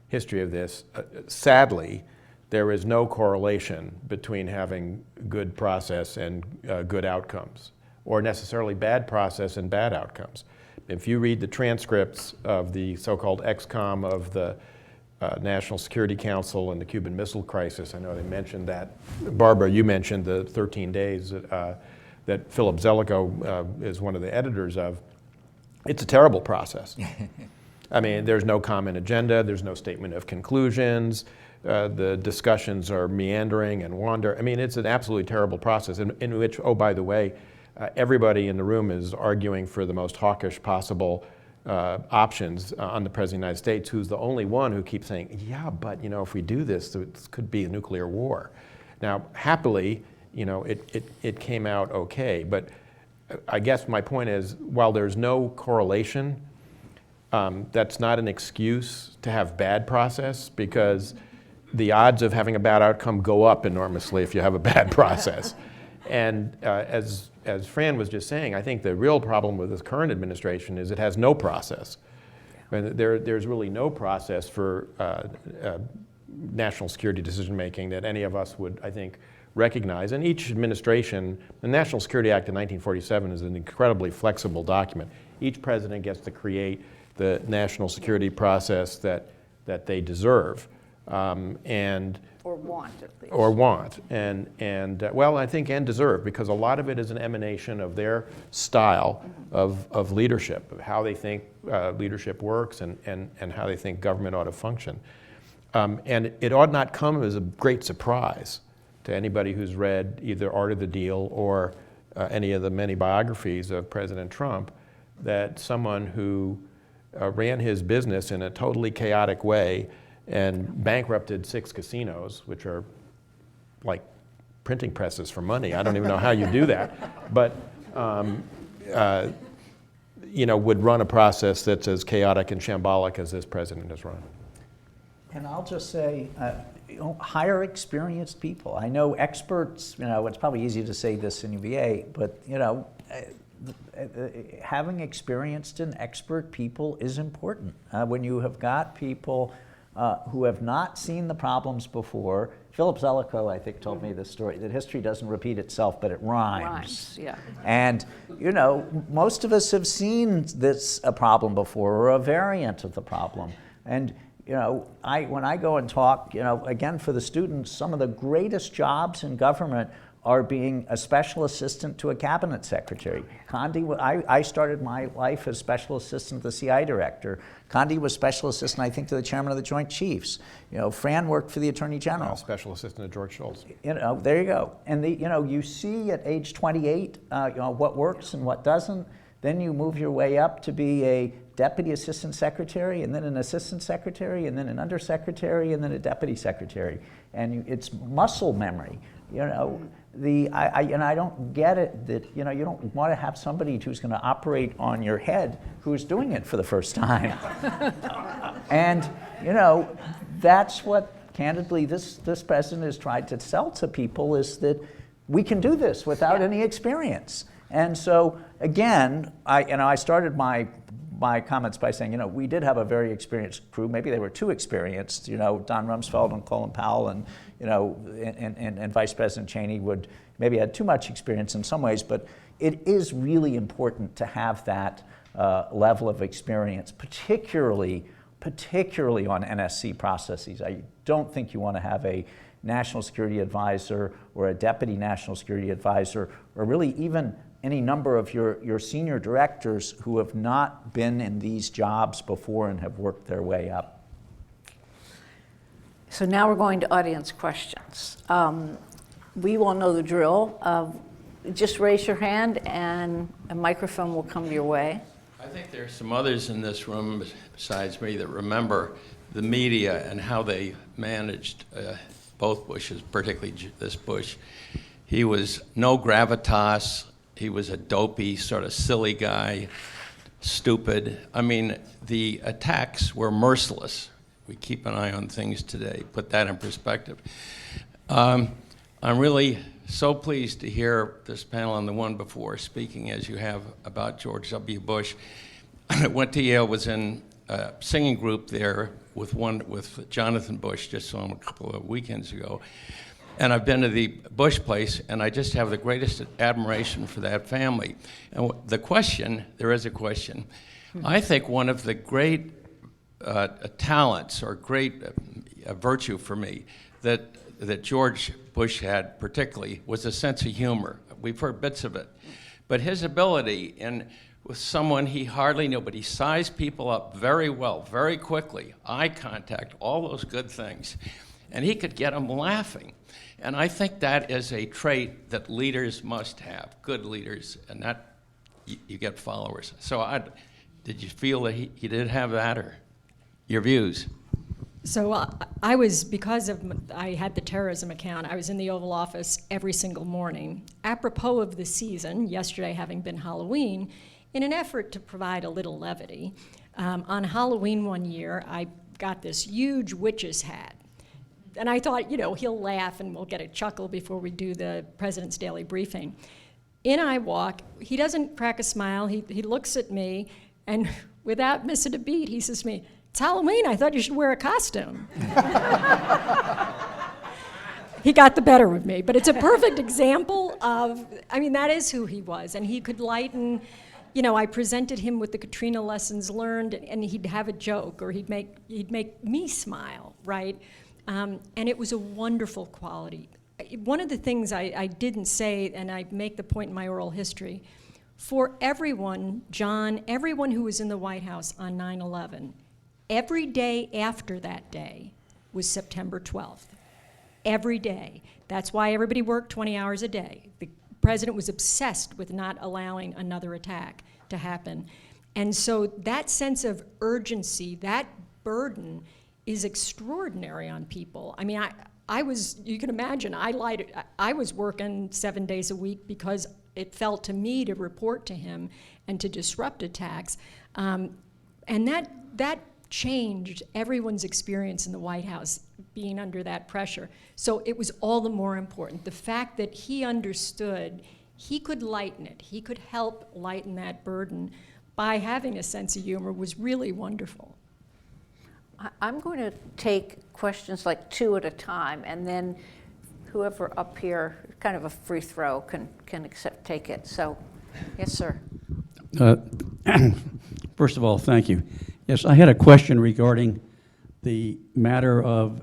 history of this, sadly, there is no correlation between having good process and good outcomes, or necessarily bad process and bad outcomes. If you read the transcripts of the so-called XCOM of the National Security Council and the Cuban Missile Crisis, I know they mentioned that. Barbara, you mentioned the 13 days that Philip Zelikow is one of the editors of. It's a terrible process. I mean, there's no common agenda, there's no statement of conclusions, the discussions are meandering and wander. I mean, it's an absolutely terrible process in which, oh, by the way, everybody in the room is arguing for the most hawkish possible options on the President of the United States, who's the only one who keeps saying, yeah, but you know, if we do this, it could be a nuclear war. Now, happily, it came out okay. But I guess my point is, while there's no correlation, that's not an excuse to have bad process, because the odds of having a bad outcome go up enormously if you have a bad process. And as Fran was just saying, I think the real problem with this current administration is it has no process. And there's really no process for national security decision-making that any of us would, I think, recognize. And each administration, the National Security Act of 1947 is an incredibly flexible document. Each president gets to create the national security process that they deserve. Or want, at least. Or want, well, I think and deserve, because a lot of it is an emanation of their style of leadership, of how they think leadership works and how they think government ought to function. And it ought not come as a great surprise to anybody who's read either Art of the Deal or any of the many biographies of President Trump, that someone who ran his business in a totally chaotic way and bankrupted 6 casinos, which are like printing presses for money. I don't even know how you do that. But, would run a process that's as chaotic and shambolic as this president has run. And I'll just say, hire experienced people. I know experts, it's probably easy to say this in UVA, but, having experienced and expert people is important. When you have got people who have not seen the problems before. Philip Zelikow, I think, told me this story, that history doesn't repeat itself, but it rhymes. Yeah. And, most of us have seen this a problem before, or a variant of the problem. And, when I go and talk, again, for the students, some of the greatest jobs in government are being a special assistant to a cabinet secretary. Condi, I started my life as special assistant to the CI director. Condi was special assistant, I think, to the chairman of the Joint Chiefs. Fran worked for the Attorney General. Special assistant to George Shultz. There you go. And you see at age 28, what works and what doesn't. Then you move your way up to be a deputy assistant secretary, and then an assistant secretary, and then an undersecretary, and then a deputy secretary. And it's muscle memory. I don't get it that you don't want to have somebody who's going to operate on your head who's doing it for the first time. And that's what candidly this president has tried to sell to people, is that we can do this without any experience. And so again, I started my comments by saying, we did have a very experienced crew. Maybe they were too experienced. Don Rumsfeld and Colin Powell and Vice President Cheney maybe had too much experience in some ways, but it is really important to have that level of experience, particularly on NSC processes. I don't think you want to have a national security advisor or a deputy national security advisor, or really even any number of your senior directors who have not been in these jobs before and have worked their way up. So now we're going to audience questions. We will know the drill. Just raise your hand and a microphone will come your way. I think there are some others in this room besides me that remember the media and how they managed both Bushes, particularly this Bush. He was no gravitas. He was a dopey, sort of silly guy, stupid. I mean, the attacks were merciless. We keep an eye on things today, put that in perspective. I'm really so pleased to hear this panel and the one before speaking as you have about George W. Bush. I went to Yale, was in a singing group there with Jonathan Bush, just saw him a couple of weekends ago. And I've been to the Bush place, and I just have the greatest admiration for that family. And there is a question. I think one of the great talents or great virtue for me that George Bush had particularly was a sense of humor. We've heard bits of it. But his ability with someone he hardly knew, but he sized people up very well, very quickly, eye contact, all those good things. And he could get them laughing. And I think that is a trait that leaders must have, good leaders, and that you get followers. So did you feel that he did have that, or your views? So I was, because of, I had the terrorism account, I was in the Oval Office every single morning. Apropos of the season, yesterday having been Halloween, in an effort to provide a little levity, on Halloween one year, I got this huge witch's hat. And I thought, you know, he'll laugh and we'll get a chuckle before we do the President's Daily Briefing. In I walk, he doesn't crack a smile, he looks at me, and without missing a beat, he says to me, "It's Halloween, I thought you should wear a costume." He got the better of me, but it's a perfect example of, I mean, that is who he was, and he could lighten, you know, I presented him with the Katrina lessons learned, and he'd have a joke, or he'd make me smile, right? And it was a wonderful quality. One of the things I didn't say, and I make the point in my oral history, for everyone, John, everyone who was in the White House on 9/11, every day after that day was September 12th. Every day. That's why everybody worked 20 hours a day. The president was obsessed with not allowing another attack to happen. And so that sense of urgency, that burden is extraordinary on people. I mean, I was, you can imagine, I was working 7 days a week because it felt to me to report to him and to disrupt attacks. And that changed everyone's experience in the White House, being under that pressure. So it was all the more important. The fact that he understood he could lighten it, he could help lighten that burden by having a sense of humor was really wonderful. I'm going to take questions like 2 at a time, and then whoever up here, kind of a free throw, can take it. So, yes, sir. First of all, thank you. Yes, I had a question regarding the matter of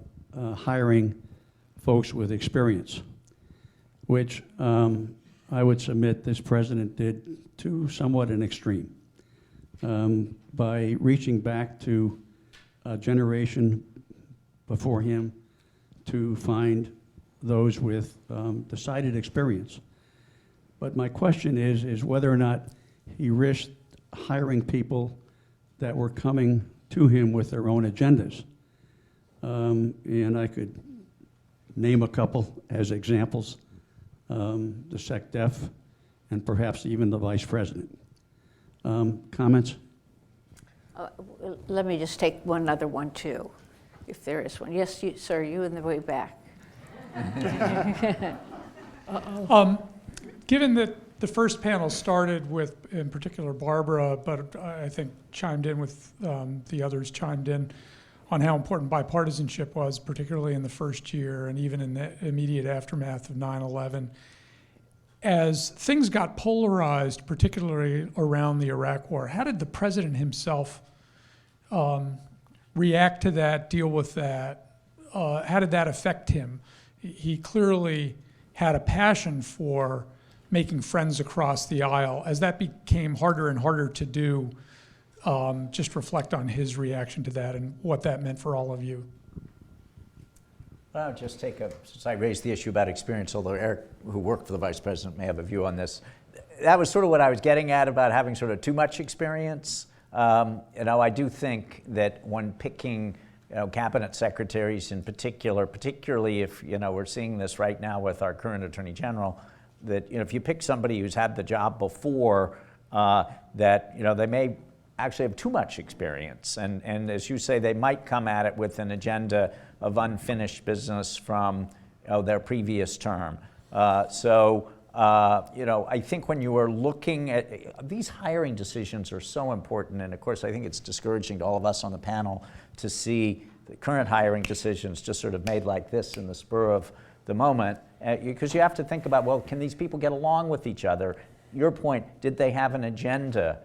hiring folks with experience, which I would submit this president did to somewhat an extreme by reaching back to a generation before him to find those with decided experience. But my question is whether or not he risked hiring people that were coming to him with their own agendas. And I could name a couple as examples, the SecDef and perhaps even the vice president. Comments? Let me just take one other one, too, if there is one. Yes, sir, you in the way back. Given that the first panel started with, in particular, Barbara, but I think chimed in with the others chimed in on how important bipartisanship was, particularly in the first year and even in the immediate aftermath of 9/11. As things got polarized, particularly around the Iraq War, how did the president himself react to that, deal with that? How did that affect him? He clearly had a passion for making friends across the aisle. As that became harder and harder to do, just reflect on his reaction to that and what that meant for all of you. Well, I'll just since I raised the issue about experience, although Eric, who worked for the vice president, may have a view on this. That was sort of what I was getting at about having sort of too much experience. I do think that when picking cabinet secretaries in particular, particularly if we're seeing this right now with our current attorney general, that if you pick somebody who's had the job before, that they may actually have too much experience, and as you say, they might come at it with an agenda of unfinished business from their previous term. I think when you are looking at these hiring decisions are so important, and of course I think it's discouraging to all of us on the panel to see the current hiring decisions just sort of made like this in the spur of the moment, because you have to think about, well, can these people get along with each other? Your point, did they have an agenda?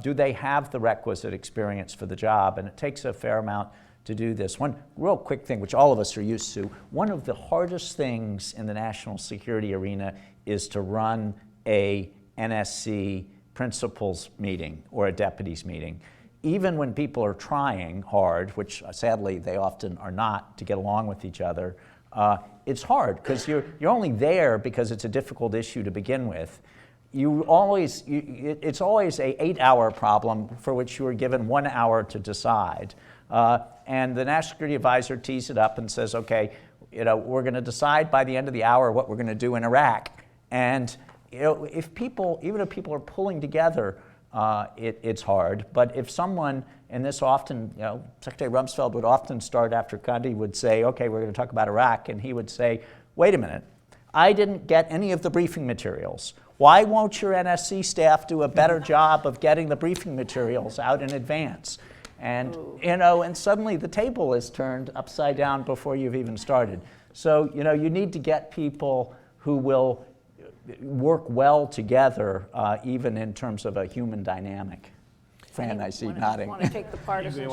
Do they have the requisite experience for the job? And it takes a fair amount to do this. One real quick thing, which all of us are used to, one of the hardest things in the national security arena is to run a NSC principals meeting or a deputies meeting. Even when people are trying hard, which sadly they often are not, to get along with each other, it's hard because you're only there because it's a difficult issue to begin with. it's always a 8-hour problem for which you are given 1 hour to decide. And the National Security Advisor tees it up and says, okay, we're going to decide by the end of the hour what we're going to do in Iraq. And even if people are pulling together, it's hard. But if someone, and this often, Secretary Rumsfeld would often start after Cundey would say, okay, we're going to talk about Iraq, and he would say, wait a minute, I didn't get any of the briefing materials. Why won't your NSC staff do a better job of getting the briefing materials out in advance? And, and suddenly the table is turned upside down before you've even started. So, you need to get people who will work well together, even in terms of a human dynamic. Fran, I see nodding. Want to take the partisanship?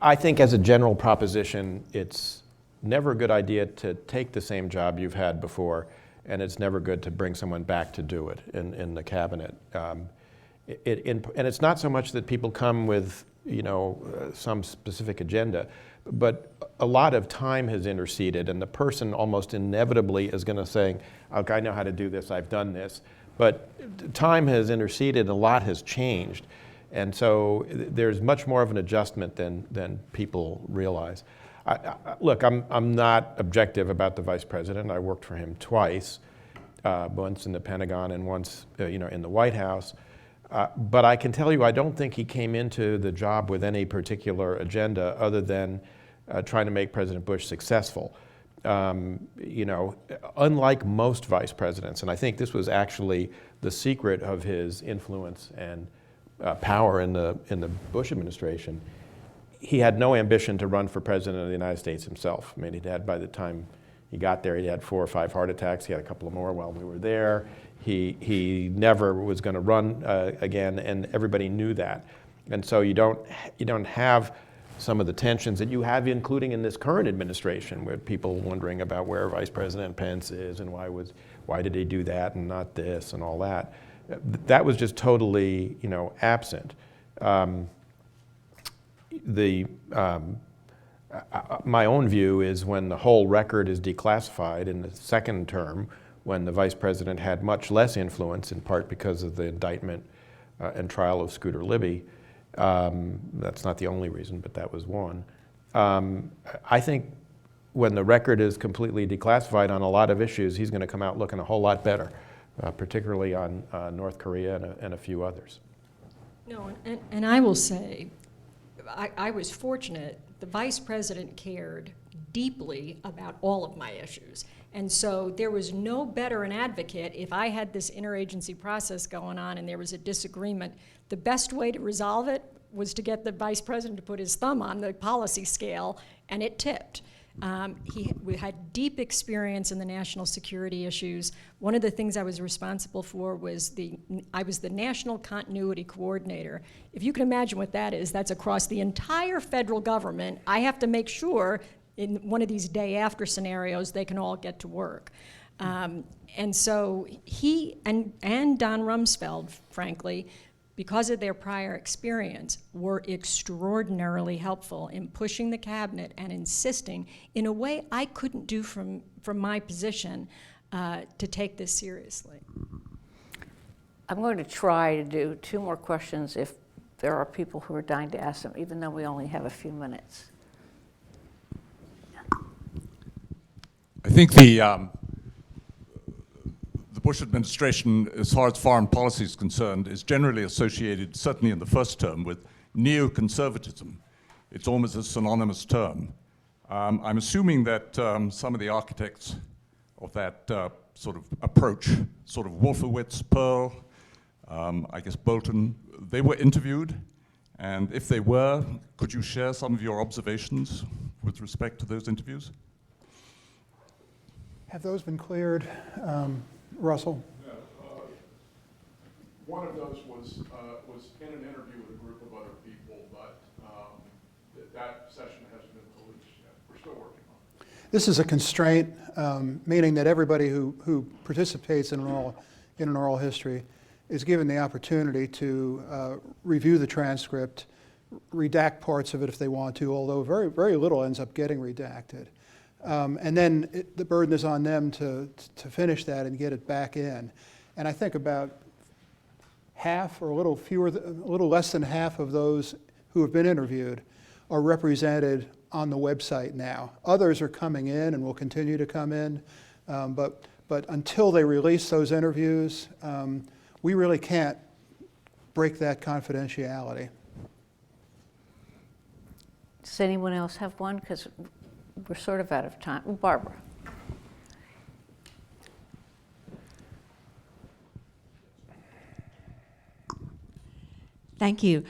I think as a general proposition, it's never a good idea to take the same job you've had before, and it's never good to bring someone back to do it in the cabinet. And it's not so much that people come with some specific agenda, but a lot of time has interceded, and the person almost inevitably is going to say, okay, I know how to do this, I've done this. But time has interceded, a lot has changed. And so there's much more of an adjustment than people realize. Look, I'm not objective about the Vice President. I worked for him twice, once in the Pentagon and once in the White House. But I can tell you, I don't think he came into the job with any particular agenda other than trying to make President Bush successful. Unlike most vice presidents, and I think this was actually the secret of his influence and power in the Bush administration, he had no ambition to run for president of the United States himself. I mean, by the time he got there, he had 4 or 5 heart attacks. He had a couple of more while we were there. He never was going to run again, and everybody knew that. And so you don't have some of the tensions that you have, including in this current administration, with people wondering about where Vice President Pence is and why did he do that and not this and all that. That was just totally, absent. My own view is when the whole record is declassified in the second term, when the Vice President had much less influence, in part because of the indictment and trial of Scooter Libby. That's not the only reason, but that was one. I think when the record is completely declassified on a lot of issues, he's going to come out looking a whole lot better, particularly on North Korea and a few others. No, and I will say, I was fortunate. The Vice President cared deeply about all of my issues. And so there was no better an advocate if I had this interagency process going on and there was a disagreement. The best way to resolve it was to get the Vice President to put his thumb on the policy scale, and it tipped. We had deep experience in the national security issues. One of the things I was responsible for was I was the National Continuity Coordinator. If you can imagine what that is, that's across the entire federal government. I have to make sure in one of these day after scenarios they can all get to work. And so he and Don Rumsfeld, frankly, because of their prior experience, were extraordinarily helpful in pushing the cabinet and insisting in a way I couldn't do from my position to take this seriously. I'm going to try to do 2 more questions if there are people who are dying to ask them, even though we only have a few minutes. I think the Bush administration, as far as foreign policy is concerned, is generally associated, certainly in the first term, with neoconservatism. It's almost a synonymous term. I'm assuming that some of the architects of that sort of approach, sort of Wolfowitz, Pearl, I guess Bolton, they were interviewed. And if they were, could you share some of your observations with respect to those interviews? Have those been cleared, Russell? Yeah, one of those was in an interview with a group of other people, but that session hasn't been released yet. We're still working on it. This is a constraint, meaning that everybody who participates in an oral history is given the opportunity to review the transcript, redact parts of it if they want to, although very, very little ends up getting redacted. And then the burden is on them to finish that and get it back in. And I think about half or a little less than half of those who have been interviewed are represented on the website now. Others are coming in and will continue to come in, but until they release those interviews, we really can't break that confidentiality. Does anyone else have one? Because we're sort of out of time. Barbara. Thank you.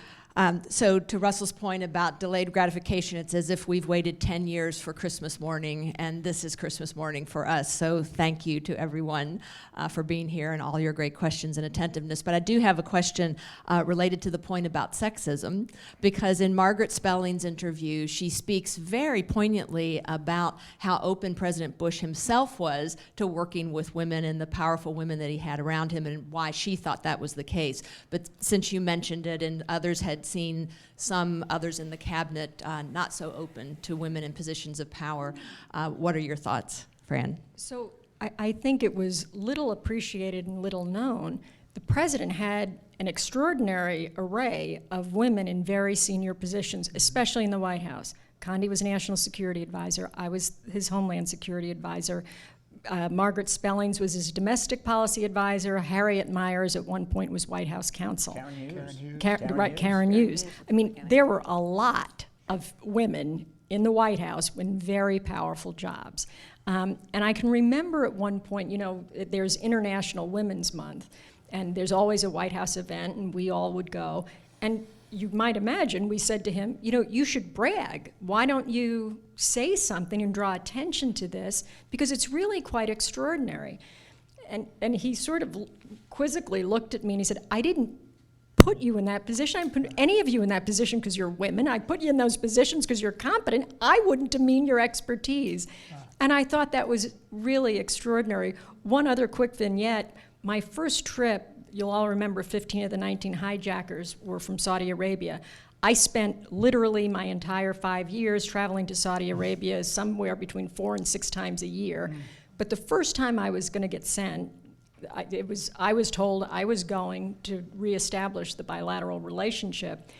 So to Russell's point about delayed gratification, it's as if we've waited 10 years for Christmas morning, and this is Christmas morning for us. So thank you to everyone for being here and all your great questions and attentiveness. But I do have a question related to the point about sexism, because in Margaret Spelling's interview, she speaks very poignantly about how open President Bush himself was to working with women and the powerful women that he had around him and why she thought that was the case. But since you mentioned it and others had seen some others in the cabinet not so open to women in positions of power. What are your thoughts, Fran? So I think it was little appreciated and little known. The president had an extraordinary array of women in very senior positions, especially in the White House. Condi was National Security Advisor. I was his Homeland Security Advisor. Margaret Spellings was his domestic policy advisor. Harriet Miers at one point was White House counsel. Karen Hughes. I mean, there were a lot of women in the White House in very powerful jobs. And I can remember at one point, you know, there's International Women's Month, and there's always a White House event, and we all would go. And you might imagine we said to him, you know, you should brag. Why don't you say something and draw attention to this? Because it's really quite extraordinary. And he sort of quizzically looked at me and he said, I didn't put you in that position. I didn't put any of you in that position because you're women. I put you in those positions because you're competent. I wouldn't demean your expertise. And I thought that was really extraordinary. One other quick vignette, my first trip, you'll all remember 15 of the 19 hijackers were from Saudi Arabia. I spent literally my entire 5 years traveling to Saudi Arabia somewhere between 4 and 6 times a year. But the first time I was going to get sent, I was told I was going to reestablish the bilateral relationship.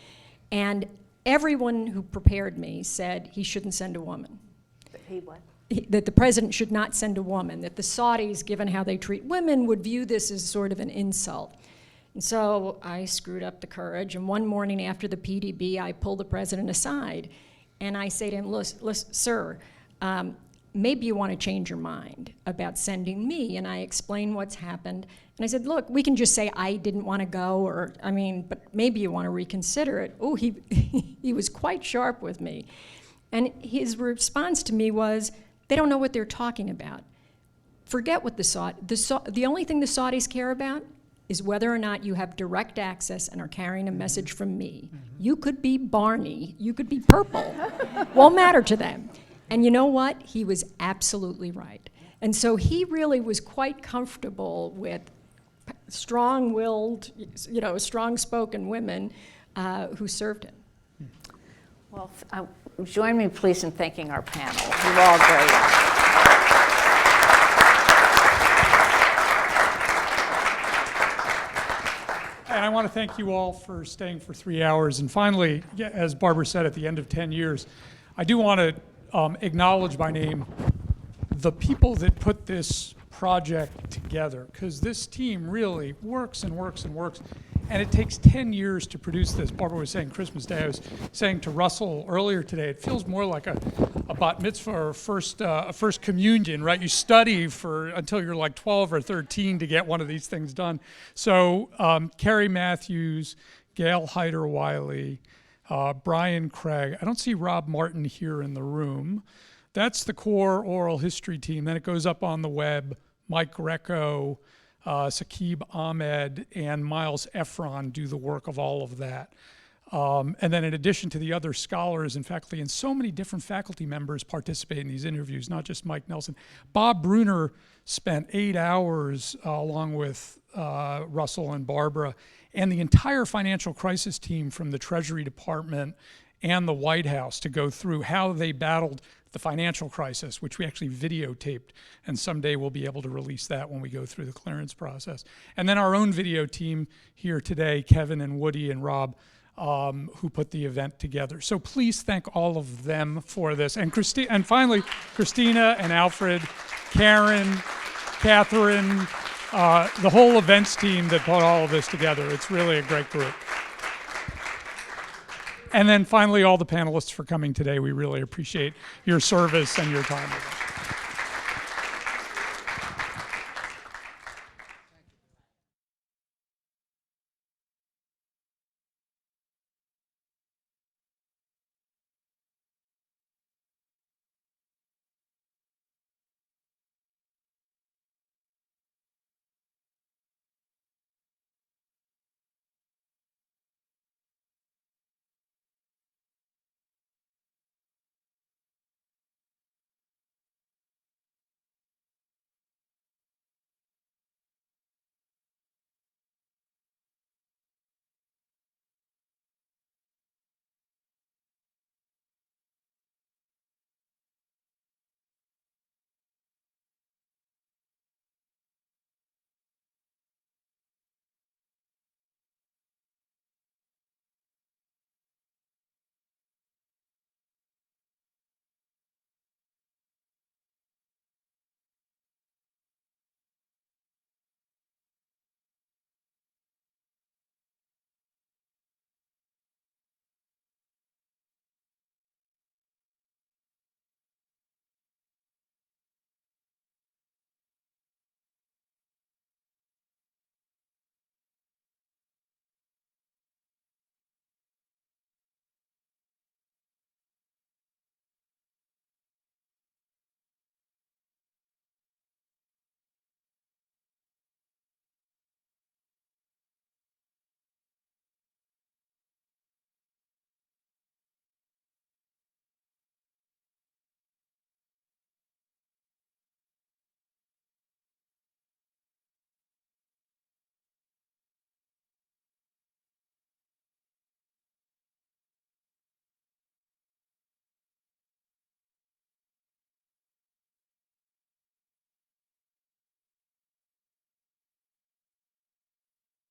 And everyone who prepared me said he shouldn't send a woman. He what? That the president should not send a woman, that the Saudis, given how they treat women, would view this as sort of an insult. And so I screwed up the courage, and one morning after the PDB, I pulled the president aside, and I say to him, listen, sir, maybe you want to change your mind about sending me, and I explain what's happened. And I said, look, we can just say I didn't want to go, or, I mean, but maybe you want to reconsider it. Oh, he was quite sharp with me. And his response to me was, they don't know what they're talking about. Forget what the only thing the Saudis care about is whether or not you have direct access and are carrying a message from me. You could be Barney, you could be purple, won't matter to them. And you know what? He was absolutely right. And so he really was quite comfortable with strong-willed, you know, strong-spoken women who served him. Well, join me, please, in thanking our panel. You're all great. And I want to thank you all for staying for 3 hours. And finally, as Barbara said, at the end of 10 years, I do want to acknowledge by name the people that put this project together, because this team really works and works and works. And it takes 10 years to produce this. Barbara was saying Christmas Day. I was saying to Russell earlier today, it feels more like a bat mitzvah or first communion, right? You study until you're like 12 or 13 to get one of these things done. So Carrie Matthews, Gail Hyder-Wiley, Brian Craig. I don't see Rob Martin here in the room. That's the core oral history team. Then it goes up on the web. Mike Greco, Saqib Ahmed, and Miles Efron do the work of all of that. And then in addition to the other scholars and faculty, and so many different faculty members participate in these interviews, not just Mike Nelson. Bob Bruner spent 8 hours along with Russell and Barbara, and the entire financial crisis team from the Treasury Department and the White House to go through how they battled the financial crisis, which we actually videotaped, and someday we'll be able to release that when we go through the clearance process. And then our own video team here today, Kevin and Woody and Rob, who put the event together. So please thank all of them for this. And finally, Christina and Alfred, Karen, Catherine, the whole events team that put all of this together. It's really a great group. And then finally, all the panelists for coming today. We really appreciate your service and your time with us.